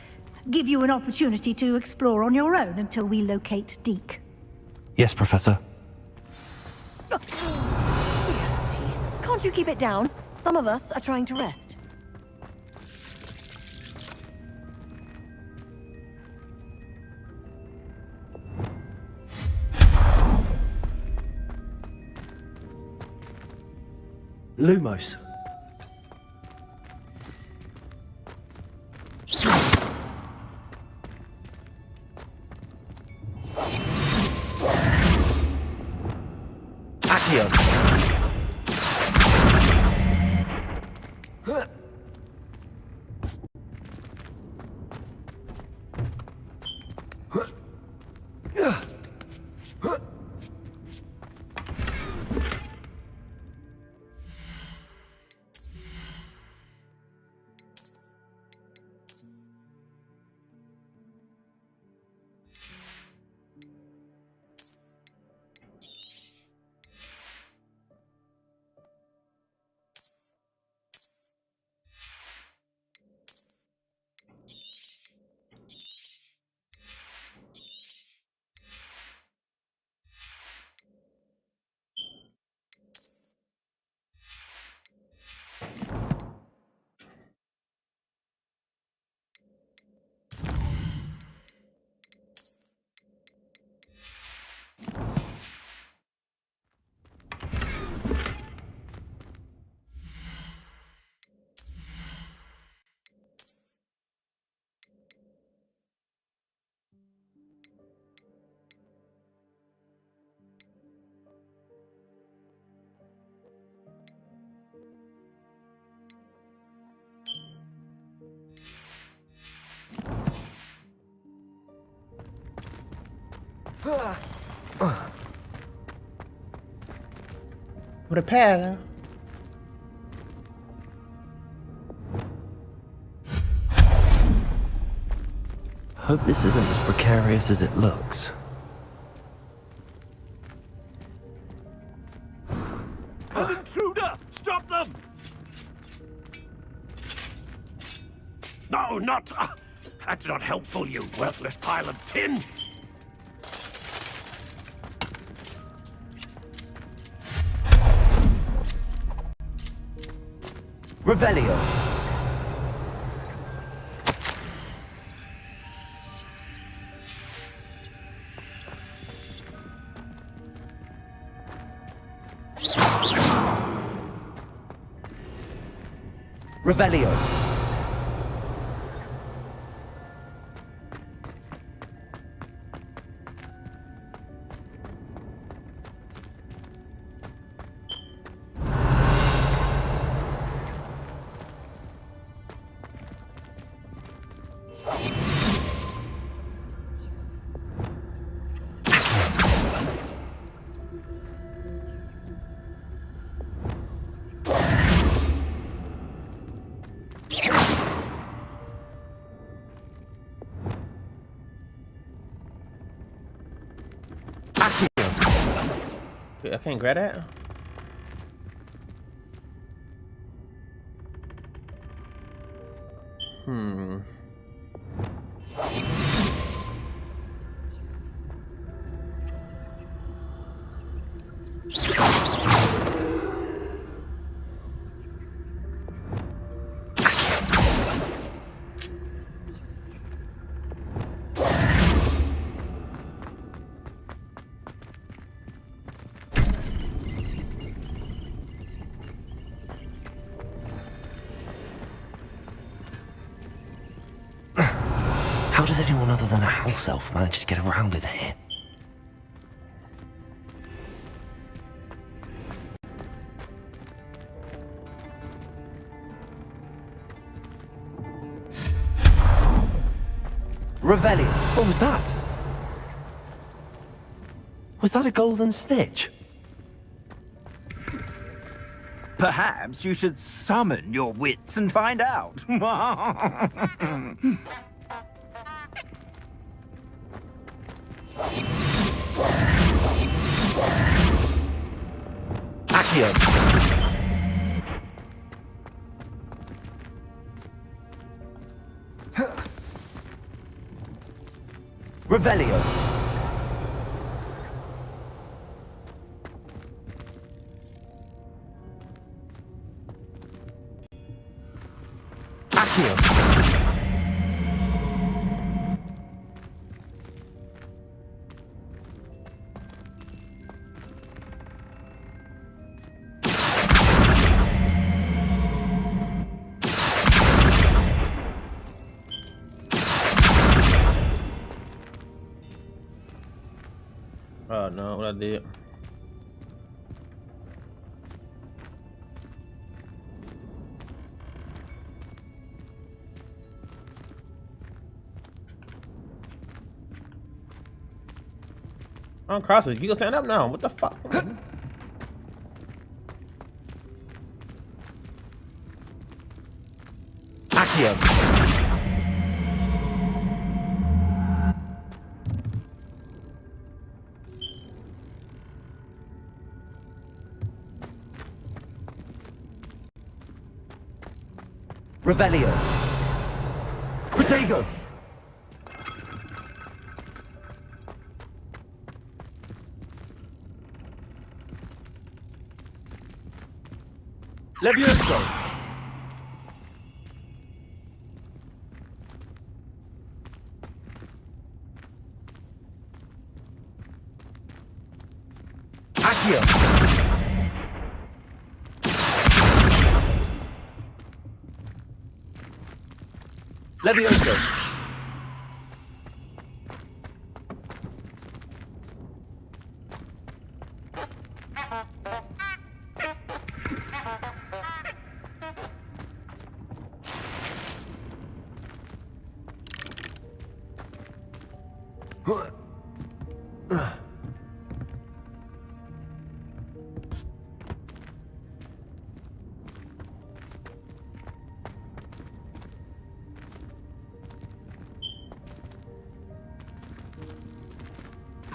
E: Give you an opportunity to explore on your own until we locate Deke.
B: Yes, Professor.
S: Dear me. Can't you keep it down? Some of us are trying to rest.
B: Lumos. Accio.
A: Prepare.
B: Hope this isn't as precarious as it looks.
V: An intruder! Stop them! No, not... that's not helpful, you worthless pile of tin!
Q: Revelio.
B: Revelio.
A: Wait, I can't grab that?
B: How does anyone other than a house elf manage to get around in here? Revelio. What was that? Was that a golden snitch?
H: Perhaps you should summon your wits and find out.
B: Accio. Revelio. Accio.
A: Oh no, what I did. I'm crossing. You gonna stand up now? What the fuck?
B: Accio. Revelio. Protego. Levioso. Accio. Levioso.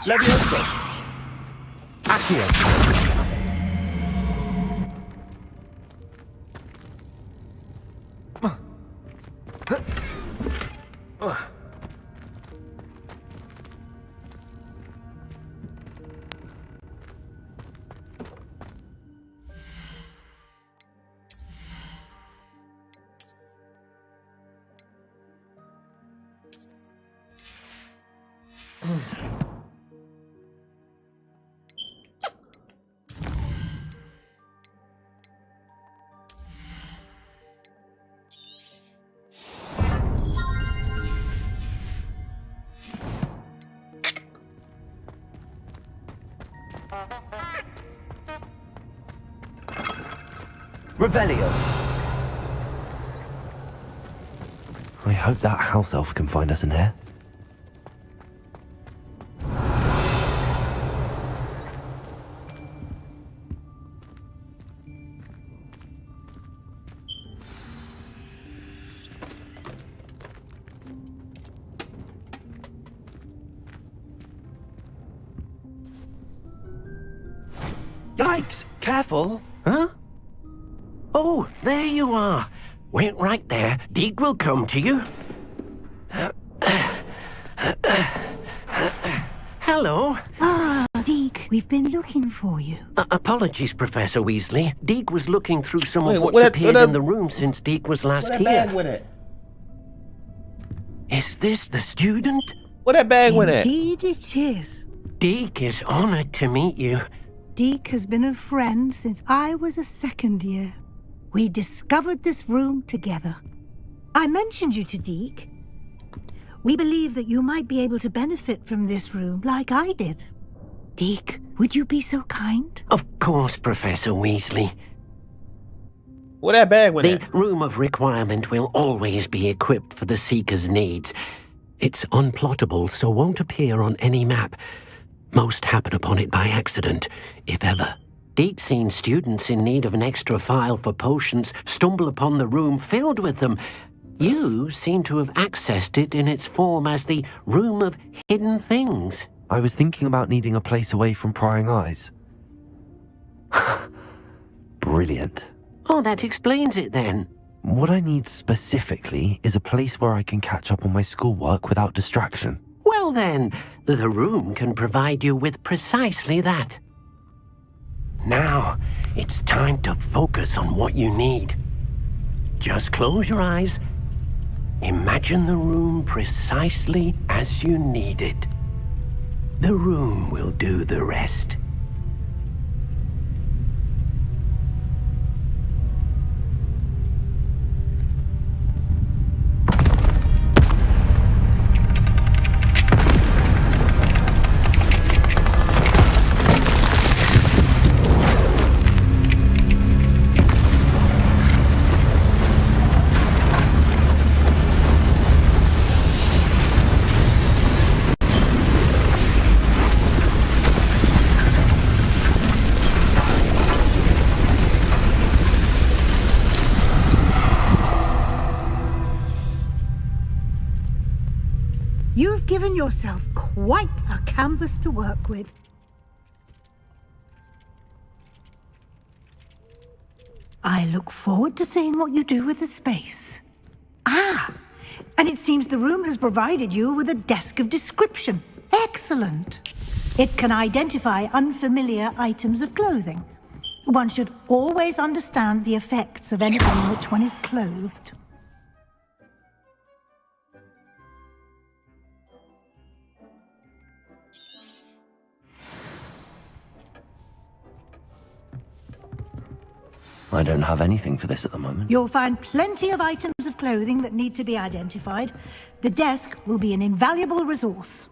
B: Levioso. Accio. Revelio. I hope that house elf can find us in here.
T: Yikes! Careful! Huh? Oh, there you are. Wait right there. Deke will come to you. Hello.
E: Ah, Deke, we've been looking for you.
T: Apologies, Professor Weasley. Deke was looking through some
A: Wait,
T: of what's
A: what
T: appeared in the room since Deke was last
A: What that
T: here.
A: bag with it?
T: Is this the student?
A: What that bag with it?
E: Indeed it is.
T: Deke is honored to meet you.
E: Deke has been a friend since I was a second year. We discovered this room together. I mentioned you to Deke. We believe that you might be able to benefit from this room like I did. Deke, would you be so kind?
T: Of course, Professor Weasley.
A: What that bag with it?
T: The Room of Requirement will always be equipped for the Seeker's needs. It's unplottable, so won't appear on any map. Most happen upon it by accident, if ever. Deke's seen students in need of an extra file for potions stumble upon the room filled with them. You seem to have accessed it in its form as the Room of Hidden Things.
B: I was thinking about needing a place away from prying eyes. Brilliant.
T: Oh, that explains it then.
B: What I need specifically is a place where I can catch up on my schoolwork without distraction.
T: Well then, the room can provide you with precisely that. Now, it's time to focus on what you need. Just close your eyes. Imagine the room precisely as you need it. The room will do the rest.
E: You've given yourself quite a canvas to work with. I look forward to seeing what you do with the space. Ah, and it seems the room has provided you with a desk of description. Excellent. It can identify unfamiliar items of clothing. One should always understand the effects of anything in which one is clothed.
B: I don't have anything for this at the moment.
E: You'll find plenty of items of clothing that need to be identified. The desk will be an invaluable resource.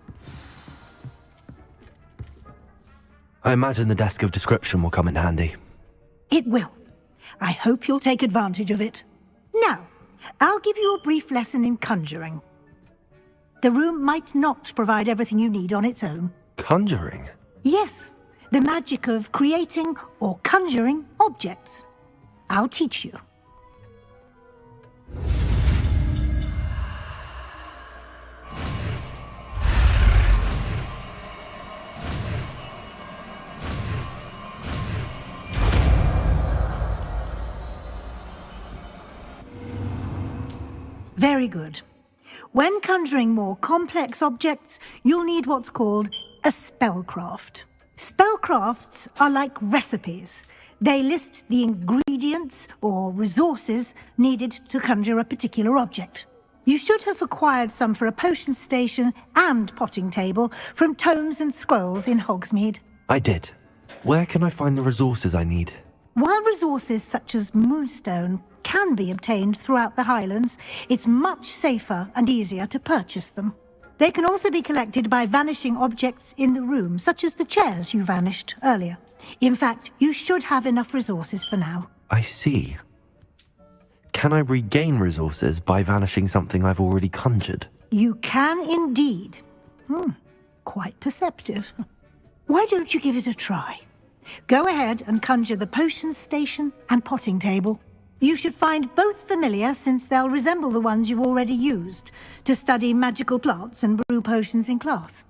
B: I imagine the desk of description will come in handy.
E: It will. I hope you'll take advantage of it. Now, I'll give you a brief lesson in conjuring. The room might not provide everything you need on its own.
B: Conjuring?
E: Yes, the magic of creating or conjuring objects. I'll teach you. Very good. When conjuring more complex objects, you'll need what's called a spellcraft. Spellcrafts are like recipes. They list the ingredients or resources needed to conjure a particular object. You should have acquired some for a potion station and potting table from tomes and scrolls in Hogsmeade.
B: I did. Where can I find the resources I need?
E: While resources such as moonstone can be obtained throughout the Highlands, it's much safer and easier to purchase them. They can also be collected by vanishing objects in the room, such as the chairs you vanished earlier. In fact, you should have enough resources for now.
B: I see. Can I regain resources by vanishing something I've already conjured?
E: You can indeed. Quite perceptive. Why don't you give it a try? Go ahead and conjure the potion station and potting table. You should find both familiar, since they'll resemble the ones you've already used to study magical plants and brew potions in class.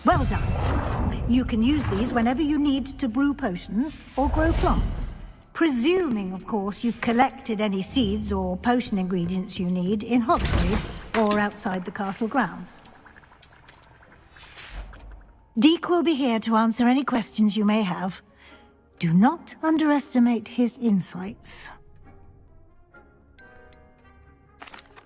E: Well done. You can use these whenever you need to brew potions or grow plants. Presuming, of course, you've collected any seeds or potion ingredients you need in Hogsmeade or outside the castle grounds. Deek will be here to answer any questions you may have. Do not underestimate his insights.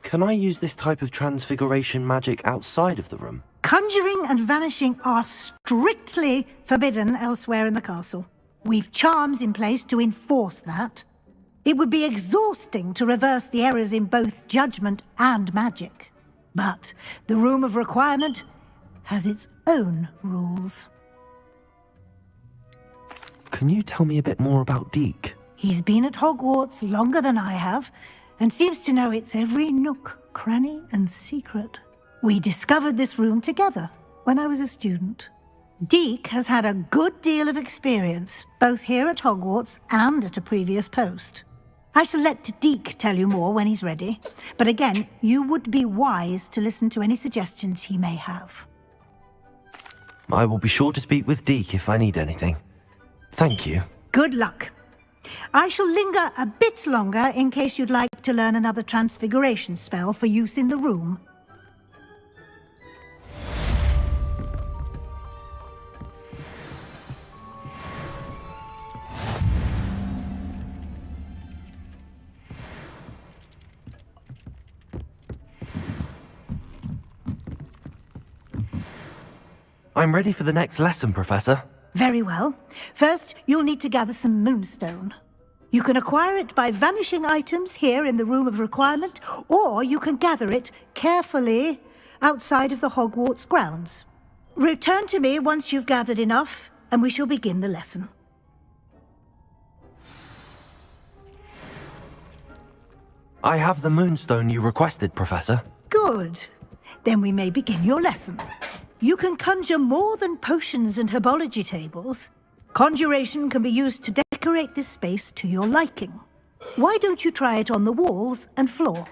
B: Can I use this type of transfiguration magic outside of the room?
E: Conjuring and vanishing are strictly forbidden elsewhere in the castle. We've charms in place to enforce that. It would be exhausting to reverse the errors in both judgment and magic. But the Room of Requirement has its own rules.
B: Can you tell me a bit more about Deek?
E: He's been at Hogwarts longer than I have, and seems to know its every nook, cranny, and secret. We discovered this room together when I was a student. Deek has had a good deal of experience, both here at Hogwarts and at a previous post. I shall let Deek tell you more when he's ready, but again, you would be wise to listen to any suggestions he may have.
B: I will be sure to speak with Deek if I need anything. Thank you.
E: Good luck. I shall linger a bit longer in case you'd like to learn another transfiguration spell for use in the room.
B: I'm ready for the next lesson, Professor.
E: Very well. First, you'll need to gather some moonstone. You can acquire it by vanishing items here in the Room of Requirement, or you can gather it carefully outside of the Hogwarts grounds. Return to me once you've gathered enough, and we shall begin the lesson.
B: I have the moonstone you requested, Professor.
E: Good. Then we may begin your lesson. You can conjure more than potions and herbology tables. Conjuration can be used to decorate this space to your liking. Why don't you try it on the walls and floor?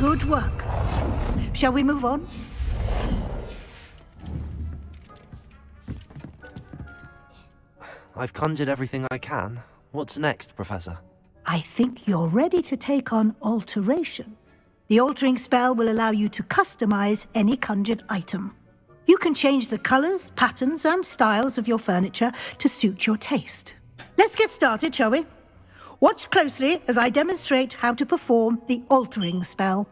E: Good work. Shall we move on?
B: I've conjured everything I can. What's next, Professor?
E: I think you're ready to take on alteration. The altering spell will allow you to customize any conjured item. You can change the colors, patterns, and styles of your furniture to suit your taste. Let's get started, shall we? Watch closely as I demonstrate how to perform the altering spell.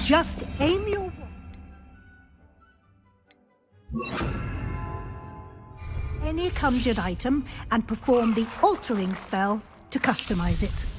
E: Just aim your any conjured item and perform the altering spell to customize it.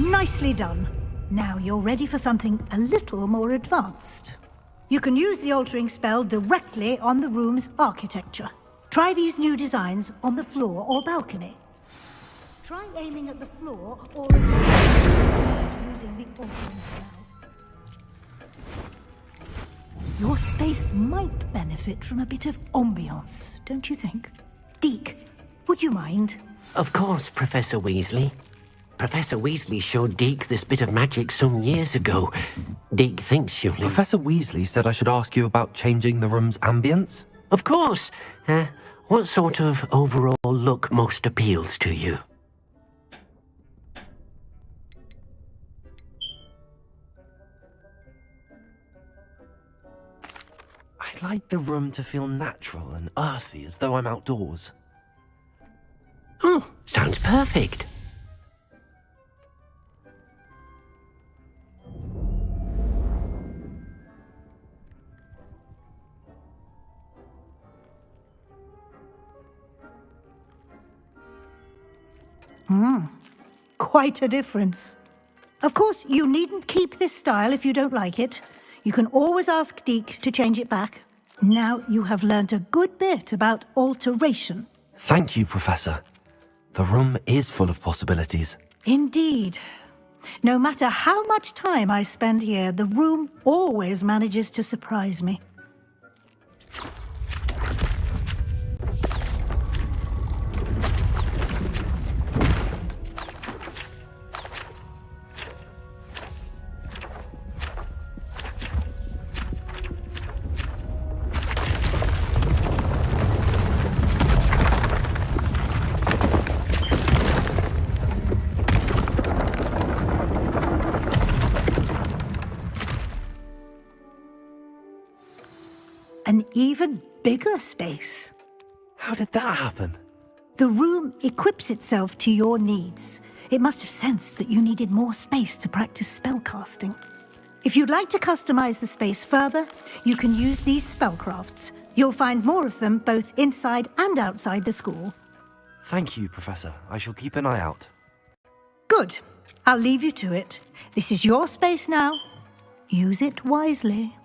E: Nicely done. Now you're ready for something a little more advanced. You can use the altering spell directly on the room's architecture. Try these new designs on the floor or balcony. Try aiming at the floor or using the altering spell. Your space might benefit from a bit of ambiance, don't you think? Deke, would you mind?
T: Of course, Professor Weasley. Professor Weasley showed Deke this bit of magic some years ago. Deke thinks you'll...
B: Professor Weasley said I should ask you about changing the room's ambience?
T: Of course. What sort of overall look most appeals to you?
B: I'd like the room to feel natural and earthy, as though I'm outdoors.
T: Oh, sounds perfect.
E: Quite a difference. Of course, you needn't keep this style if you don't like it. You can always ask Deke to change it back. Now you have learnt a good bit about alteration.
B: Thank you, Professor. The room is full of possibilities.
E: Indeed. No matter how much time I spend here, the room always manages to surprise me. An even bigger space.
B: How did that happen?
E: The room equips itself to your needs. It must have sensed that you needed more space to practice spellcasting. If you'd like to customize the space further, you can use these spellcrafts. You'll find more of them both inside and outside the school.
B: Thank you, Professor. I shall keep an eye out.
E: Good. I'll leave you to it. This is your space now. Use it wisely.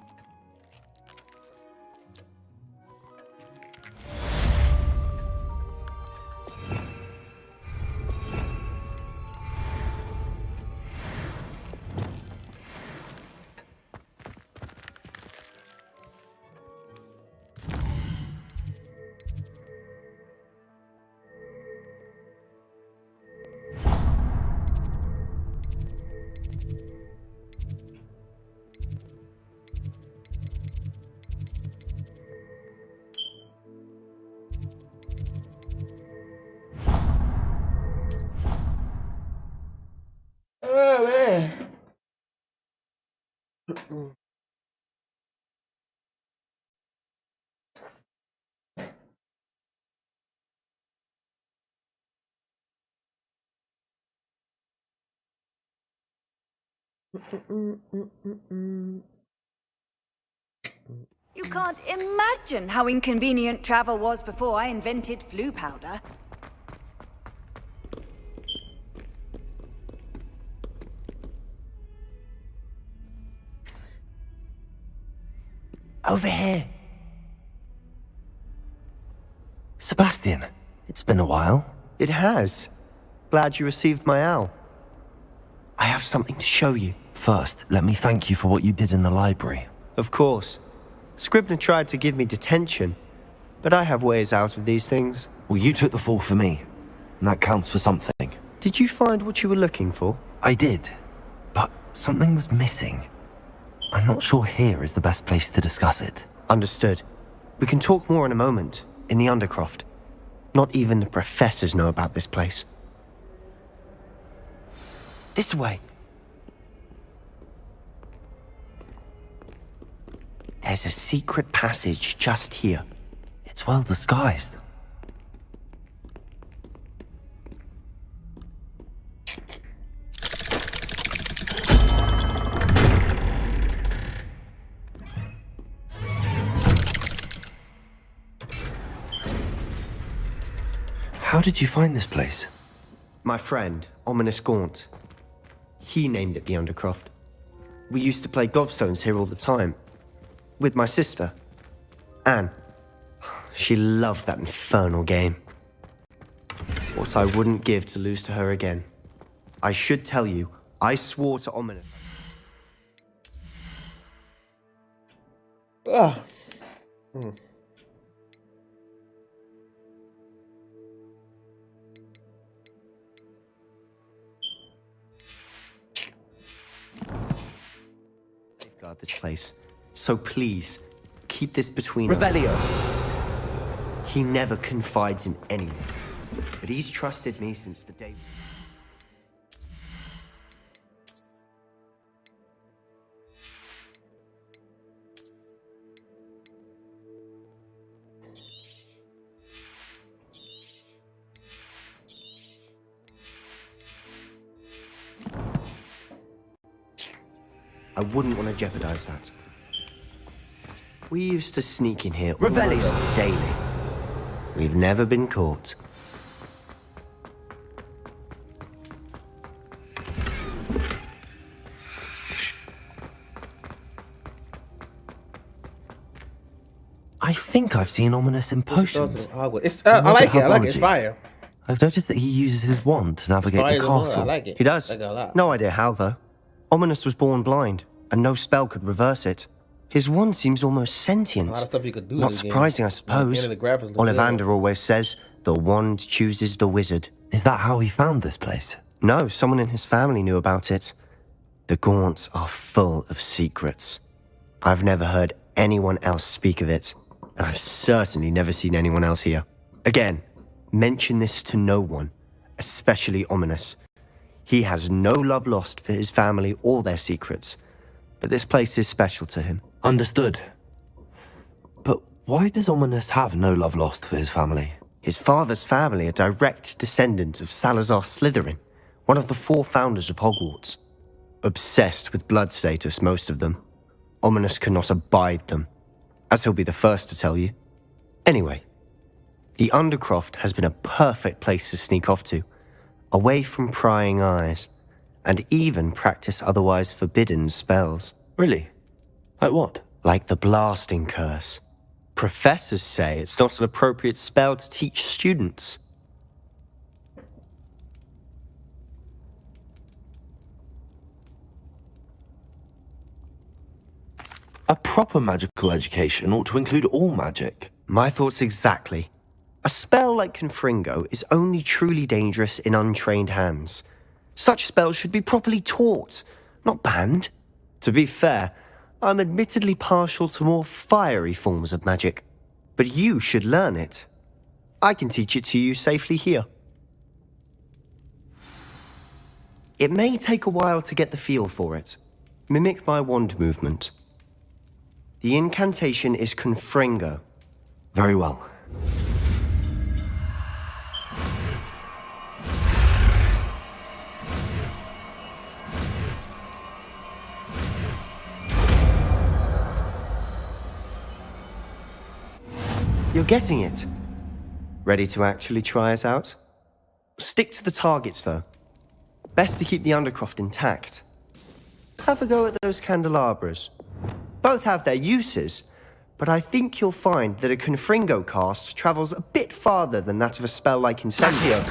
A: Oh, man.
D: You can't imagine how inconvenient travel was before I invented flu powder.
Q: Over here.
B: Sebastian, it's been a while.
O: It has. Glad you received my owl. I have something to show you.
B: First, let me thank you for what you did in the library.
O: Of course. Scribner tried to give me detention, but I have ways out of these things.
B: Well, you took the fall for me, and that counts for something.
O: Did you find what you were looking for?
B: I did, but something was missing. I'm not sure here is the best place to discuss it.
O: Understood. We can talk more in a moment, in the Undercroft. Not even the professors know about this place. This way. There's a secret passage just here.
B: It's well disguised. How did you find this place?
O: My friend, Ominous Gaunt.
G: He named it the Undercroft. We used to play gobstones here all the time. With my sister, Anne. She loved that infernal game. What I wouldn't give to lose to her again. I should tell you, I swore to Ominous.
A: Ah. Hmm.
G: Safeguard this place. So please, keep this between
H: Revelio.
G: us. He never confides in anyone. But he's trusted me since the day... I wouldn't want to jeopardize that. We used to sneak in here almost daily. We've never been caught.
B: I think I've seen Ominous in potions.
A: It's, I like it. I like it. It's fire.
B: I've noticed that he uses his wand to navigate the castle.
A: I like it.
G: He does.
A: I like it a lot.
G: No idea how, though. Ominous was born blind, and no spell could reverse it. His wand seems almost sentient.
A: A lot of stuff you could do in
G: Not
A: this game.
G: surprising, I suppose.
A: The graphics look
G: Ollivander always says, the wand chooses the wizard.
B: Is that how he found this place?
G: No, someone in his family knew about it. The Gaunts are full of secrets. I've never heard anyone else speak of it, and I've certainly never seen anyone else here. Again, mention this to no one, especially Ominous. He has no love lost for his family or their secrets, but this place is special to him.
B: Understood. But why does Ominous have no love lost for his family?
G: His father's family are direct descendants of Salazar Slytherin, one of the 4 founders of Hogwarts. Obsessed with blood status, most of them. Ominous cannot abide them, as he'll be the first to tell you. Anyway, the Undercroft has been a perfect place to sneak off to, away from prying eyes, and even practice otherwise forbidden spells.
B: Really? Like what?
G: Like the blasting curse. Professors say it's not an appropriate spell to teach students.
B: A proper magical education ought to include all magic.
G: My thoughts exactly. A spell like Confringo is only truly dangerous in untrained hands. Such spells should be properly taught, not banned. To be fair, I'm admittedly partial to more fiery forms of magic. But you should learn it. I can teach it to you safely here. It may take a while to get the feel for it. Mimic my wand movement. The incantation is Confringo.
B: Very well.
G: You're getting it. Ready to actually try it out? Stick to the targets, though. Best to keep the Undercroft intact. Have a go at those candelabras. Both have their uses, but I think you'll find that a Confringo cast travels a bit farther than that of a spell like Incendio.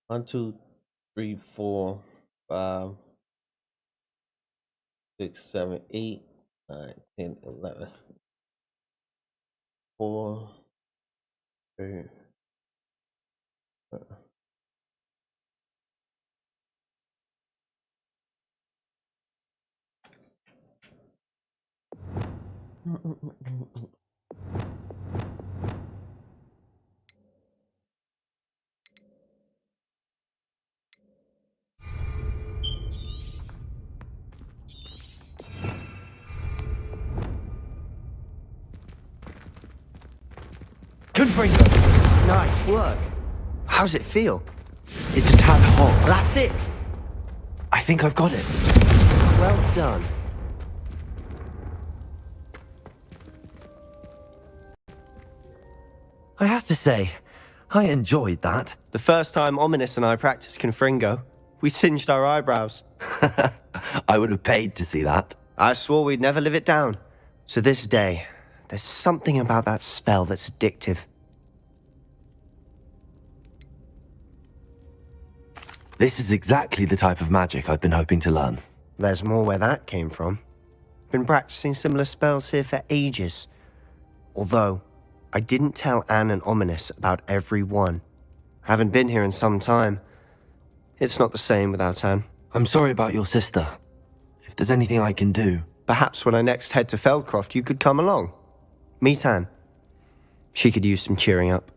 A: One, two, three, 4, 5, 6, 7, 8, 9, 10, 11. 4, 3.
G: Confringo! Nice work. How's it feel?
B: It's a tad hot.
G: That's it!
B: I think I've got it.
G: Well done.
B: I have to say, I enjoyed that.
G: The first time Ominous and I practiced Confringo, we singed our eyebrows.
B: I would have paid to see that.
G: I swore we'd never live it down. To this day, there's something about that spell that's addictive.
B: This is exactly the type of magic I've been hoping to learn.
G: There's more where that came from. Been practicing similar spells here for ages. Although, I didn't tell Anne and Ominous about every one. Haven't been here in some time. It's not the same without Anne.
B: I'm sorry about your sister. If there's anything I can do...
G: Perhaps when I next head to Feldcroft, you could come along. Meet Anne. She could use some cheering up.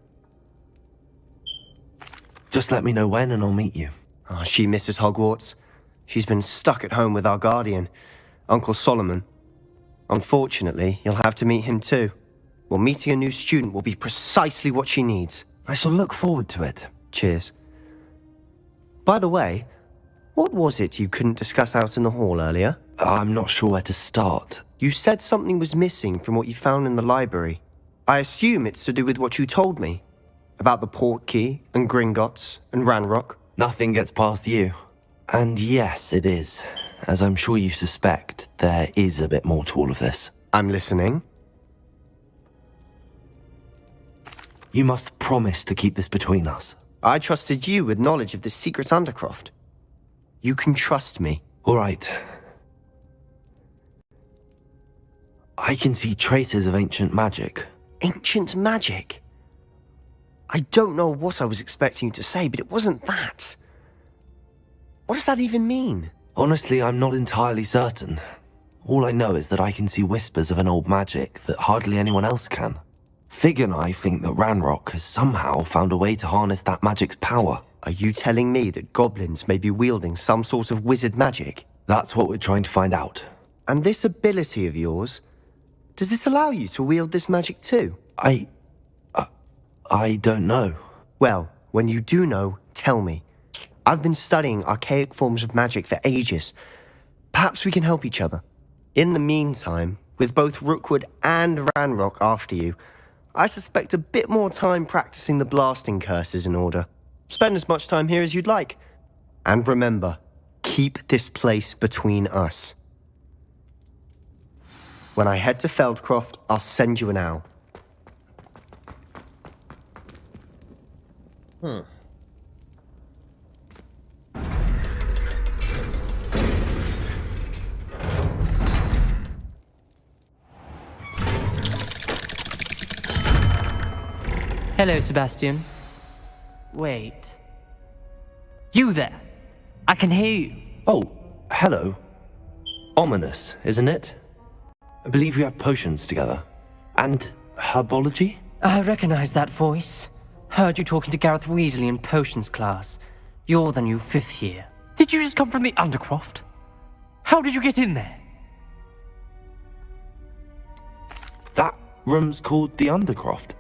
B: Just let me know when and I'll meet you.
G: Oh, she misses Hogwarts. She's been stuck at home with our guardian, Uncle Solomon. Unfortunately, you'll have to meet him too. Well, meeting a new student will be precisely what she needs.
B: I shall look forward to it.
G: Cheers. By the way, what was it you couldn't discuss out in the hall earlier?
B: I'm not sure where to start.
G: You said something was missing from what you found in the library. I assume it's to do with what you told me. About the Portkey, and Gringotts, and Ranrock.
B: Nothing gets past you. And yes, it is. As I'm sure you suspect, there is a bit more to all of this.
G: I'm listening.
B: You must promise to keep this between us.
G: I trusted you with knowledge of this secret undercroft. You can trust me.
B: All right. I can see traces of ancient magic.
G: Ancient magic? I don't know what I was expecting you to say, but it wasn't that. What does that even mean?
B: Honestly, I'm not entirely certain. All I know is that I can see whispers of an old magic that hardly anyone else can. Fig and I think that Ranrock has somehow found a way to harness that magic's power.
G: Are you telling me that goblins may be wielding some sort of wizard magic?
B: That's what we're trying to find out.
G: And this ability of yours, does it allow you to wield this magic too?
B: I don't know.
G: Well, when you do know, tell me. I've been studying archaic forms of magic for ages. Perhaps we can help each other. In the meantime, with both Rookwood and Ranrock after you, I suspect a bit more time practicing the blasting curse is in order. Spend as much time here as you'd like. And remember, keep this place between us. When I head to Feldcroft, I'll send you an owl.
Q: Hello, Sebastian. Wait. You there? I can hear you.
B: Oh, hello. Ominous, isn't it? I believe we have potions together. And herbology?
Q: I recognize that voice. Heard you talking to Gareth Weasley in potions class. You're the new 5th year. Did you just come from the Undercroft? How did you get in there?
B: That room's called the Undercroft.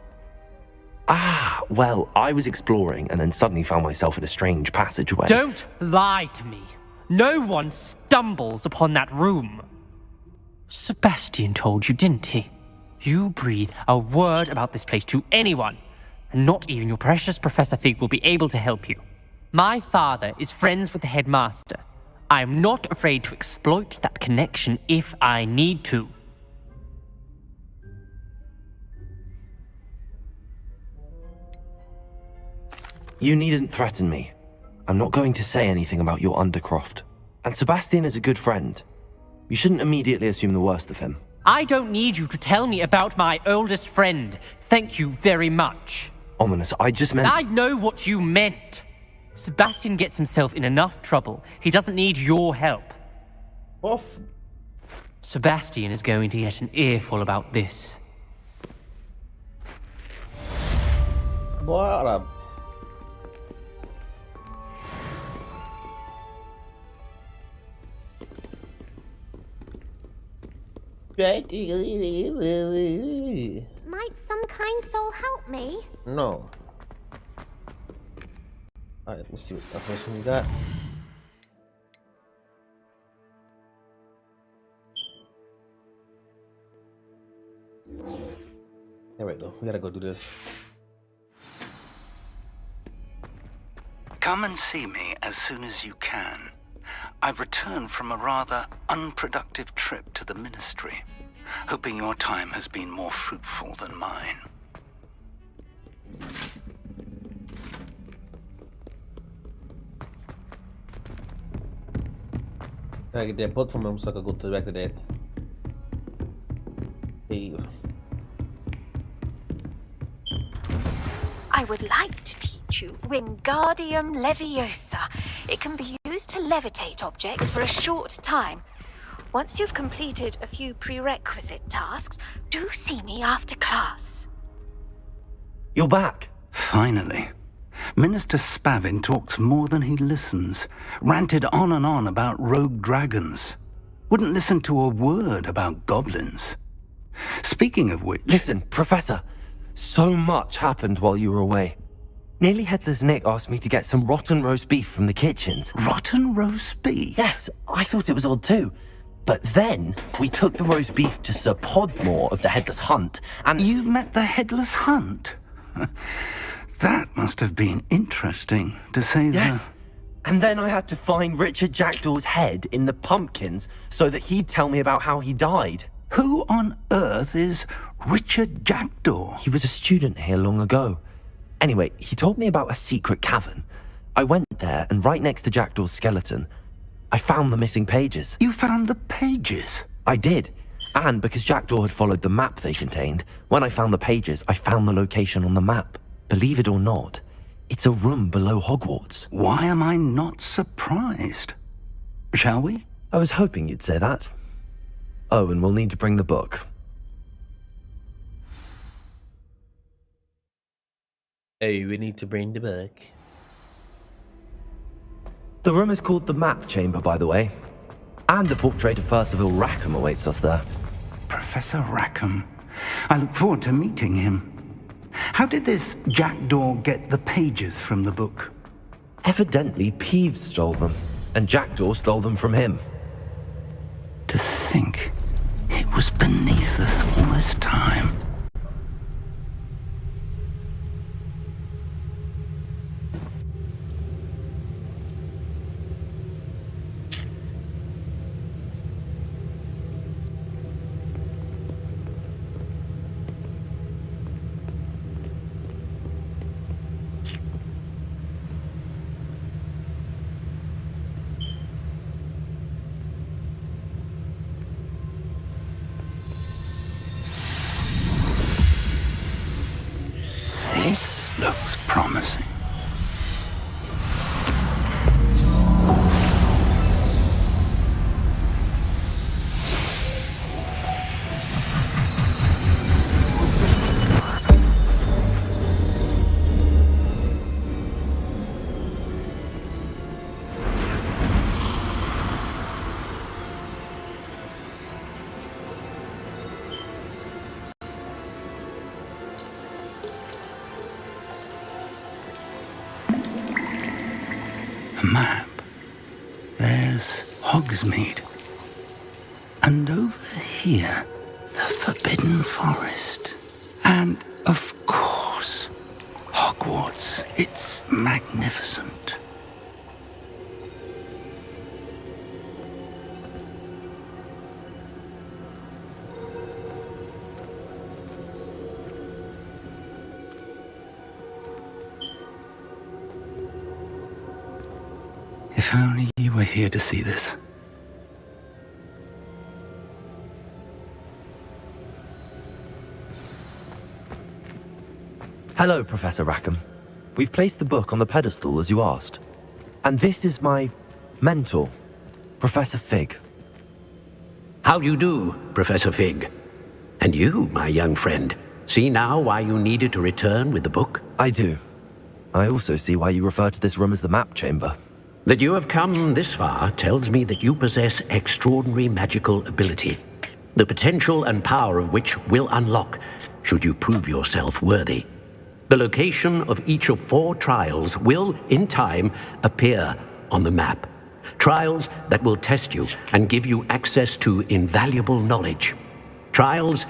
B: Ah, well, I was exploring and then suddenly found myself in a strange passageway.
Q: Don't lie to me. No one stumbles upon that room. Sebastian told you, didn't he? You breathe a word about this place to anyone, and not even your precious Professor Fig will be able to help you. My father is friends with the headmaster. I am not afraid to exploit that connection if I need to.
B: You needn't threaten me. I'm not going to say anything about your Undercroft. And Sebastian is a good friend. You shouldn't immediately assume the worst of him.
Q: I don't need you to tell me about my oldest friend. Thank you very much.
B: Ominous, I just meant...
Q: I know what you meant. Sebastian gets himself in enough trouble. He doesn't need your help.
A: Off.
Q: Sebastian is going to get an earful about this.
A: Bora.
I: Might some kind soul help me?
A: No. Alright, let's see what else we got. There we go. We gotta go do this.
U: Come and see me as soon as you can. I've returned from a rather unproductive trip to the Ministry, hoping your time has been more fruitful than mine.
A: I get that book from him so I can go back to that. Hey.
K: I would like to teach you Wingardium Leviosa. It can be used to levitate objects for a short time. Once you've completed a few prerequisite tasks, do see me after class.
B: You're back.
U: Finally. Minister Spavin talks more than he listens. Ranted on and on about rogue dragons. Wouldn't listen to a word about goblins. Speaking of which...
B: Listen, Professor. So much happened while you were away. Nearly Headless Nick asked me to get some rotten roast beef from the kitchens.
U: Rotten roast beef?
B: Yes, I thought it was odd too. But then, we took the roast beef to Sir Podmore of the Headless Hunt, and...
U: You met the Headless Hunt? That must have been interesting, to say the...
B: Yes. And then I had to find Richard Jackdaw's head in the pumpkins so that he'd tell me about how he died.
U: Who on earth is Richard Jackdaw?
B: He was a student here long ago. Anyway, he told me about a secret cavern. I went there, and right next to Jackdaw's skeleton, I found the missing pages.
U: You found the pages?
B: I did. And because Jackdaw had followed the map they contained, when I found the pages, I found the location on the map. Believe it or not, it's a room below Hogwarts.
U: Why am I not surprised? Shall we?
B: I was hoping you'd say that. Oh, and we'll need to bring the book.
A: Hey, we need to bring the book.
B: The room is called the Map Chamber, by the way. And the portrait of Percival Rackham awaits us there.
U: Professor Rackham. I look forward to meeting him. How did this Jackdaw get the pages from the book?
B: Evidently, Peeves stole them, and Jackdaw stole them from him.
U: To think it was beneath us all this time. Looks promising. A map. There's Hogsmeade. And over here, the Forbidden Forest. And, of course, Hogwarts. It's magnificent. If only you were here to see this.
B: Hello, Professor Rackham. We've placed the book on the pedestal as you asked. And this is my mentor, Professor Fig.
T: How do you do, Professor Fig? And you, my young friend, see now why you needed to return with the book?
B: I do. I also see why you refer to this room as the map chamber.
T: That you have come this far tells me that you possess extraordinary magical ability, the potential and power of which will unlock should you prove yourself worthy. The location of each of 4 trials will, in time, appear on the map. Trials that will test you and give you access to invaluable knowledge. Trials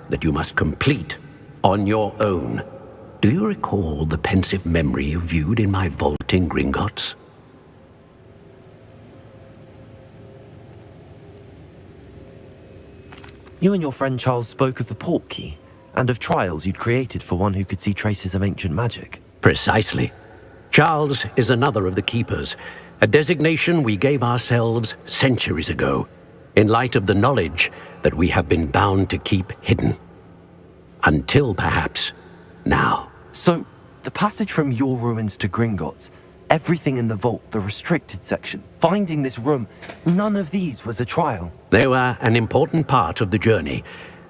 T: that you must complete on your own. Do you recall the pensive memory you viewed in my vault in Gringotts?
B: You and your friend Charles spoke of the portkey, and of trials you'd created for one who could see traces of ancient magic.
T: Precisely. Charles is another of the Keepers, a designation we gave ourselves centuries ago, in light of the knowledge that we have been bound to keep hidden. Until, perhaps, now.
B: So, the passage from your ruins to Gringotts, everything in the vault, the restricted section, finding this room, none of these was a trial.
T: They were an important part of the journey,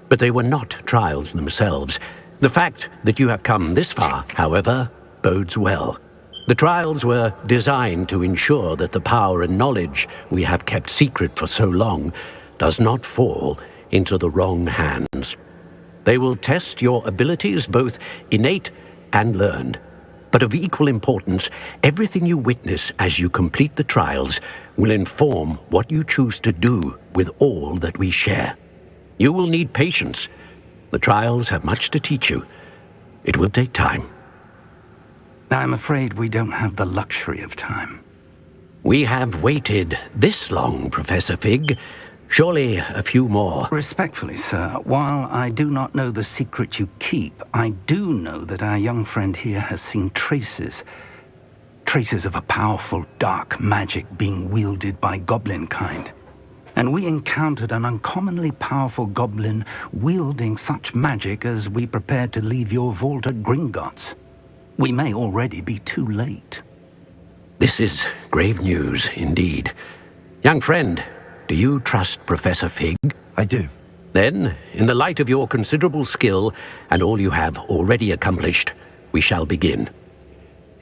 T: but they were not trials themselves. The fact that you have come this far, however, bodes well. The trials were designed to ensure that the power and knowledge we have kept secret for so long does not fall into the wrong hands. They will test your abilities, both innate and learned. But of equal importance, everything you witness as you complete the trials will inform what you choose to do with all that we share. You will need patience. The trials have much to teach you. It will take time.
U: I'm afraid we don't have the luxury of time.
T: We have waited this long, Professor Fig. Surely a few more.
U: Respectfully, sir, while I do not know the secret you keep, I do know that our young friend here has seen traces of a powerful dark magic being wielded by goblin kind. And we encountered an uncommonly powerful goblin wielding such magic as we prepared to leave your vault at Gringotts. We may already be too late.
T: This is grave news indeed. Young friend, do you trust Professor Fig?
B: I do.
T: Then, in the light of your considerable skill and all you have already accomplished, we shall begin.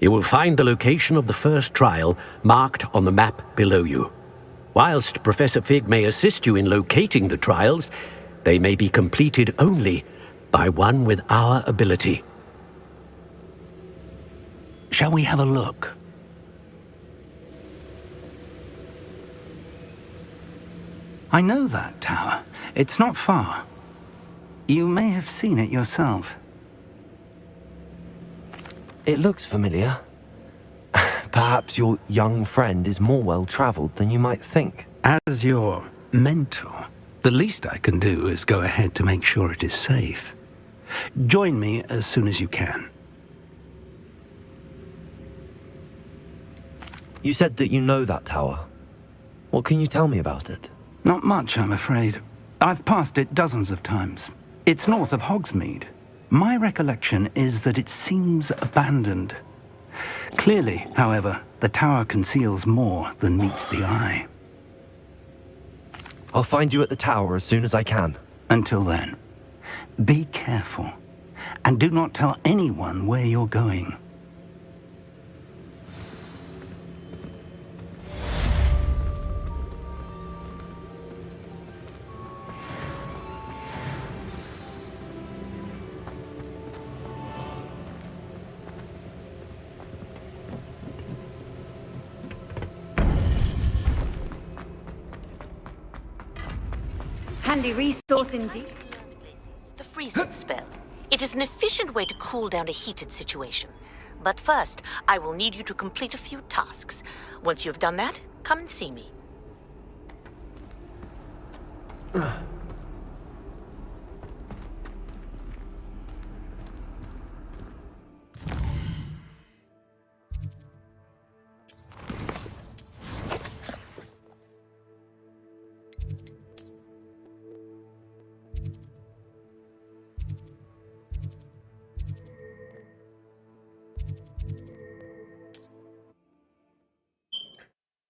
T: You will find the location of the first trial marked on the map below you. Whilst Professor Fig may assist you in locating the trials, they may be completed only by one with our ability.
U: Shall we have a look? I know that tower. It's not far. You may have seen it yourself.
B: It looks familiar. Perhaps your young friend is more well-traveled than you might think.
U: As your mentor, the least I can do is go ahead to make sure it is safe. Join me as soon as you can.
B: You said that you know that tower. What can you tell me about it?
U: Not much, I'm afraid. I've passed it dozens of times. It's north of Hogsmeade. My recollection is that it seems abandoned. Clearly, however, the tower conceals more than meets the eye.
B: I'll find you at the tower as soon as I can.
U: Until then, be careful, and do not tell anyone where you're going.
P: Handy resource indeed. The freezing spell. It is an efficient way to cool down a heated situation. But first, I will need you to complete a few tasks. Once you have done that, come and see me.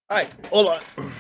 A: All right, hold on.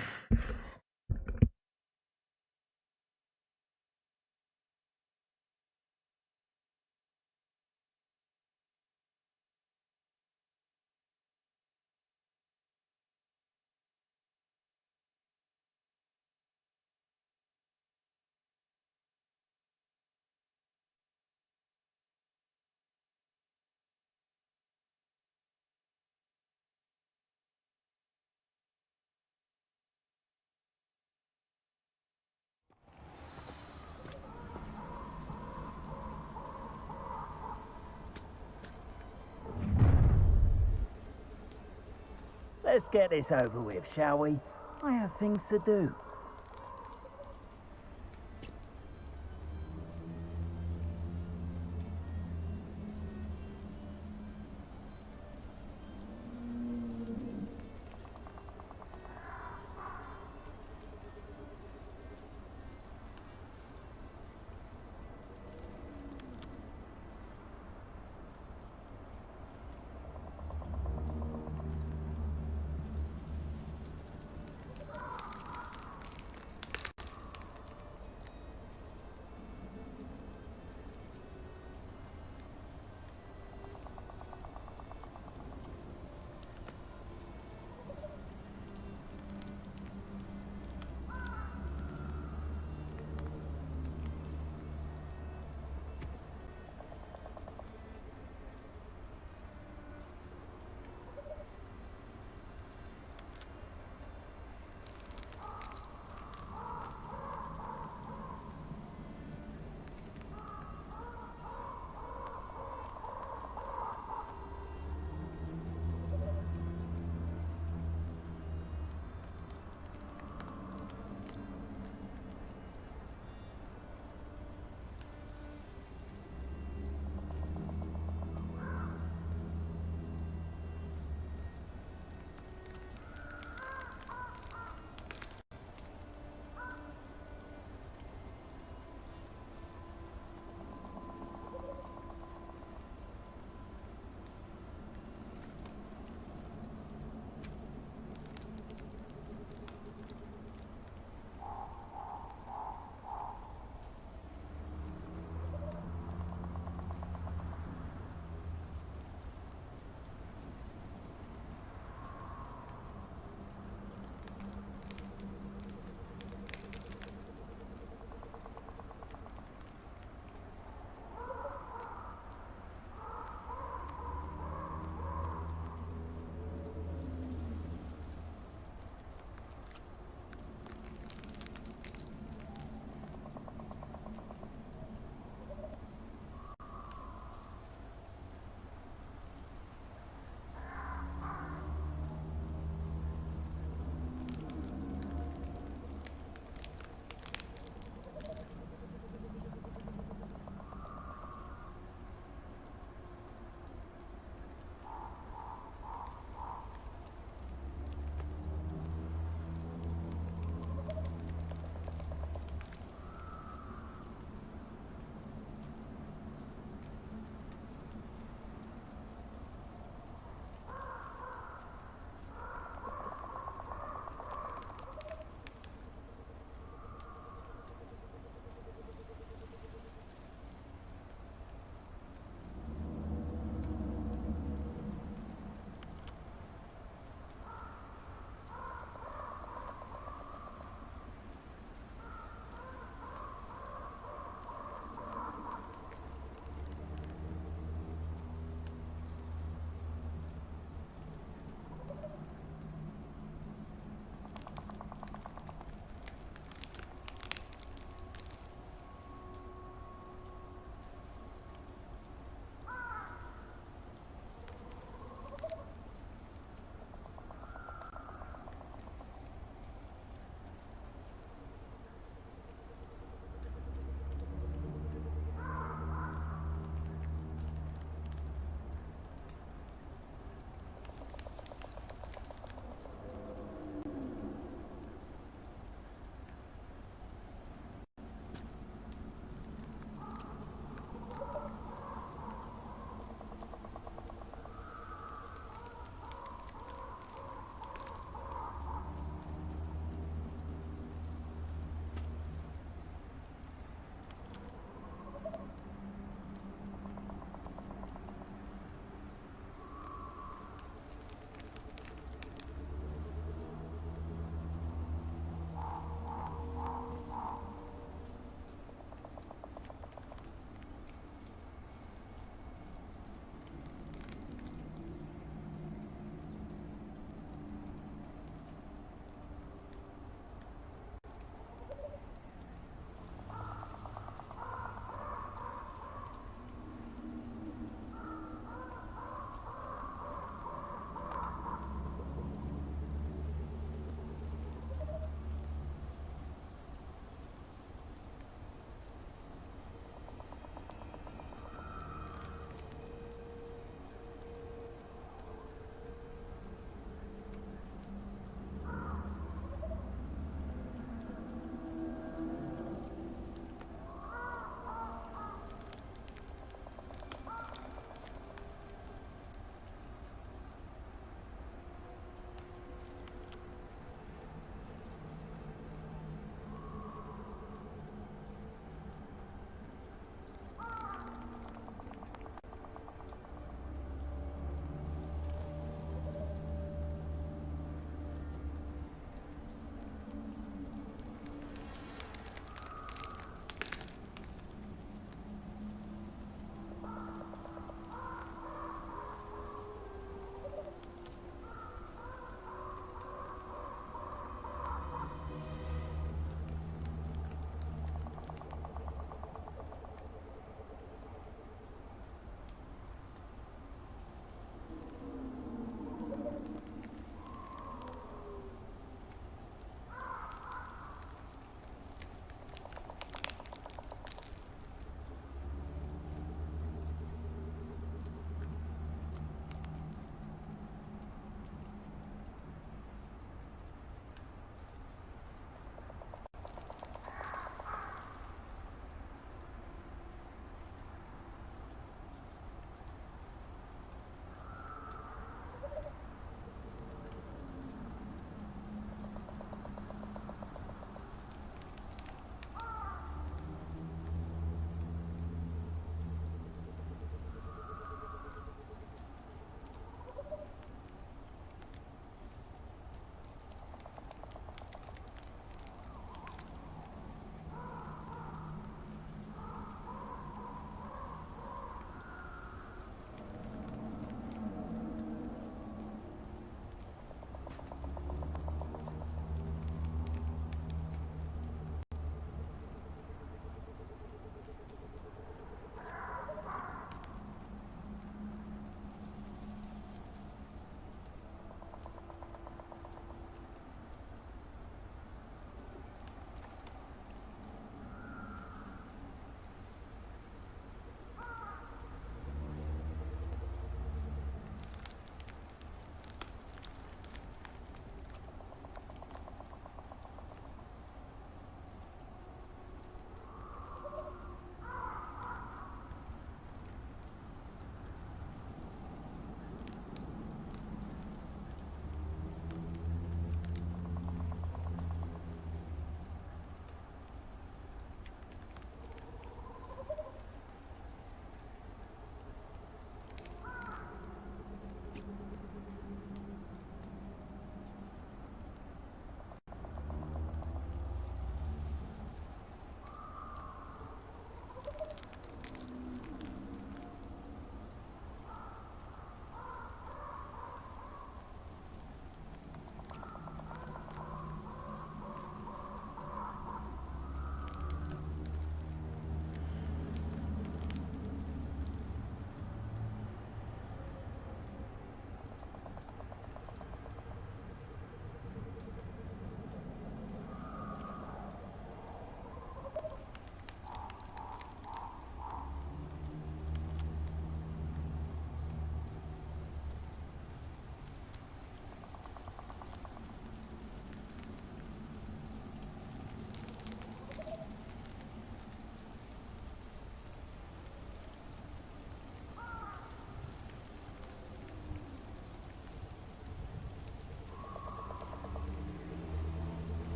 H: Let's get this over with, shall we? I have things to do.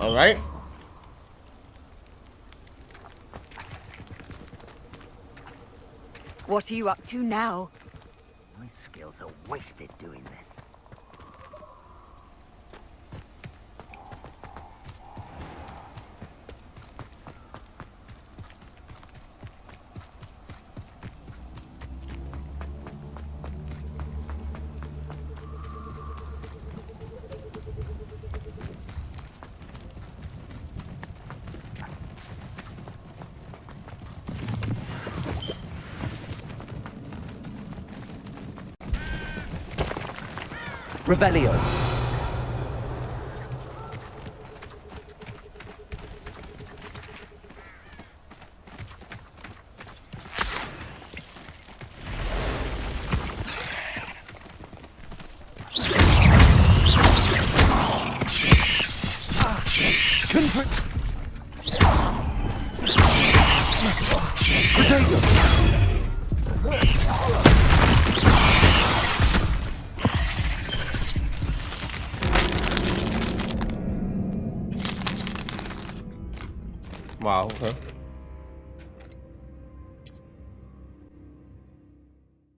A: All right.
D: What are you up to now?
H: My skills are wasted doing this.
B: Revelio.
A: Wow, okay.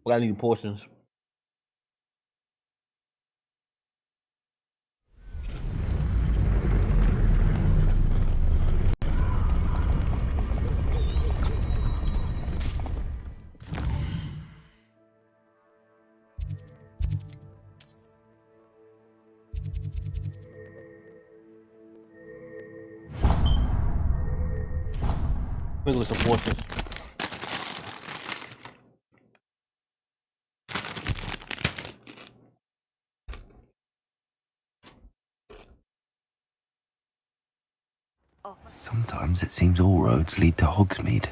A: Well, I need portions. Look at some portions.
B: Sometimes it seems all roads lead to Hogsmeade.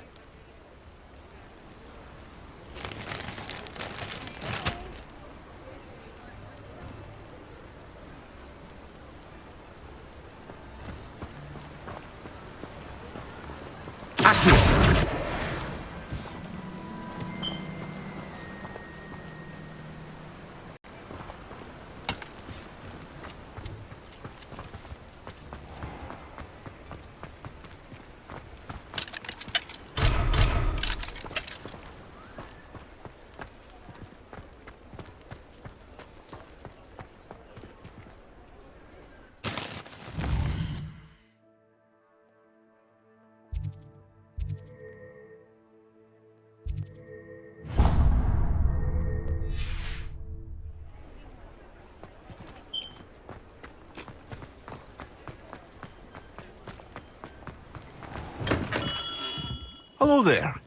C: Hello there.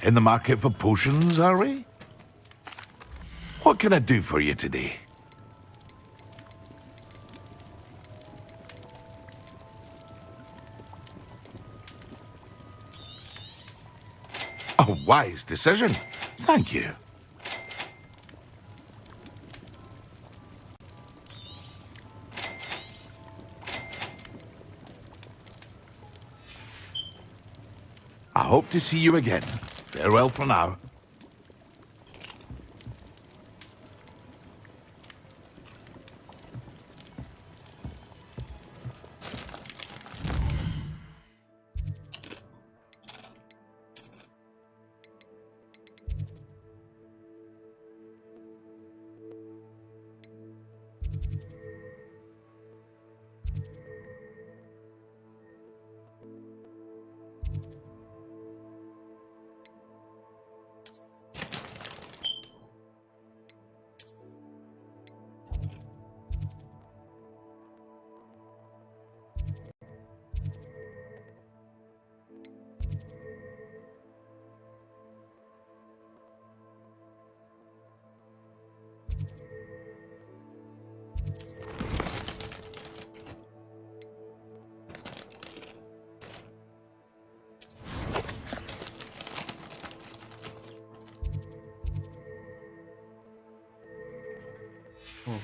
C: In the market for potions, are we? What can I do for you today? A wise decision. Thank you. I hope to see you again. Farewell for now.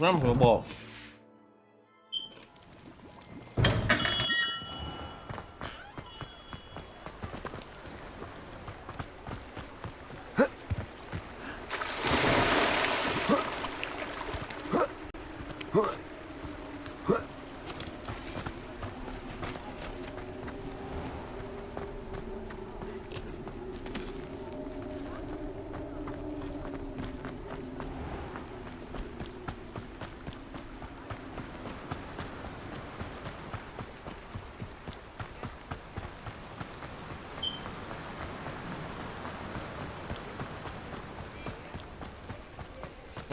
A: I'm gonna ball.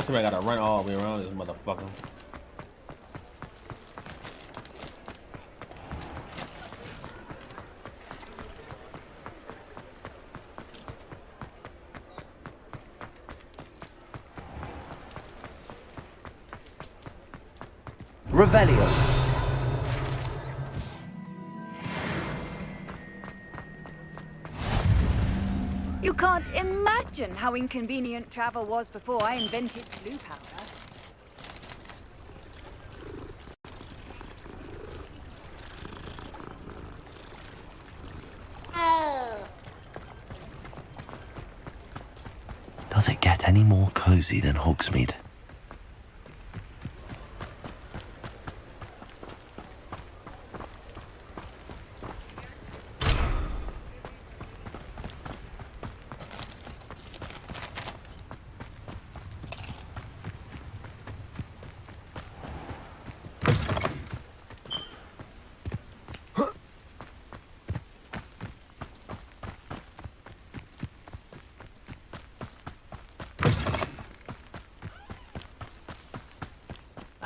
A: time I gotta run all the way around this motherfucker.
H: Revelio.
D: You can't imagine how inconvenient travel was before I invented blue powder.
B: Does it get any more cozy than Hogsmeade?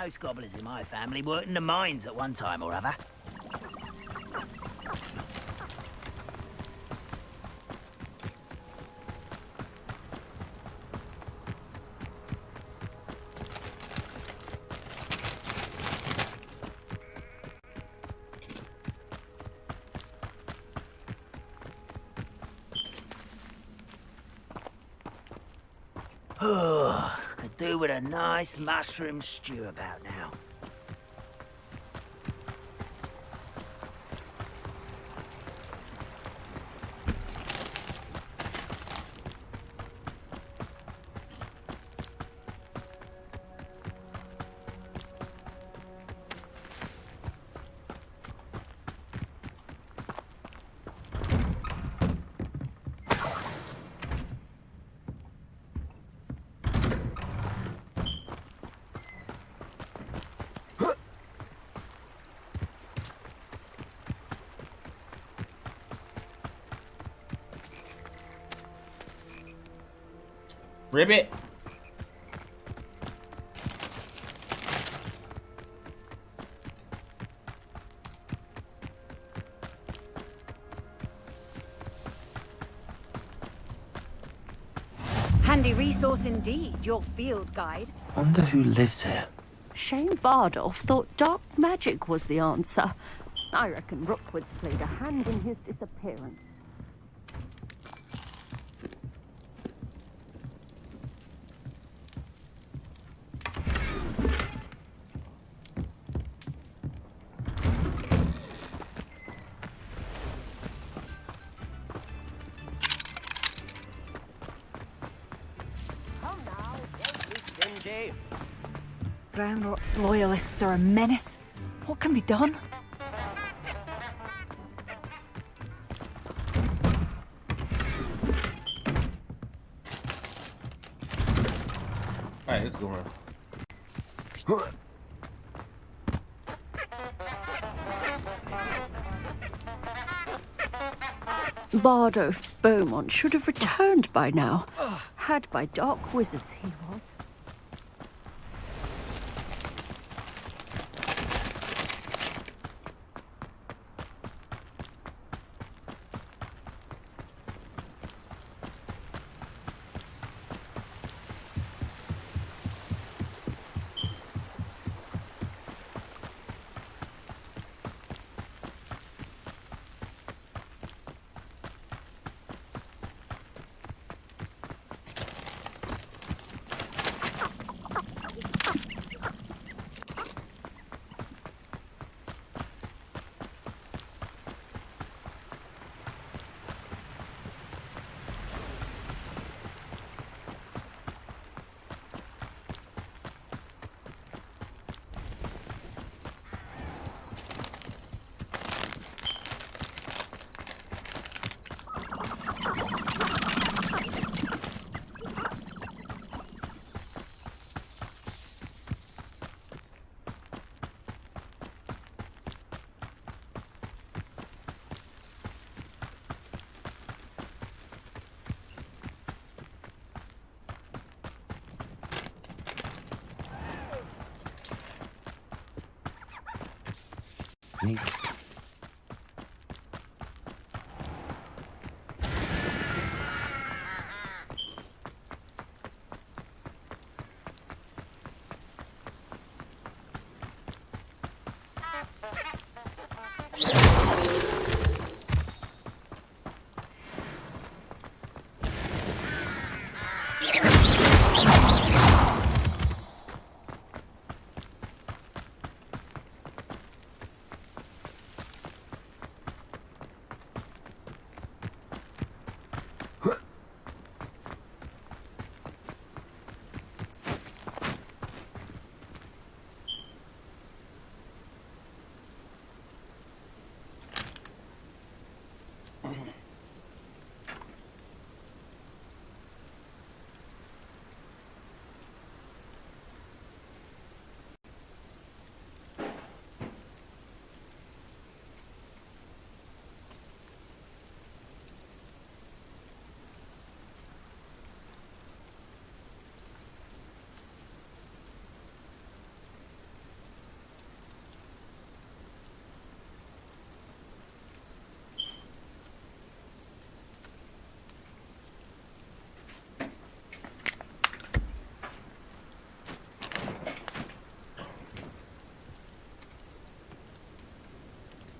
H: Most gobblers in my family worked in the mines at one time or other. Could do with a nice mushroom stew about now.
A: Ribbit.
D: Handy resource indeed, your field guide.
B: Wonder who lives here.
K: Shane Bardolph thought dark magic was the answer. I reckon Rookwood's played a hand in his disappearance.
D: Brown Rot's loyalists are a menace. What can be done?
A: Alright, let's go on.
K: Bardolph Beaumont should have returned by now. Had by dark wizards he was.
B: Neat.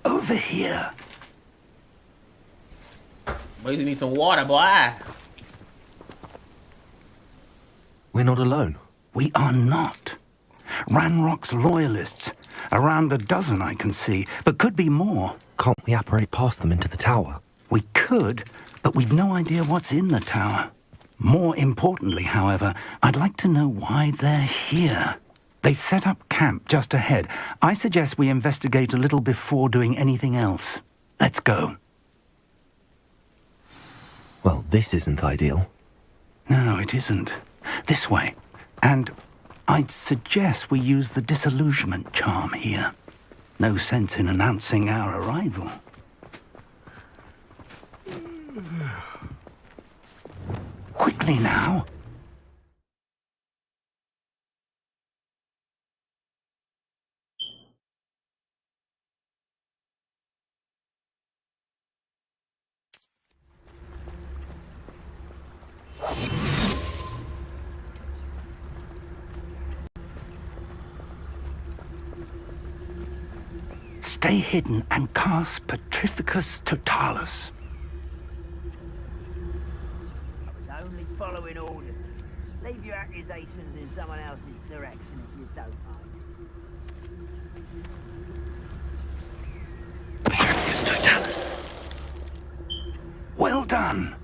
U: Over here.
A: Boy, you need some water, boy.
B: We're not alone.
U: We are not. Ranrock's loyalists. Around a dozen I can see, but could be more.
B: Can't we apparate past them into the tower?
U: We could, but we've no idea what's in the tower. More importantly, however, I'd like to know why they're here. They've set up camp just ahead. I suggest we investigate a little before doing anything else. Let's go.
B: Well, this isn't ideal.
U: No, it isn't. This way. And I'd suggest we use the disillusionment charm here. No sense in announcing our arrival. Quickly now. Stay hidden and cast Petrificus Totalis.
F: I was only following orders. Leave your accusations in someone else's direction if you don't mind.
U: Petrificus Totalis. Well done.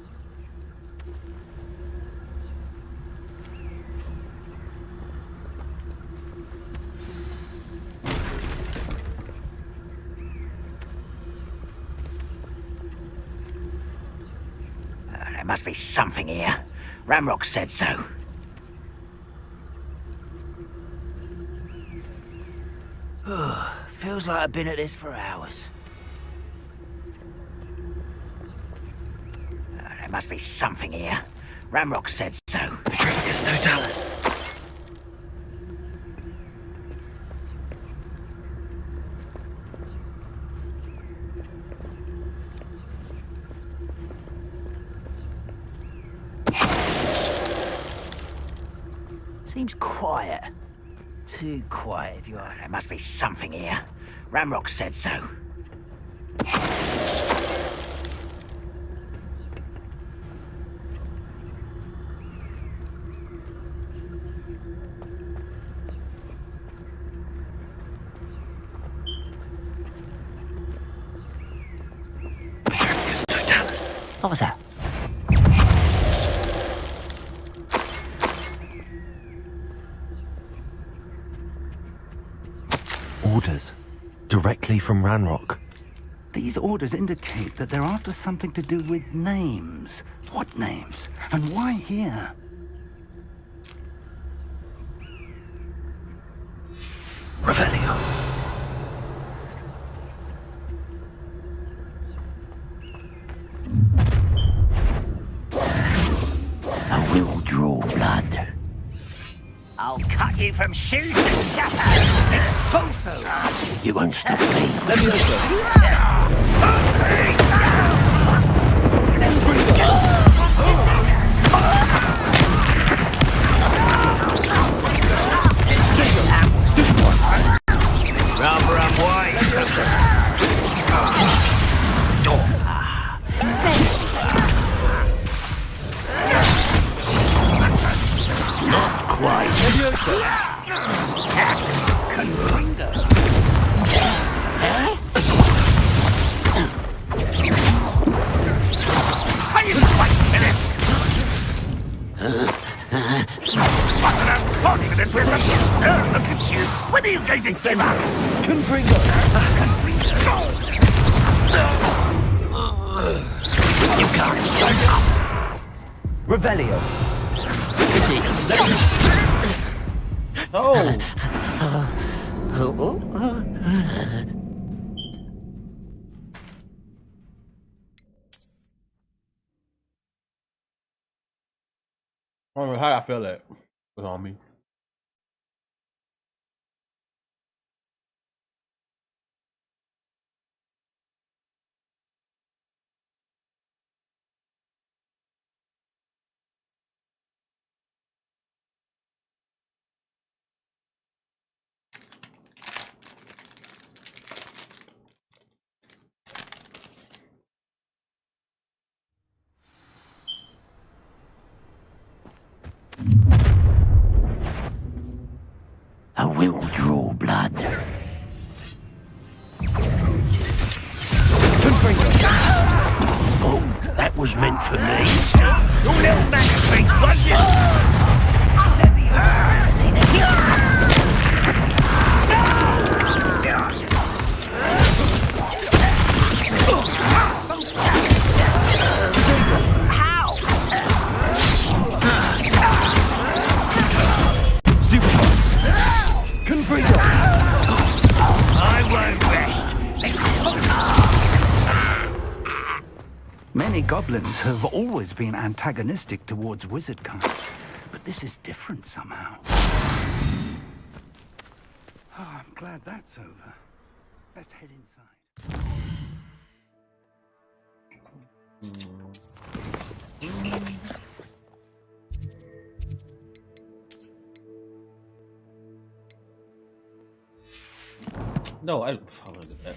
H: There must be something here. Ramrock said so. Feels like I've been at this for hours. There must be something here. Ramrock said so.
B: Petrificus Totalis.
H: Seems quiet. Too quiet if you are. There must be something here. Ramrock said so.
B: Petrificus Totalis.
H: What was that?
B: Orders. Directly from Ranrock.
U: These orders indicate that they're after something to do with names. What names? And why here?
B: Revelio.
H: I will draw blood. I'll cut
V: stop you from shooting gappers. Expulso.
U: You won't stop me.
V: Let me Rather unwise.
U: Not quite.
V: What an unfortunate wisdom! Oh, look at you! When are you going to give up? Confringo!
U: You can't stop us.
L: Revelio.
A: Oh. I don't know how I feel that was on me.
U: I will draw blood. Oh, that was meant for me.
V: You little magazine, was you?
U: Many goblins have always been antagonistic towards wizard kind, but this is different somehow. Oh, I'm glad that's over. Let's head inside.
A: No, I don't do that.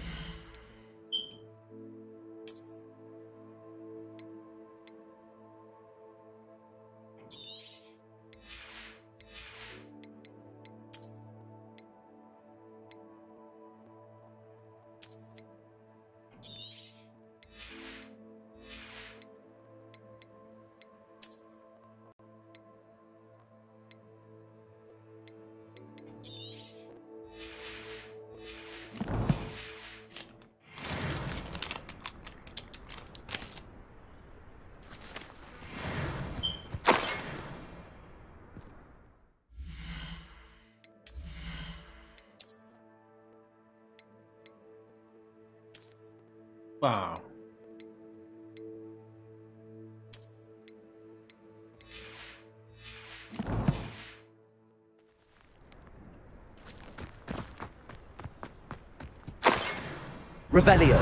A: Wow.
L: Revelio.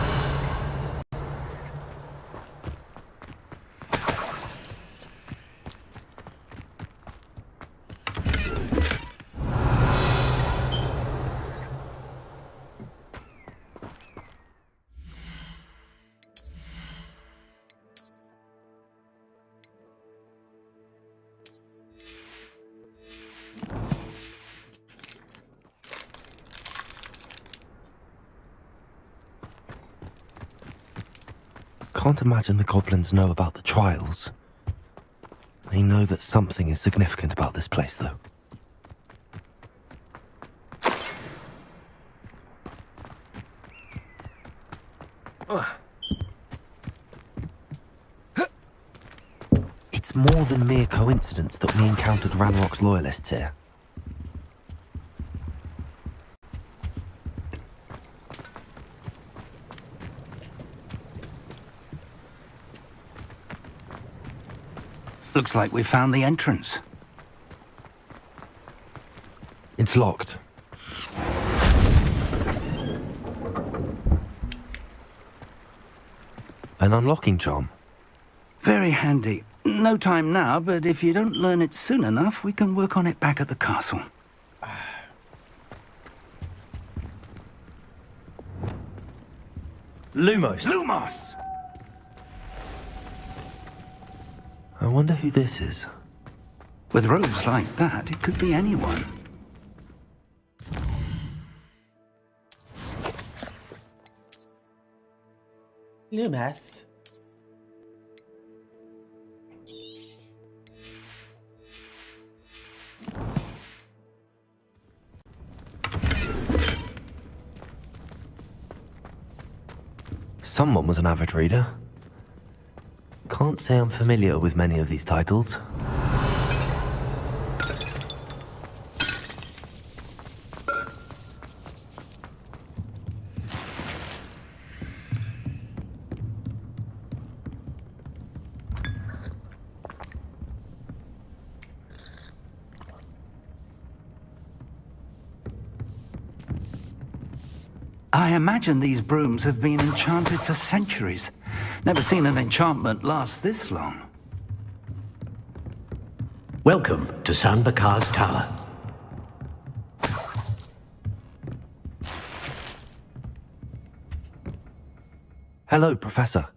B: Can't imagine the goblins know about the trials. They know that something is significant about this place, though. It's more than mere coincidence that we encountered Ranrock's loyalists here.
U: Looks like we found the entrance.
B: It's locked. An unlocking charm.
U: Very handy. No time now, but if you don't learn it soon enough, we can work on it back at the castle.
B: Lumos!
U: Lumos!
B: I wonder who this is.
U: With robes like that, it could be anyone.
A: Lumos.
B: Someone was an avid reader. Can't say I'm familiar with many of these titles.
U: I imagine these brooms have been enchanted for centuries. Never seen an enchantment last this long.
T: Welcome to San Bakar's Tower.
B: Hello, Professor.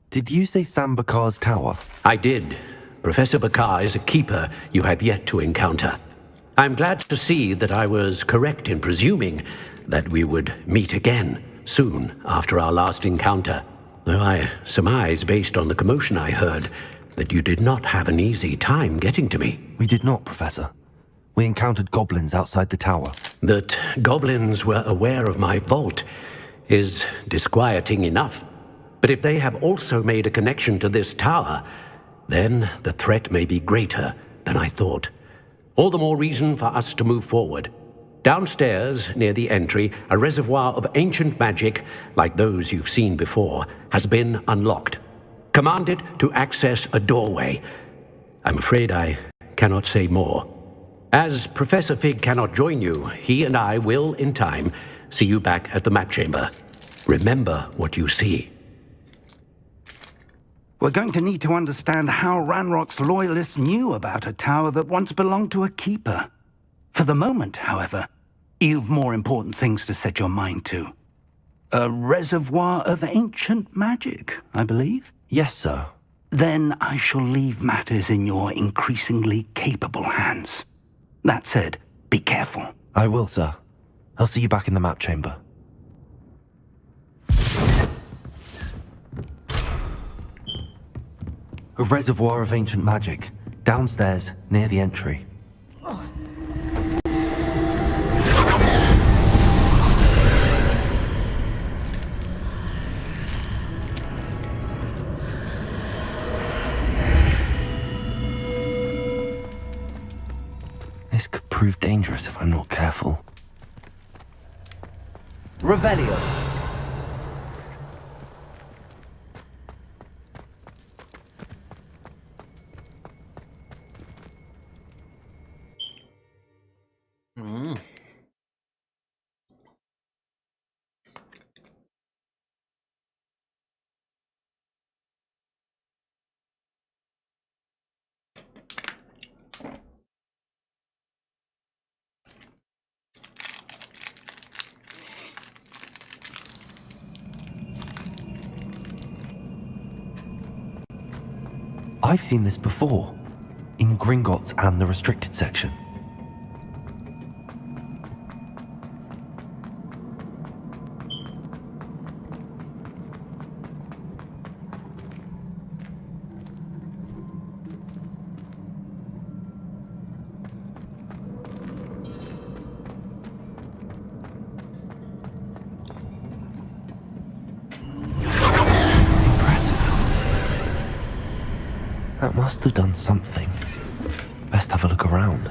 B: Did you say San Bakar's Tower?
T: I did. Professor Bakar is a keeper you have yet to encounter. I'm glad to see that I was correct in presuming that we would meet again soon after our last encounter. Though I surmise, based on the commotion I heard, that you did not have an easy time getting to me.
B: We did not, Professor. We encountered goblins outside the tower.
T: That goblins were aware of my vault is disquieting enough. But if they have also made a connection to this tower, then the threat may be greater than I thought. All the more reason for us to move forward. Downstairs, near the entry, a reservoir of ancient magic, like those you've seen before, has been unlocked. Command it to access a doorway. I'm afraid I cannot say more. As Professor Fig cannot join you, he and I will, in time, see you back at the map chamber. Remember what you see.
U: We're going to need to understand how Ranrock's loyalists knew about a tower that once belonged to a keeper. For the moment, however, you've more important things to set your mind to. A reservoir of ancient magic, I believe?
B: Yes, sir.
U: Then I shall leave matters in your increasingly capable hands. That said, be careful.
B: I will, sir. I'll see you back in the map chamber. A reservoir of ancient magic, downstairs, near the entry. This could prove dangerous if I'm not careful.
L: Revelio.
B: I've seen this before, in Gringotts and the restricted section. That must have done something. Best have a look around.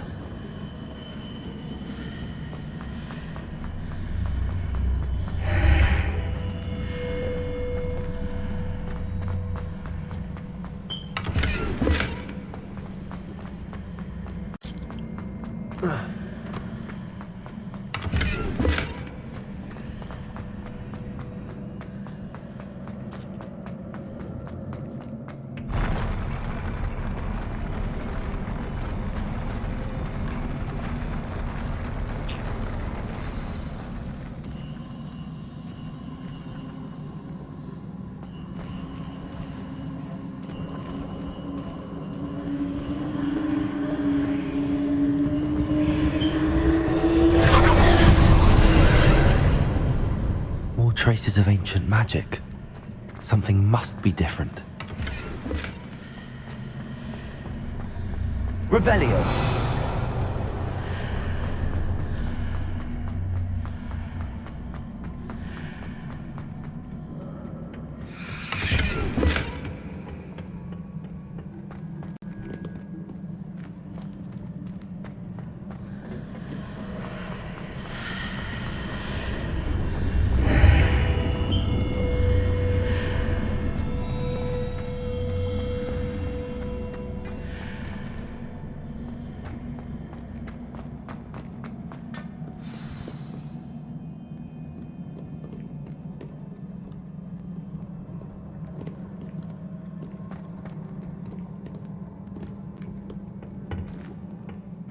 B: traces of ancient magic. Something must be different.
L: Revelio.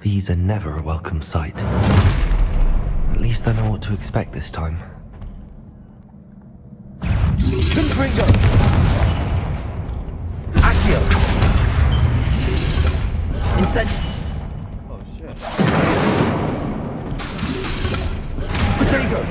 B: These are never a welcome sight. At least I know what to expect this time.
L: Confringo. Accio. Incend.
A: Oh shit.
L: Potato.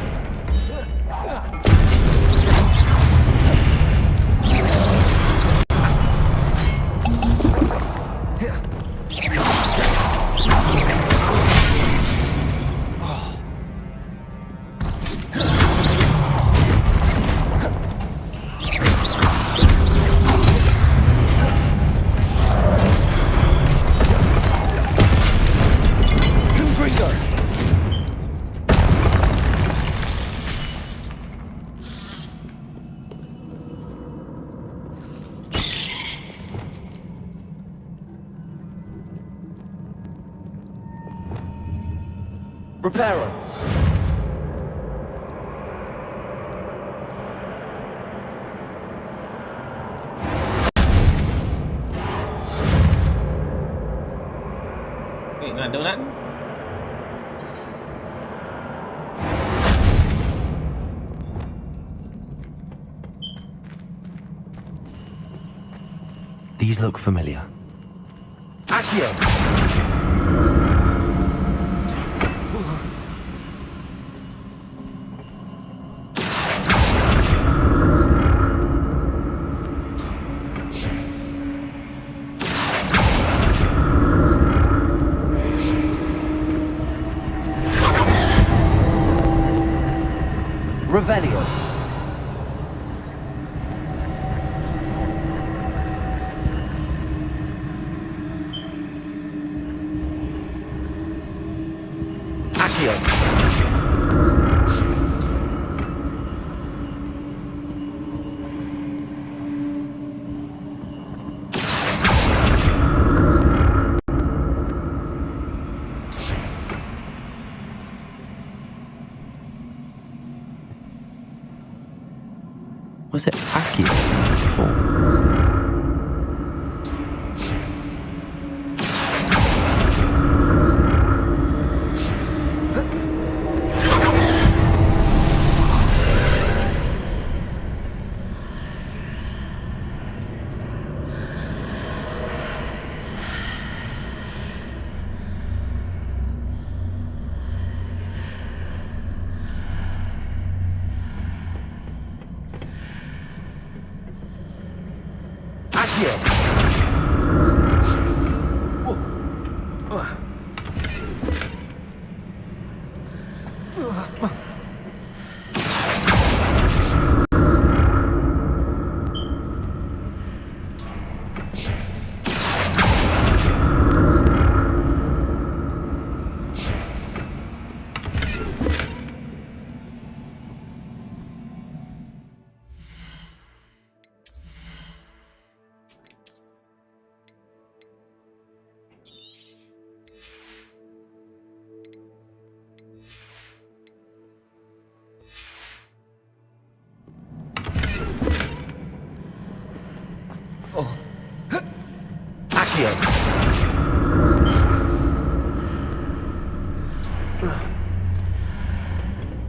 L: Reparo.
A: Wait, not doing nothing?
B: These look familiar.
L: Accio. Revelio. Accio.
B: Was it Accio before?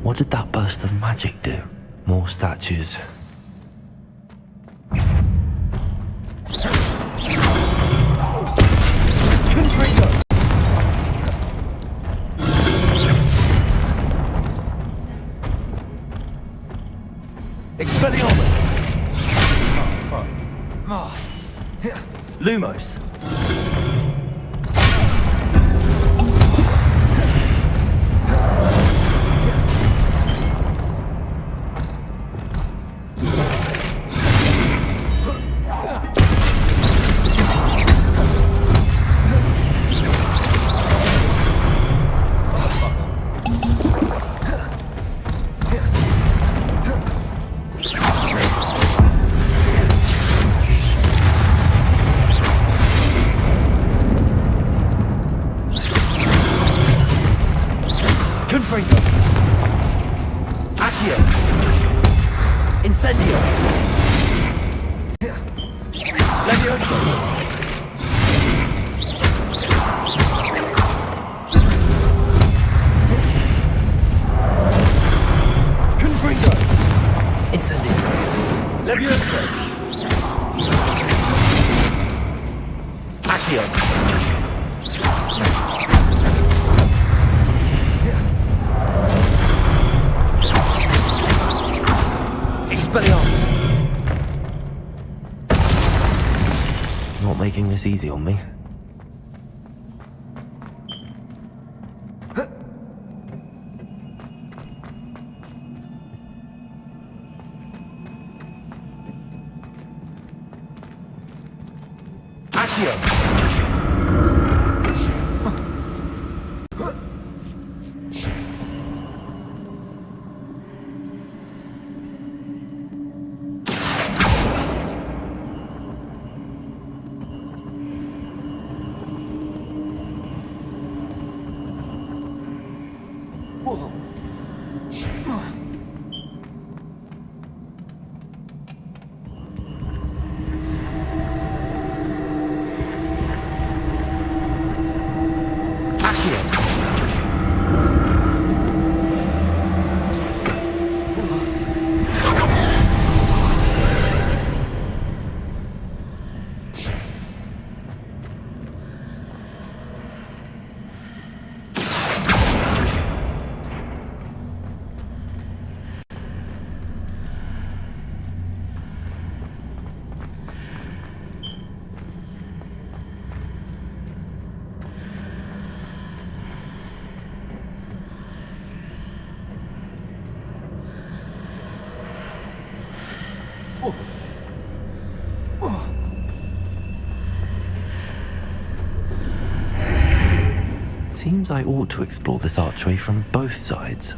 B: What did that burst of magic do? More statues. Lumos.
L: Incendio! Levioso! Confringo! Incendio! Levioso! Accio!
B: Expelliarmus! Not making this easy on me. Seems I ought to explore this archway from both sides.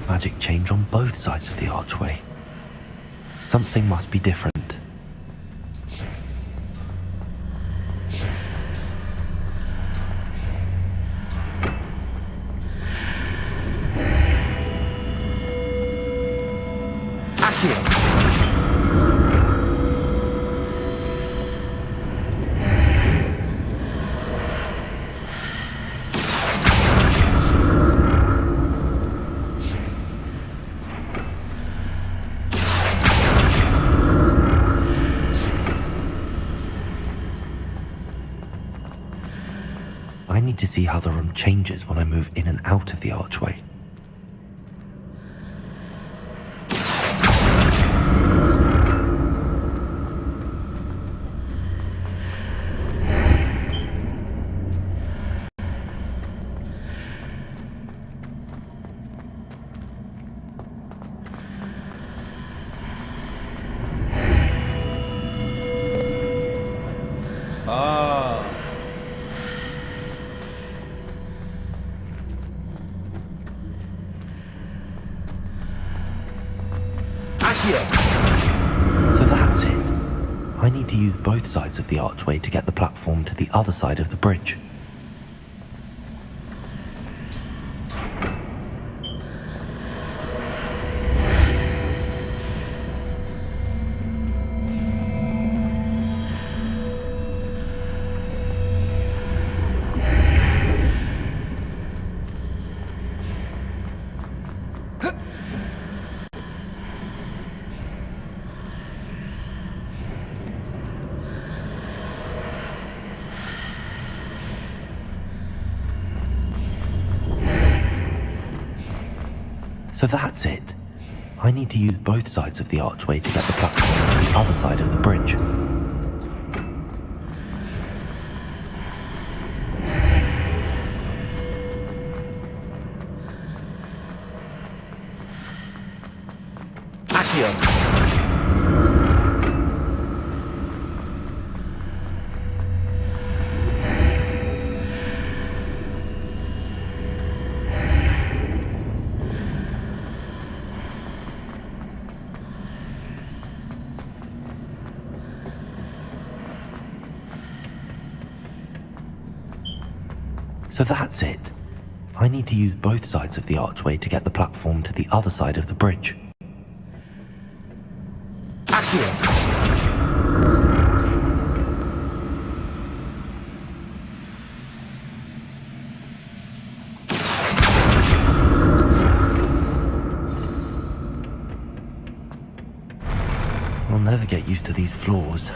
B: Magic change on both sides of the archway. Something must be different. I need to see how the room changes when I move in and out of the archway. So that's it. I need to use both sides of the archway to get the platform to the other side of the bridge. So that's it. I need to use both sides of the archway to get the platform to the other side of the bridge. So that's it. I need to use both sides of the archway to get the platform to the other side of the bridge. I'll never get used to these floors.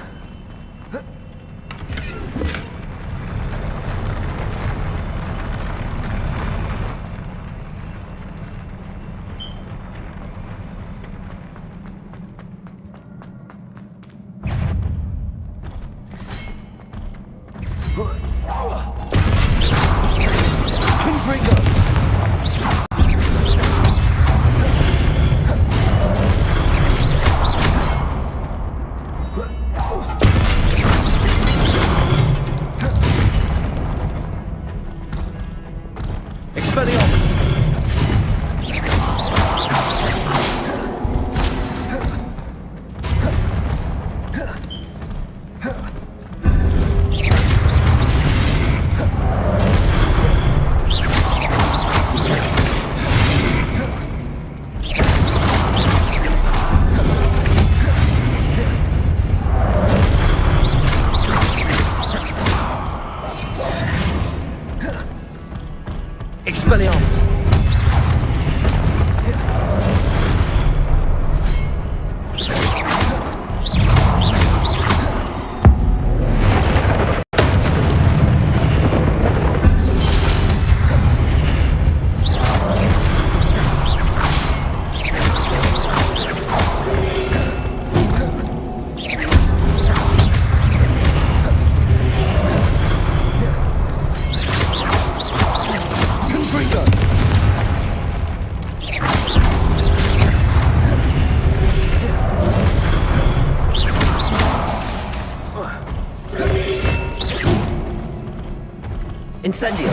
L: Incendio.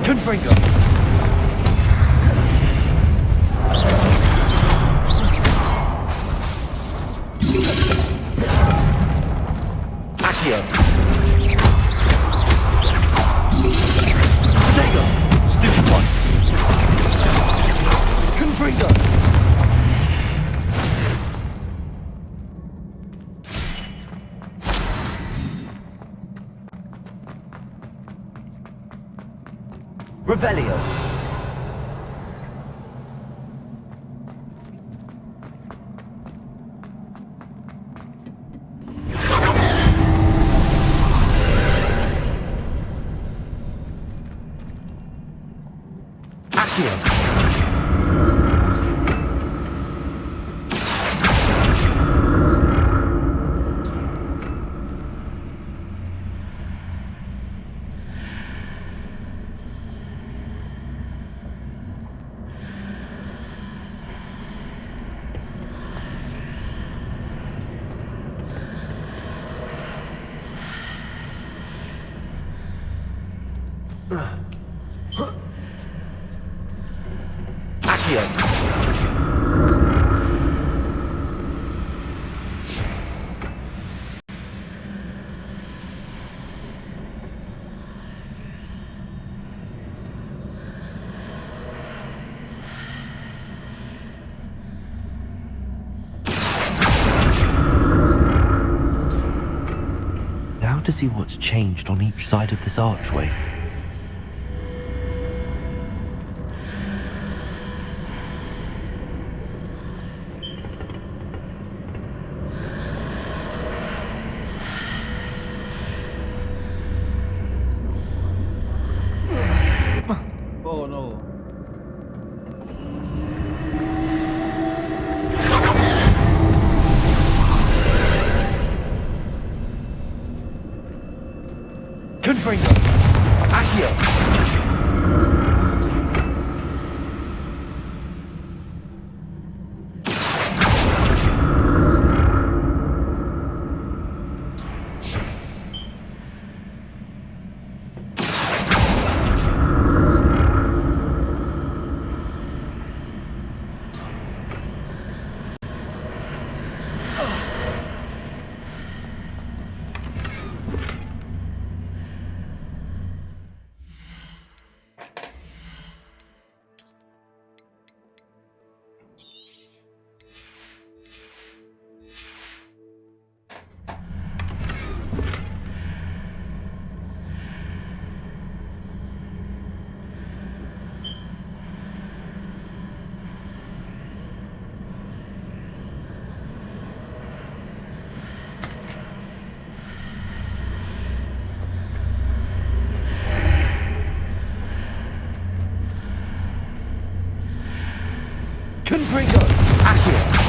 L: Confringo. Accio. Protego. Stupid one. Confringo. Revelio. Accio.
B: Now to see what's changed on each side of this archway.
A: Oh no.
L: Confringo. Accio. Confringo. Accio.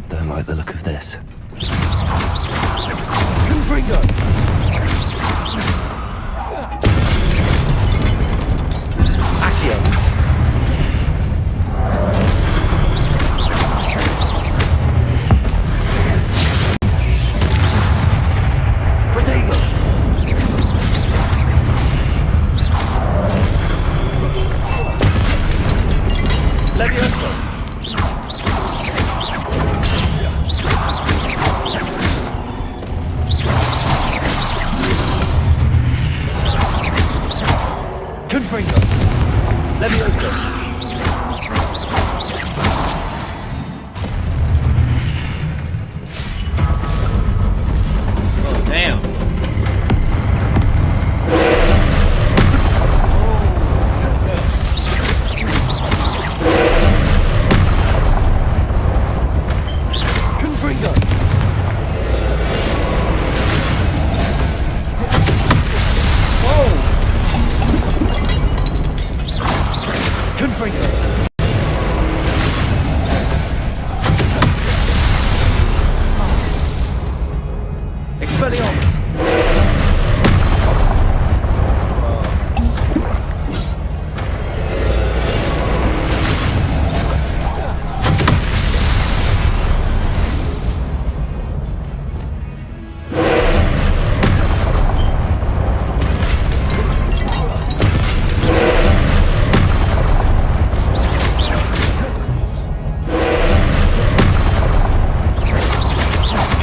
B: Don't like the look of this.
L: Confringo. Accio. Levioso. Confringo. Levioso.
A: Oh, damn.
L: Confringo.
A: Whoa.
L: Confringo. Expelliarmus.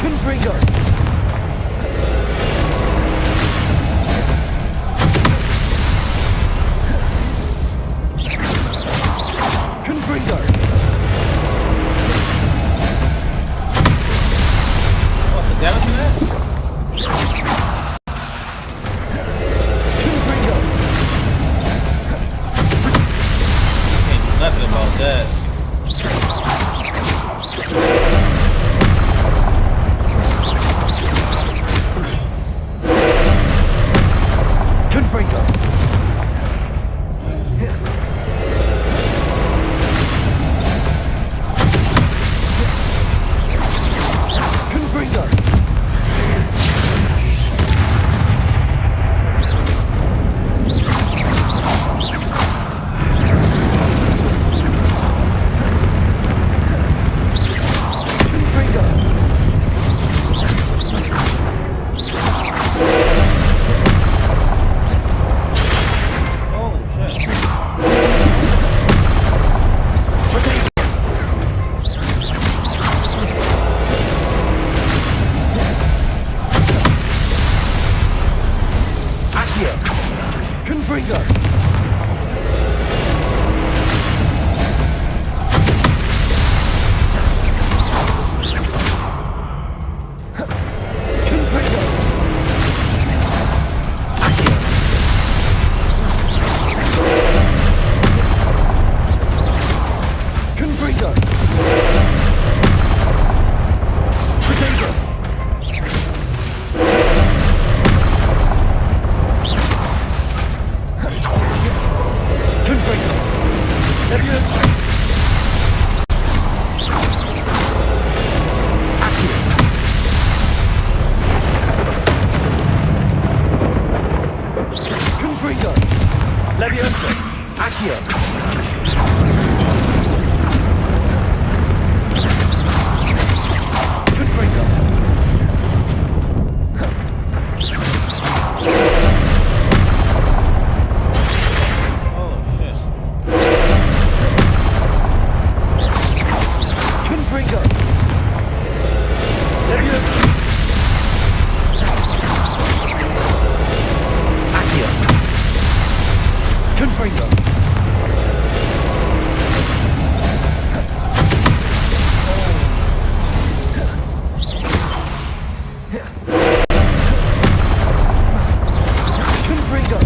L: Confringo. Confringo.
A: What's the damage to that?
L: Confringo.
A: Can't do nothing about that.
L: Confringo. Confringo. Confringo. Confringo. Confringo. Potato. Confringo. Levioso. Accio. Confringo. Levioso. Accio. Confringo. Confringo. Levioso. Accio. Confringo. Confringo.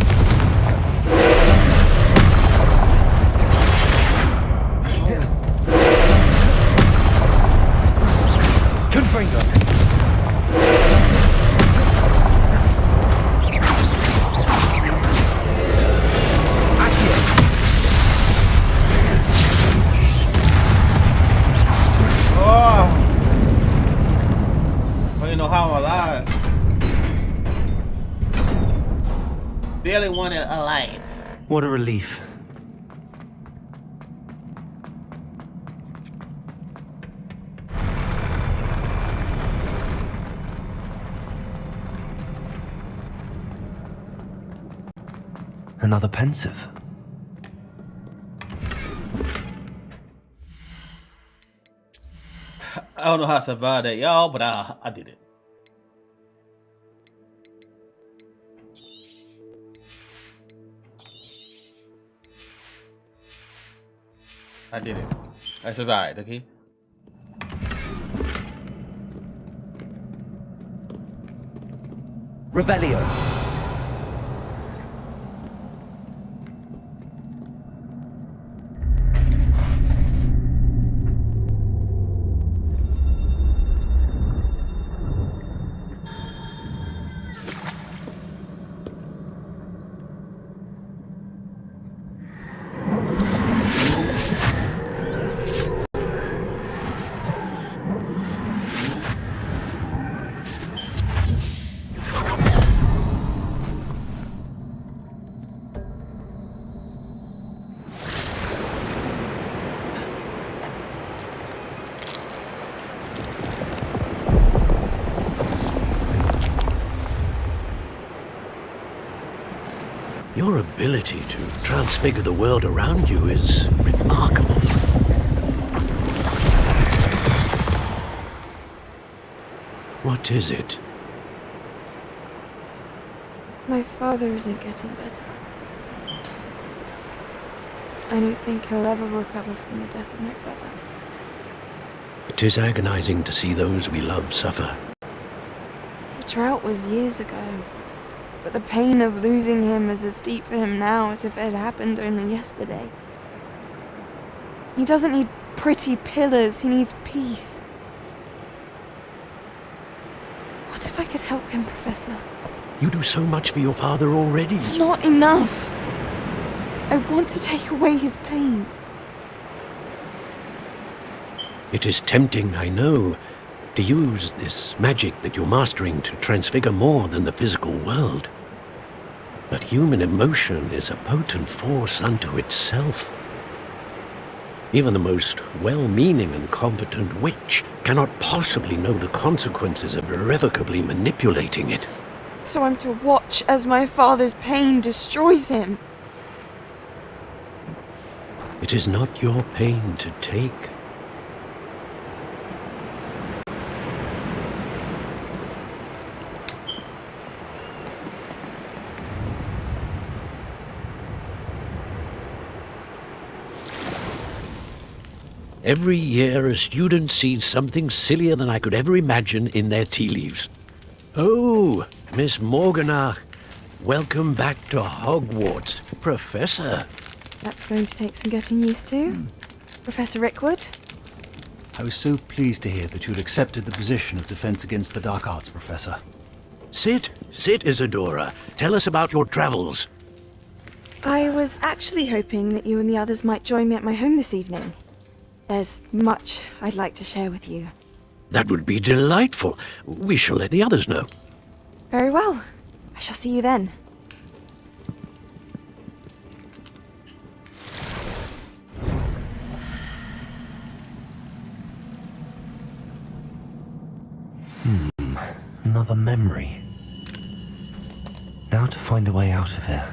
L: Confringo. Accio.
A: Oh. I don't know how I'm alive. Barely wanted alive.
B: What a relief. Another pensive.
A: I don't know how I survived that, y'all, but I did it. I did it. I survived, okay?
L: Revelio.
T: Your ability to transfigure the world around you is remarkable. What is it?
M: My father isn't getting better. I don't think he'll ever recover from the death of my brother.
T: It is agonizing to see those we love suffer.
M: The drought was years ago, but the pain of losing him is as deep for him now as if it had happened only yesterday. He doesn't need pretty pillars, he needs peace. What if I could help him, Professor?
T: You do so much for your father already.
M: It's not enough. I want to take away his pain.
T: It is tempting, I know, to use this magic that you're mastering to transfigure more than the physical world. But human emotion is a potent force unto itself. Even the most well-meaning and competent witch cannot possibly know the consequences of irrevocably manipulating it.
M: So I'm to watch as my father's pain destroys him.
T: It is not your pain to take. Every year, a student sees something sillier than I could ever imagine in their tea leaves. Oh, Miss Morganach, welcome back to Hogwarts, Professor.
M: That's going to take some getting used to. Professor Rickwood?
R: I was so pleased to hear that you'd accepted the position of Defense Against the Dark Arts, Professor.
T: Sit, Isadora. Tell us about your travels.
M: I was actually hoping that you and the others might join me at my home this evening. There's much I'd like to share with you.
T: That would be delightful. We shall let the others know.
M: Very well. I shall see you then.
B: Another memory. Now to find a way out of here.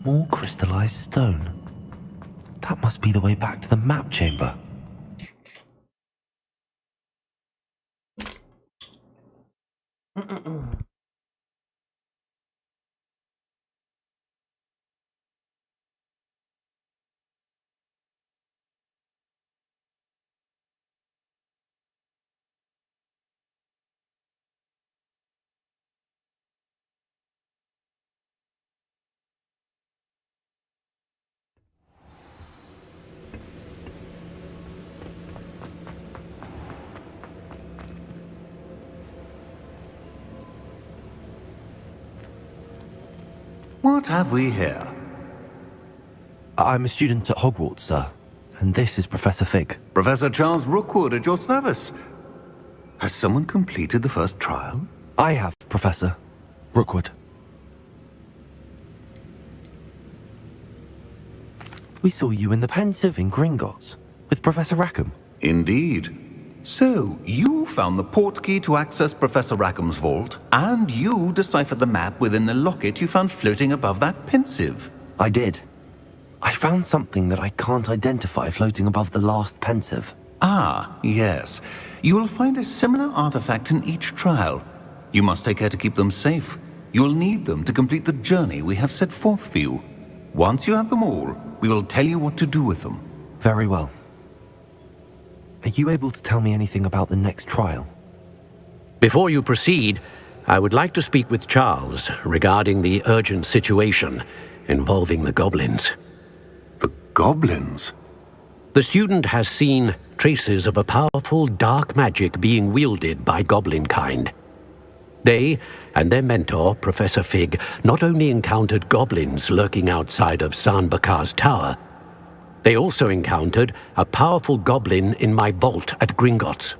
B: More crystallized stone. That must be the way back to the map chamber.
W: What have we here?
B: I'm a student at Hogwarts, sir. And this is Professor Fig.
W: Professor Charles Rookwood at your service. Has someone completed the first trial?
B: I have, Professor Rookwood. We saw you in the Pensive in Gringotts with Professor Rackham.
W: Indeed. So, you found the portkey to access Professor Rackham's vault, and you deciphered the map within the locket you found floating above that Pensive.
B: I did. I found something that I can't identify floating above the last Pensive.
W: Ah, yes. You will find a similar artifact in each trial. You must take care to keep them safe. You'll need them to complete the journey we have set forth for you. Once you have them all, We will tell you what to do with them.
B: Very well. Are you able to tell me anything about the next trial?
T: Before you proceed, I would like to speak with Charles regarding the urgent situation involving the goblins.
W: The goblins?
T: The student has seen traces of a powerful dark magic being wielded by goblin kind. They and their mentor, Professor Fig, not only encountered goblins lurking outside of San Bakar's tower, they also encountered a powerful goblin in my vault at Gringotts.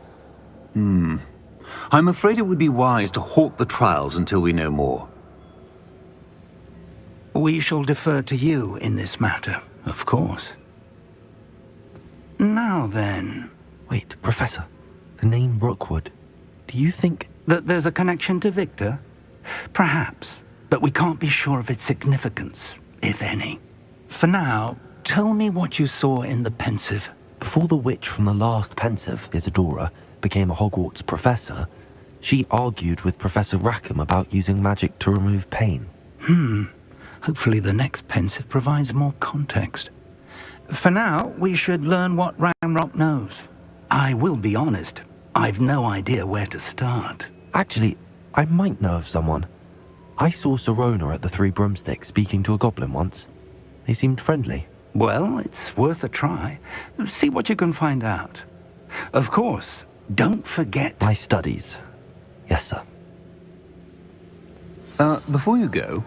W: I'm afraid it would be wise to halt the trials until we know more.
U: We shall defer to you in this matter, of course. Now then...
B: Wait, Professor. The name Rookwood. Do you think...
U: that there's a connection to Victor? Perhaps, but we can't be sure of its significance, if any. For now, tell me what you saw in the Pensive.
B: Before the witch from the last Pensive, Isadora, became a Hogwarts professor, she argued with Professor Rackham about using magic to remove pain.
U: Hopefully the next Pensive provides more context. For now, we should learn what Ramrock knows. I will be honest, I've no idea where to start.
B: Actually, I might know of someone. I saw Serona at the Three Broomsticks speaking to a goblin once. They seemed friendly.
U: Well, it's worth a try. See what you can find out. Of course, don't forget...
B: my studies. Yes, sir.
W: Before you go...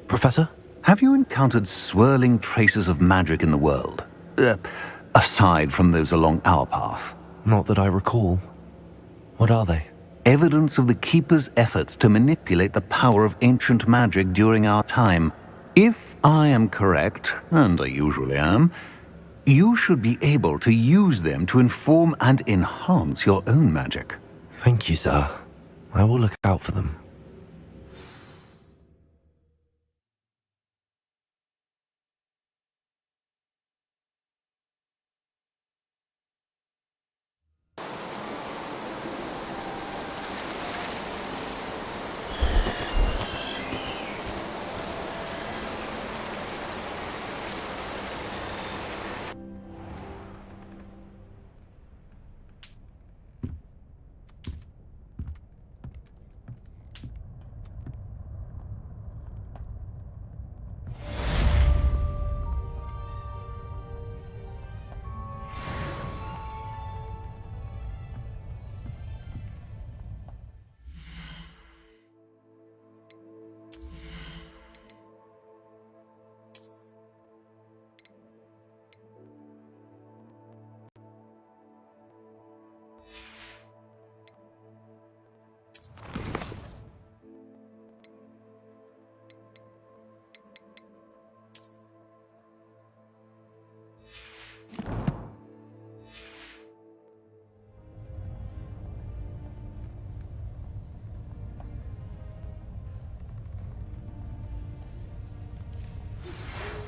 B: Professor?
W: Have you encountered swirling traces of magic in the world? Aside from those along our path?
B: Not that I recall. What are they?
W: Evidence of the Keeper's efforts to manipulate the power of ancient magic during our time. If I am correct, and I usually am, you should be able to use them to inform and enhance your own magic.
B: Thank you, sir. I will look out for them.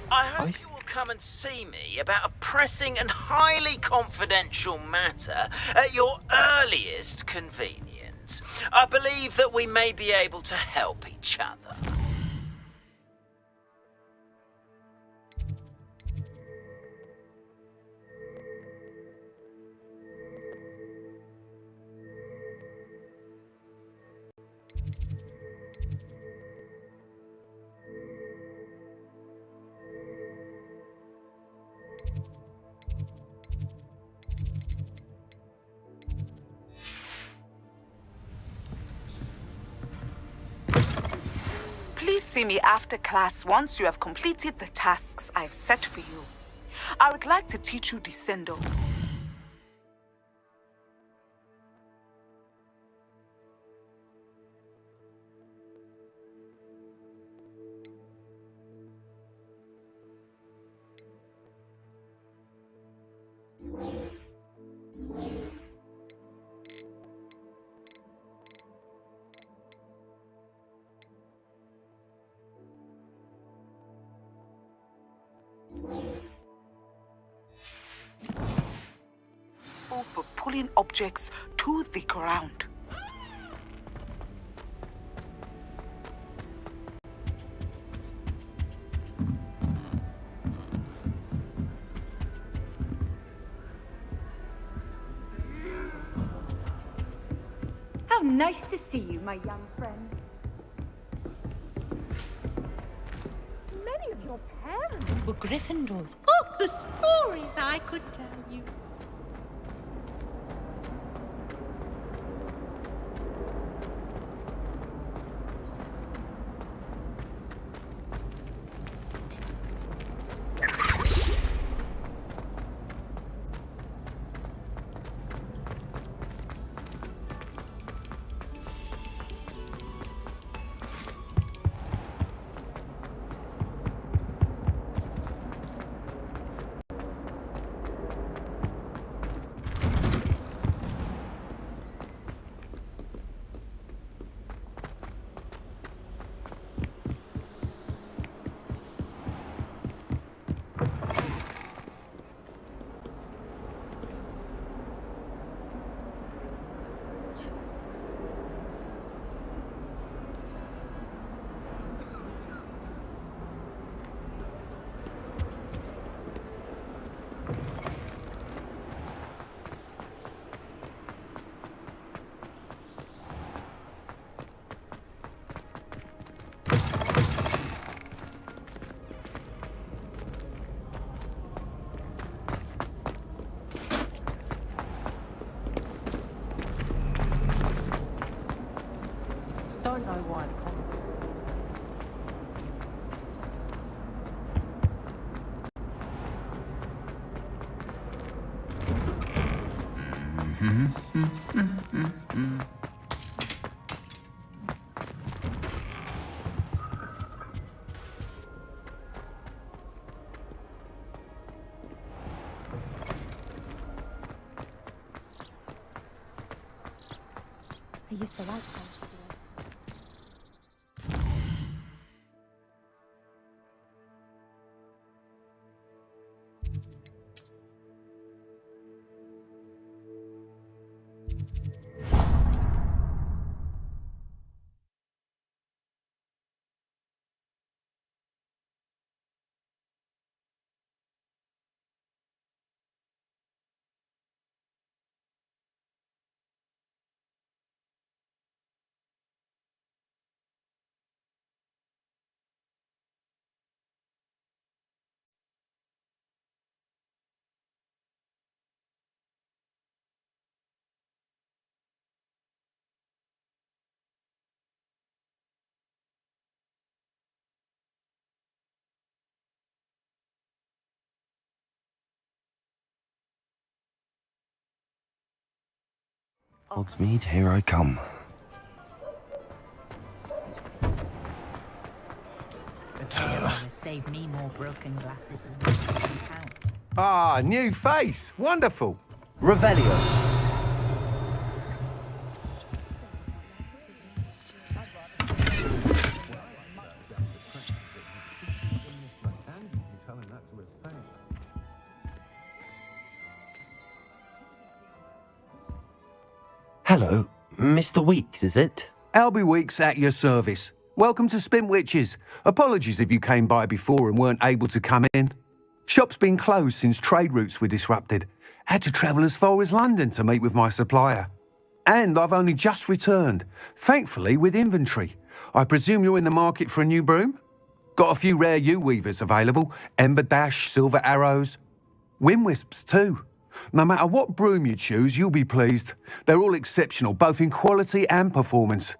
H: I hope you will come and see me about a pressing and highly confidential matter at your earliest convenience. I believe that we may be able to help each other.
J: Please see me after class once you have completed the tasks I've set for you. I would like to teach you Descendo. For pulling objects to the ground.
D: Nice to see you, my young friend.
E: Many of your parents were Gryffindors. Oh, the stories I could tell you. Don't know why. I used to like them.
B: Hogsmeade, here I come.
F: Save me more broken glasses than you can count.
L: Ah, new face. Wonderful. Revelio.
B: Hello, Mr. Weeks, is it?
R: Albie Weeks at your service. Welcome to Spintwitches. Apologies if you came by before and weren't able to come in. Shop's been closed since trade routes were disrupted. Had to travel as far as London to meet with my supplier. And I've only just returned, thankfully with inventory. I presume you're in the market for a new broom? Got a few rare U-weavers available. Ember Dash, Silver Arrows. Wind Wisps too. No matter what broom you choose, you'll be pleased. They're all exceptional, both in quality and performance.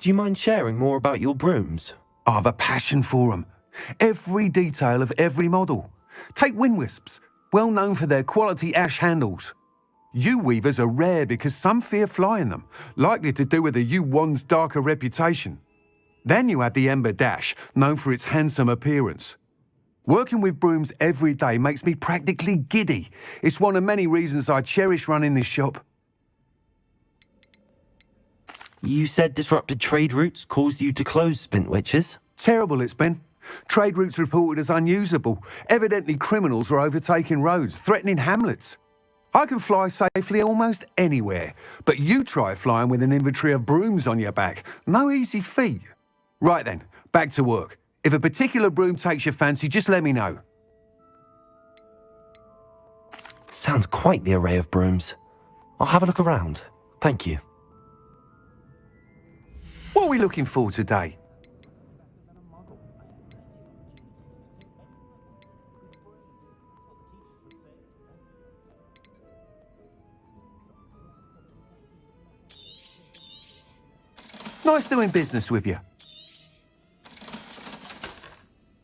B: Do you mind sharing more about your brooms?
R: I've a passion for them. Every detail of every model. Take Wind Wisps, well known for their quality ash handles. U-weavers are rare because some fear flying them, likely to do with the U-wand's darker reputation. Then you have the Ember Dash, known for its handsome appearance. Working with brooms every day makes me practically giddy. It's one of many reasons I cherish running this shop.
B: You said disrupted trade routes caused you to close Spintwitches?
R: Terrible it's been. Trade routes reported as unusable. Evidently criminals were overtaking roads, threatening hamlets. I can fly safely almost anywhere, but you try flying with an inventory of brooms on your back. No easy feat. Right then, back to work. If a particular broom takes your fancy, just let me know.
B: Sounds quite the array of brooms. I'll have a look around. Thank you.
R: What are we looking for today? Nice doing business with you.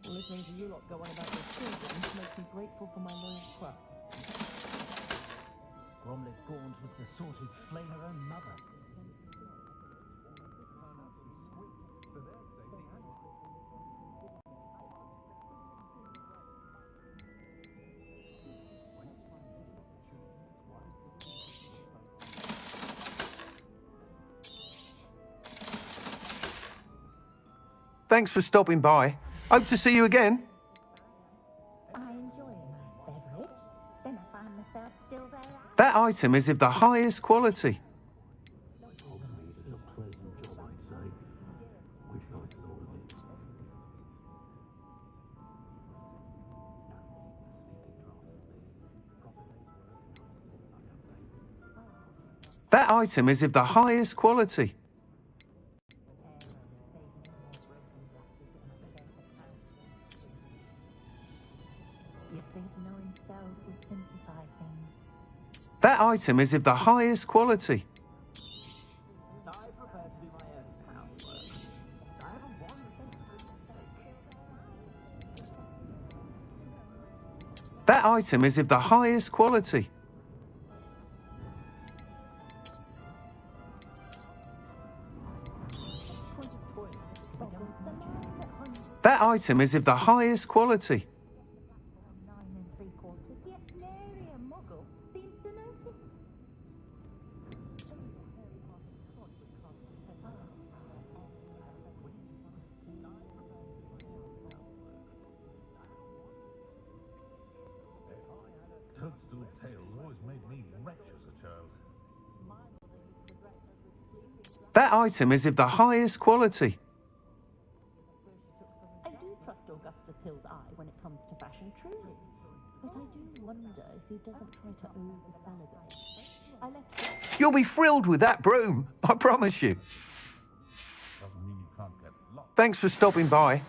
N: Listening to you lot go on about your children makes me grateful for my loyal club. Bromley Gaunt was the sort who'd flay her own mother.
R: Thanks for stopping by. Hope to see you again.
N: I enjoy a nice beverage, then I find myself still there.
R: That item is of the highest quality. That item is of the highest quality. That item is of the highest quality. That item is of the highest quality. That item is of the highest quality.
C: Toadstool tales always made me wretch as a child.
R: That item is of the highest quality.
N: I do trust Augustus Hill's eye when it comes to fashion, truly. But I do wonder if he doesn't try to over-celebrate. I left...
R: You'll be thrilled with that broom, I promise you.
C: Doesn't mean you can't get lost.
R: Thanks for stopping by.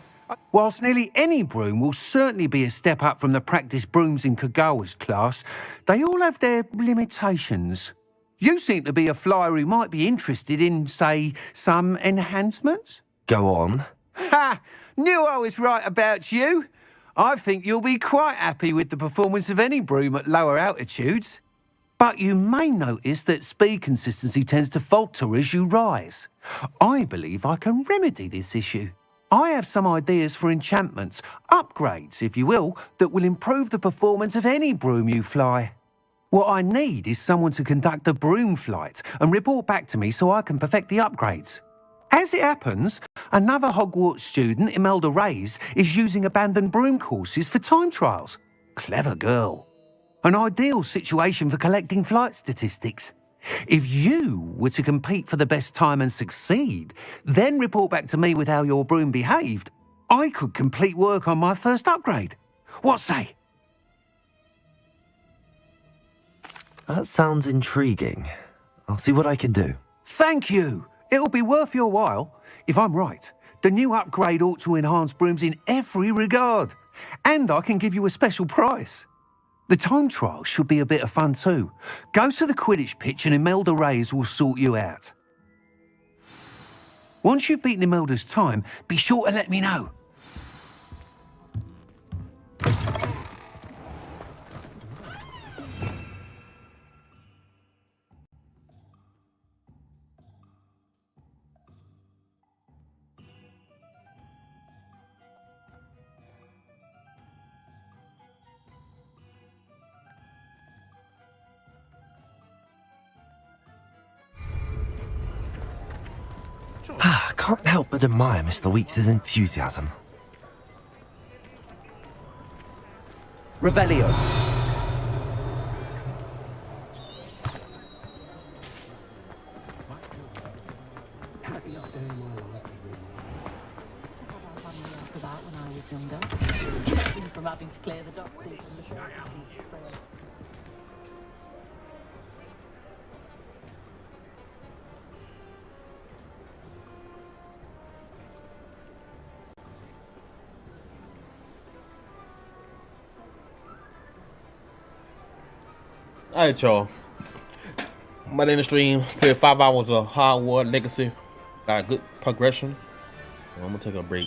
R: Whilst nearly any broom will certainly be a step up from the practice brooms in Kagawa's class, they all have their limitations. You seem to be a flyer who might be interested in, say, some enhancements?
B: Go on.
R: Ha! Knew I was right about you. I think you'll be quite happy with the performance of any broom at lower altitudes. But you may notice that speed consistency tends to falter as you rise. I believe I can remedy this issue. I have some ideas for enchantments, upgrades, if you will, that will improve the performance of any broom you fly. What I need is someone to conduct a broom flight and report back to me so I can perfect the upgrades. As it happens, another Hogwarts student, Imelda Reyes, is using abandoned broom courses for time trials. Clever girl. An ideal situation for collecting flight statistics. If you were to compete for the best time and succeed, then report back to me with how your broom behaved, I could complete work on my first upgrade. What say?
B: That sounds intriguing. I'll see what I can do.
R: Thank you. It'll be worth your while. If I'm right, the new upgrade ought to enhance brooms in every regard. And I can give you a special price. The time trial should be a bit of fun too. Go to the Quidditch pitch and Imelda Reyes will sort you out. Once you've beaten Imelda's time, be sure to let me know.
B: Can't help but admire Mr. Weeks' enthusiasm.
L: Revelio.
N: When I was younger, from having to clear the doctors and the
A: Alright, y'all. My name is stream. Played 5 hours of Hogwarts Legacy. Got good progression. I'm gonna take a break.